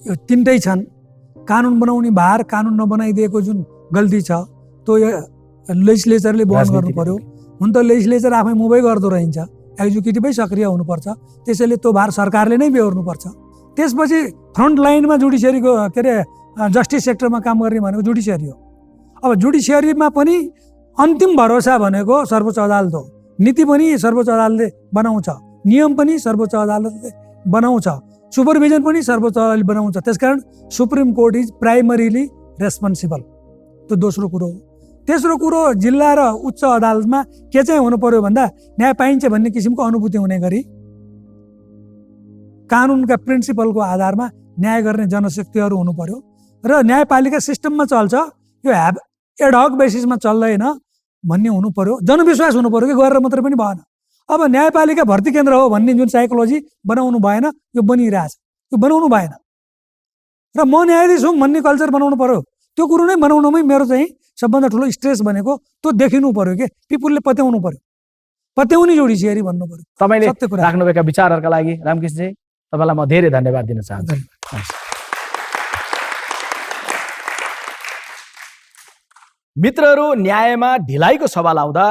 यो 3टै छन्। कानुन बनाउने भार, कानुन नबनाइदिएको जुन गल्ती छ त्यो लेजिस्लेचरले वहन गर्नु पर्यो। हुन त लेजिस्लेचर आफै मुभै गर्दो रहन्छ, एक्जिक्युटिभै सक्रिय हुनुपर्छ, त्यसैले त्यो भार सरकारले नै बेहोर्नुपर्छ। त्यसपछि फ्रन्ट लाइनमा जुडिसियरीको के अरे जस्टिस सेक्टरमा काम गर्ने भनेको जुडिसियरी हो। अब जुडिसियरीमा पनि अन्तिम भरोसा भनेको सर्वोच्च अदालत हो। नीति पनि सर्वोच्च अदालतले बनाउँछ, नियम पनि सर्वोच्च अदालतले बनाउँछ, सुपरभिजन पनि सर्वोच्च अदालतले बनाउँछ। त्यसकारण supreme court is primarily responsible. त्यो दोस्रो कुरो हो। तेस्रो कुरो, जिल्ला र उच्च अदालतमा के चाहिँ हुनु पर्यो भन्दा न्याय पाइन्छ भन्ने किसिमको अनुभूति हुने गरी कानुनका प्रिन्सिपलको आधारमा न्याय गर्ने जनशक्तिहरू हुनु पर्यो र न्यायपालिका सिस्टममा चल्छ, यो एडहक बेसिसमा चल्दैन भन्ने हुनु पर्यो। जनविश्वास हुनु पर्यो कि गरेर मात्रै पनि भएन। अब न्यायपालिका भर्ती केन्द्र हो भन्ने जुन साइकोलोजी बनाउनु भएन, यो बनिरहेछ, यो बनाउनु भएन। र म न्यायाधीश हुँ भन्ने कल्चर बनाउनु पर्यो। त्यो कुरो नै बनाउनुमै मेरो चाहिँ सबभन्दा ठुलो स्ट्रेस भनेको त्यो देखिनु पर्यो कि पिपुलले पत्याउनु पर्यो, पत्याउने जुडिसियरी भन्नु पर्यो। तपाईँले राख्नुभएका विचारहरूका लागि रामकृष्णजी तपाईँलाई म धेरै धन्यवाद दिन चाहन्छु। मित्रहरू, न्यायमा ढिलाइको सवाल आउँदा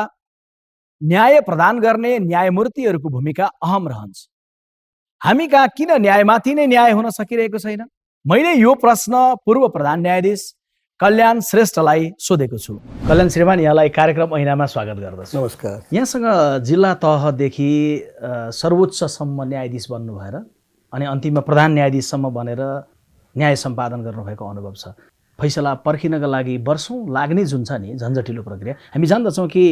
न्याय प्रदान गर्ने न्यायमूर्तिहरूको भूमिका अहम रहन्छ। हामी कहाँ किन न्यायमाथि नै न्याय हुन सकिरहेको छैन? मैले यो प्रश्न पूर्व प्रधान न्यायाधीश कल्याण श्रेष्ठलाई सोधेको छु। कल्याण श्रीमान, यहाँलाई कार्यक्रम ऐनामा स्वागत गर्दछु। नमस्कार। यहाँसँग जिल्ला तहदेखि सर्वोच्चसम्म न्यायाधीश बन्नु भएर अनि अन्तिममा प्रधान न्यायाधीशसम्म बनेर न्याय सम्पादन गर्नुभएको अनुभव छ। फैसला पर्खिनका लागि वर्षौँ लाग्ने जुन छ नि झन्झटिलो प्रक्रिया, हामी जान्दछौँ कि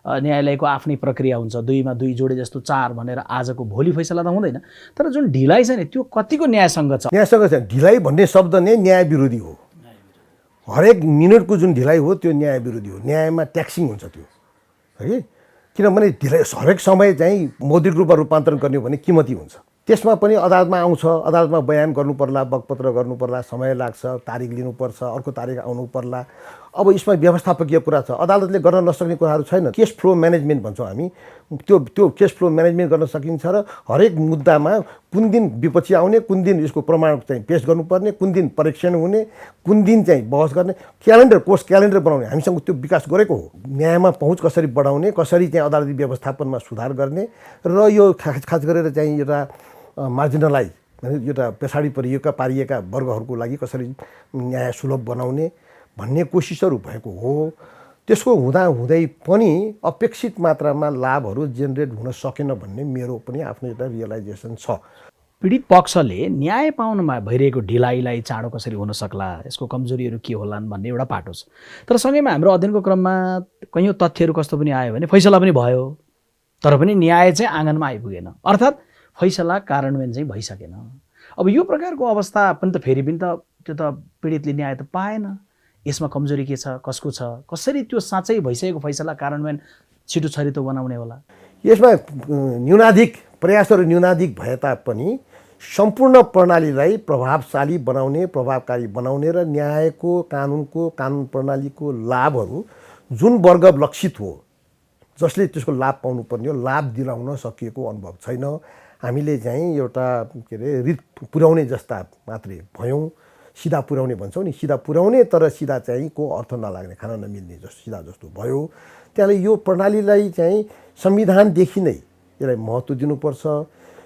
न्यायालयको आफ्नै प्रक्रिया हुन्छ, 2 मा 2 जोडे जस्तो 4 भनेर आजको भोलि फैसला त हुँदैन। तर जुन ढिलाइ छ नि त्यो कतिको न्यायसँग छ? न्यायसँग छ। ढिलाइ भन्ने शब्द नै न्याय विरोधी हो। हरेक मिनटको जुन ढिलाइ हो त्यो न्याय विरोधी हो। न्यायमा ट्याक्सिङ हुन्छ त्यो, है। किनभने ढिलाइ हरेक समय चाहिँ मौद्रिक रूपमा रूपान्तरण गर्ने हो भने किमती हुन्छ। त्यसमा पनि अदालतमा आउँछ, अदालतमा बयान गर्नु पर्ला, बगपत्र गर्नु पर्ला, समय लाग्छ, तारिक लिनुपर्छ, अर्को तारिक आउनु पर्ला। अब यसमा व्यवस्थापकीय कुरा छ, अदालतले गर्न नसक्ने कुराहरू छैन। केस फ्लो म्यानेजमेन्ट भन्छौँ हामी, त्यो केस फ्लो म्यानेजमेन्ट गर्न सकिन्छ र हरेक मुद्दामा कुन दिन विपक्षी आउने, कुन दिन यसको प्रमाण चाहिँ पेश गर्नुपर्ने, कुन दिन परीक्षण हुने, कुन दिन चाहिँ बहस गर्ने, कोर्स क्यालेन्डर बनाउने हामीसँग त्यो विकास गरेको हो। न्यायमा पहुँच कसरी बढाउने, कसरी चाहिँ अदालती व्यवस्थापनमा सुधार गर्ने र यो खास गरेर चाहिँ एउटा मार्जिनलाइज एउटा पछाडि पारिएका वर्गहरूको लागि कसरी न्याय सुलभ बनाउने भन्ने कोसिसहरू भएको हो। त्यसको हुँदै पनि अपेक्षित मात्रामा लाभहरू जेनेरेट हुन सकेन भन्ने मेरो पनि आफ्नो एउटा रियलाइजेसन छ। पीडित पक्षले न्याय पाउनमा भइरहेको ढिलाइलाई चाँडो कसरी हुन सक्ला, यसको कमजोरीहरू के होलान् भन्ने एउटा पाटो छ। तर सँगैमा हाम्रो अध्ययनको क्रममा कैयौँ तथ्यहरू कस्तो पनि आयो भने फैसला पनि भयो तर पनि न्याय चाहिँ आँगनमा आइपुगेन, अर्थात् फैसला कार्यान्वयन चाहिँ भइसकेन। अब यो प्रकारको अवस्था पनि त फेरि पनि त त्यो त पीडितले न्याय त पाएन। यसमा कमजोरी के छ, कसको छ, कसरी त्यो साँच्चै भइसकेको फैसला कार्यान्वयन छिटो छरितो बनाउने होला? यसमा न्यूनाधिक प्रयासहरू न्यूनाधिक भए तापनि सम्पूर्ण प्रणालीलाई प्रभावशाली बनाउने, प्रभावकारी बनाउने र न्यायको कानुन प्रणालीको लाभहरू जुन वर्ग लक्षित हो, जसले त्यसको लाभ पाउनुपर्ने हो, लाभ दिलाउन सकिएको अनुभव छैन। हामीले चाहिँ एउटा के अरे रित पुर्याउने जस्ता मात्रै भयौँ। सिधा पुर्याउने भन्छौँ नि, सिधा पुर्याउने तर सिधा चाहिँ को अर्थ नलाग्ने, खान नमिल्ने सिधा जस्तो भयो। त्यसले यो प्रणालीलाई चाहिँ संविधानदेखि नै यसलाई महत्त्व दिनुपर्छ।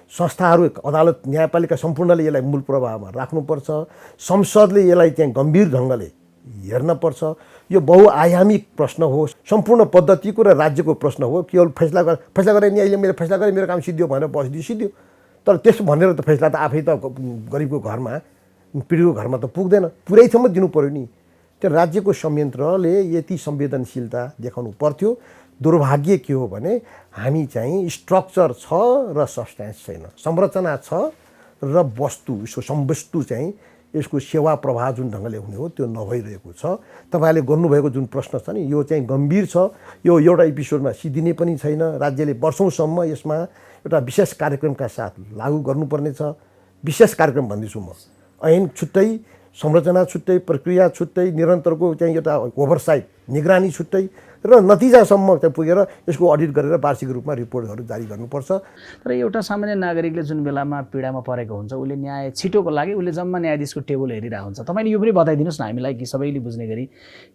संस्थाहरू, अदालत, न्यायपालिका सम्पूर्णले यसलाई मूल प्रभावमा राख्नुपर्छ। संसदले यसलाई चाहिँ गम्भीर ढङ्गले हेर्नपर्छ। यो बहुआयामिक प्रश्न हो, सम्पूर्ण पद्धतिको र राज्यको प्रश्न हो। केवल फैसला गरेँ नि, अहिले मैले फैसला गरेँ, मेरो काम सिद्धियो भनेर बसिदियो, सिद्धियो। तर त्यसो भनेर त फैसला त आफै त गरिबको घरमा, पीडितको घरमा त पुग्दैन, पुरैसम्म दिनु पऱ्यो नि। त्यो राज्यको संयन्त्रले यति संवेदनशीलता देखाउनु पर्थ्यो। दुर्भाग्य के हो भने हामी चाहिँ स्ट्रक्चर छ र सब्सटेन्स छैन, संरचना छ र वस्तु, यसको समवस्तु चाहिँ यसको सेवा प्रवाह जुन ढङ्गले हुने हो त्यो नभइरहेको छ। तपाईँले गर्नुभएको जुन प्रश्न छ नि, यो चाहिँ गम्भीर छ। यो एउटा एपिसोडमा सिद्धिने पनि छैन। राज्यले वर्षौँसम्म यसमा एउटा विशेष कार्यक्रमका साथ लागू गर्नुपर्ने छ। विशेष कार्यक्रम भन्दैछु म। ऐन छुट्टै, संरचना छुट्टै, प्रक्रिया छुट्टै, निरन्तरको चाहिँ एउटा ओभरसाइट निगरानी छुट्टै र नतिजासम्म चाहिँ पुगेर यसको अडिट गरेर वार्षिक रूपमा रिपोर्टहरू जारी गर्नुपर्छ। तर एउटा सामान्य नागरिकले जुन बेलामा पीडामा परेको हुन्छ उसले न्याय छिटोको लागि उसले जम्मा न्यायाधीशको टेबल हेरिरहेको हुन्छ। तपाईँले यो पनि बताइदिनुहोस् न हामीलाई कि सबैले बुझ्ने गरी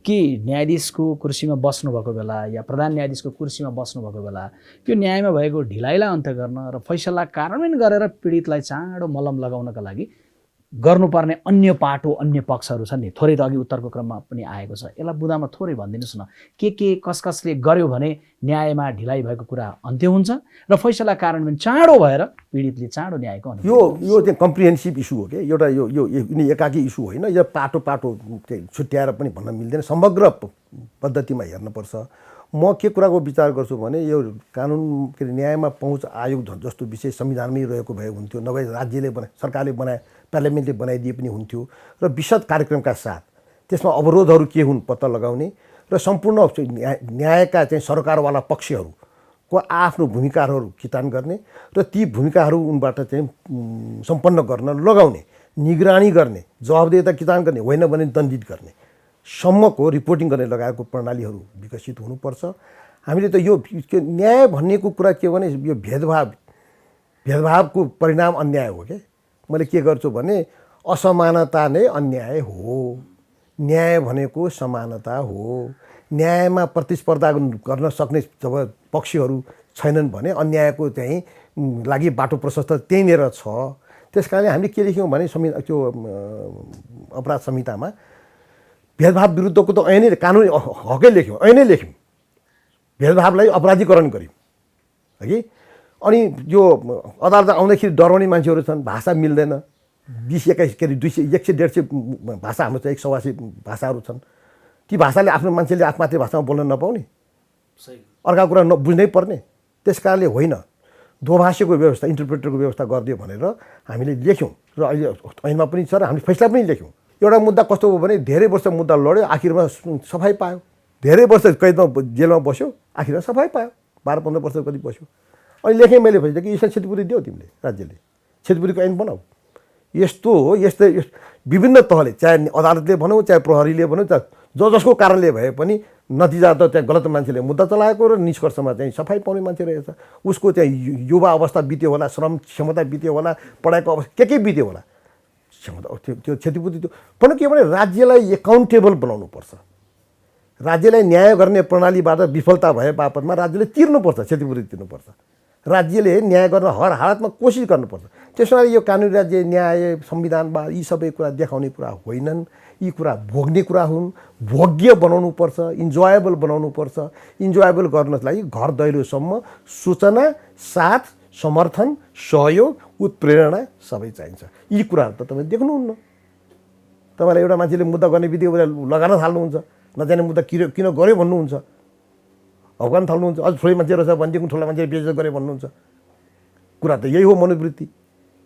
कि न्यायाधीशको कुर्सीमा बस्नुभएको बेला या प्रधान न्यायाधीशको कुर्सीमा बस्नुभएको बेला यो न्यायमा भएको ढिलाइलाई अन्त्य गर्न र फैसला कार्यान्वयन गरेर पीडितलाई चाँडो मलम लगाउनका लागि गर्नुपर्ने अन्य पाटो अन्य पक्षहरू छन् नि, थोरै त अघि उत्तरको क्रममा पनि आएको छ, यसलाई बुदामा थोरै भनिदिनुहोस् न। के कसले गर्यो भने न्यायमा ढिलाइ भएको कुरा अन्त्य हुन्छ र फैसला कार्यान्वयन चाँडो भएर पीडितले चाँडो न्यायको अनुभव यो चाहिँ कम्प्रिहेन्सिभ इस्यु हो कि एउटा यो एकाकी इस्यु होइन। यो पाटो चाहिँ छुट्याएर पनि भन्न मिल्दैन, समग्र पद्धतिमा हेर्नुपर्छ। म के कुराको विचार गर्छु भने यो कानुन के अरे न्यायमा पहुँच आयोग जस्तो विषय संविधानमै रहेको भए हुन्थ्यो, नभए राज्यले सरकारले बनाए पार्लियामेन्टले बनाइदिए पनि हुन्थ्यो र विशद कार्यक्रमका साथ त्यसमा अवरोधहरू के हुन् पत्ता लगाउने र सम्पूर्ण न्यायका चाहिँ सरकारवाला पक्षहरूको आफ्नो भूमिकाहरू किटान गर्ने र ती भूमिकाहरू उनबाट चाहिँ सम्पन्न गर्न लगाउने, निगरानी गर्ने, जवाबदेता किटान गर्ने, होइन भने दण्डित गर्ने सम्मको रिपोर्टिङ गर्ने लगायतको प्रणालीहरू विकसित हुनुपर्छ। हामीले त यो न्याय भन्नेको कुरा के भने यो भेदभावको परिणाम अन्याय हो क्या। मैले के गर्छु भने असमानता नै अन्याय हो, न्याय भनेको समानता हो। न्यायमा प्रतिस्पर्धा गर्न सक्ने जब पक्षहरू छैनन् भने अन्यायको चाहिँ लागि बाटो प्रशस्त त्यहीँनिर छ। त्यस कारणले हामीले के लेख्यौँ भने त्यो अपराध संहितामा भेदभाव विरुद्धको त ऐनै कानुनी हकै लेख्यौँ, ऐनै लेख्यौँ, भेदभावलाई अपराधीकरण गऱ्यौँ हगि। अनि यो अदालत आउँदाखेरि डराउने मान्छेहरू छन्, भाषा मिल्दैन, 20-21 के अरे 200 100-150 भाषा हाम्रो चाहिँ 180 भाषाहरू छन्। ती भाषाले आफ्नो मान्छेले आफ्नो मातृभाषामा बोल्न नपाउने, अर्का कुरा नबुझ्नै पर्ने। त्यस कारणले होइन, दोभाषीको व्यवस्था, इन्टरप्रेटरको व्यवस्था गरिदियो भनेर हामीले लेख्यौँ र अहिले ऐनमा पनि छ र हामीले फैसला पनि लेख्यौँ। एउटा मुद्दा कस्तो हो भने धेरै वर्ष मुद्दा लड्यो, आखिरमा सफाइ पायो, धेरै वर्ष कैदमा जेलमा बस्यो, आखिरमा सफाइ पायो, 12-15 वर्ष कति बस्यो। अनि लेखेँ मैले भन्छ कि यसलाई क्षतिपूर्ति दियो तिमीले, राज्यले क्षतिपूर्तिको ऐन बनाऊ। यस्तो हो, यस्तै विभिन्न तहले, चाहे अदालतले भनौँ चाहे प्रहरीले भनौँ, जसको कारणले भए पनि नतिजा त त्यहाँ गलत मान्छेले मुद्दा चलाएको र निष्कर्षमा चाहिँ सफाइ पाउने मान्छे रहेछ। उसको चाहिँ युवा अवस्था बित्यो होला, श्रम क्षमता बित्यो होला, पढाइको अवस्था के बित्यो होला, क्षमता त्यो क्षतिपूर्ति त्यो पनि के भने राज्यलाई एकाउन्टेबल बनाउनुपर्छ। राज्यलाई न्याय गर्ने प्रणालीबाट विफलता भए बापतमा राज्यले तिर्नुपर्छ, क्षतिपूर्ति तिर्नुपर्छ। राज्यले न्याय गर्न हर हालतमा कोसिस गर्नुपर्छ। त्यसो भए यो कानुनी राज्य, न्याय, संविधानबाट यी सबै कुरा देखाउने कुरा होइनन्, यी कुरा भोग्ने कुरा हुन्। भोग्य बनाउनुपर्छ, इन्जोयबल बनाउनुपर्छ। इन्जोयबल गर्नको लागि घर दैलोसम्म सूचना, साथ, समर्थन, सहयोग, उत्प्रेरणा सबै चाहिन्छ। यी कुराहरू त तपाईँ देख्नुहुन्न। तपाईँलाई एउटा मान्छेले मुद्दा गर्ने बित्तिकै लगान थाल्नुहुन्छ, नजाने मुद्दा किन गऱ्यो भन्नुहुन्छ, हौकान थाल्नुहुन्छ। अझ ठुलै मान्छे रहेछ भनेदेखि ठुला मान्छेले बेइज्जत गरे भन्नुहुन्छ। कुरा त यही हो मनोवृत्ति।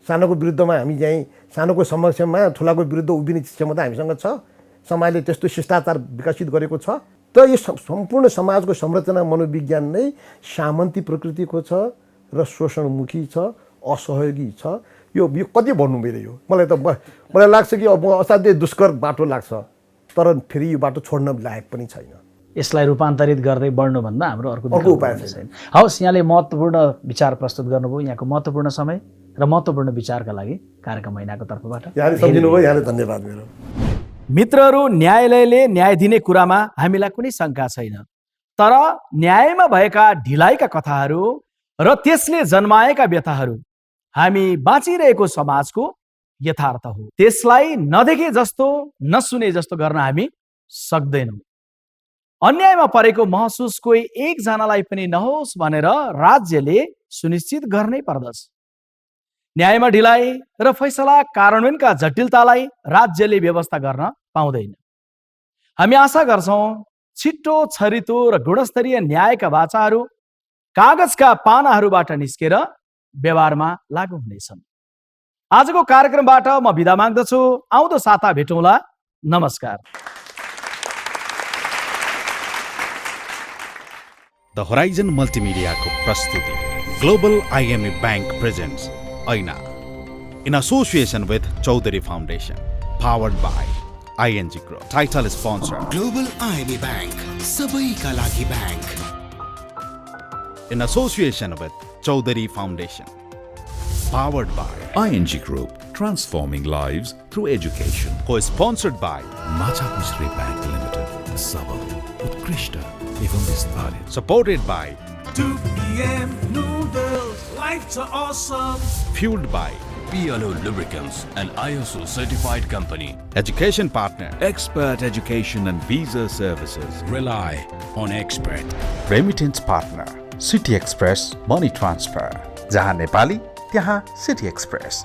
सानोको विरुद्धमा हामी चाहिँ सानोको समस्यामा ठुलाको विरुद्ध उभिने क्षमता हामीसँग छ। समाजले त्यस्तो शिष्टाचार विकसित गरेको छ। त यो सम्पूर्ण समाजको संरचना मनोविज्ञान नै सामन्ती प्रकृतिको छ र शोषणमुखी छ, असहयोगी छ। यो कति भन्नु मेरो, यो मलाई लाग्छ कि अब असाध्यै दुष्कर बाटो लाग्छ, तर फेरि यो बाटो छोड्न लायक पनि छैन। यसलाई रूपान्तरित गर्दै बढ्नुभन्दा हाम्रो अर्को उपाय छैन। हवस्, यहाँले महत्त्वपूर्ण विचार प्रस्तुत गर्नुभयो। यहाँको महत्त्वपूर्ण समय र महत्त्वपूर्ण विचारका लागि कार्यक्रम ऐनाको तर्फबाट यहाँले सम्झिनुभयो, यहाँले धन्यवाद। मेरो मित्रहरू, न्यायालयले न्याय दिने कुरामा हामीलाई कुनै शङ्का छैन, तर न्यायमा भएका ढिलाइका कथाहरू र त्यसले जन्माएका व्यथाहरू हामी बाँचिरहेको समाजको यथार्थ हो। त्यसलाई नदेखे जस्तो, नसुने जस्तो गर्न हामी सक्दैनौँ। अन्यायमा परेको महसुस कोही एकजनालाई पनि नहोस् भनेर राज्यले सुनिश्चित गर्नै पर्दछ। न्यायमा ढिलाइ र फैसला कार्यान्वयनका जटिलतालाई राज्यले व्यवस्था गर्न पाउँदैन। हामी आशा गर्छौँ छिट्टो, छरितो र गुणस्तरीय न्यायका वाचाहरू कागजका पानाहरूबाट निस्केर व्यवहारमा लागू हुनेछन्। आजको कार्यक्रमबाट म बिदा माग्दछु। आउँदो साता भेटौँला। नमस्कार। द होराइजन मल्टिमिडियाको प्रस्तुति ग्लोबल आइएमए बैंक प्रेजेन्ट्स ऐना। in association with Chaudhary Foundation. Powered by ING Group. Title sponsor. Global IMA bank सबैका लागि bank. In association with Chaudhary Foundation. Powered by ING Group, transforming lives through education. Co-sponsored by Machapusri Bank Limited, Sabal, Utkrishta, Evam Vistarit. Supported by 2 p.m. noodles. Life's awesome. Fueled by PLO Lubricants, an ISO certified company. Education Partner. Expert Education and Visa Services. Rely on expert. Remittance Partner. City Express Money Transfer. जहाँ नेपाली त्यहाँ City Express.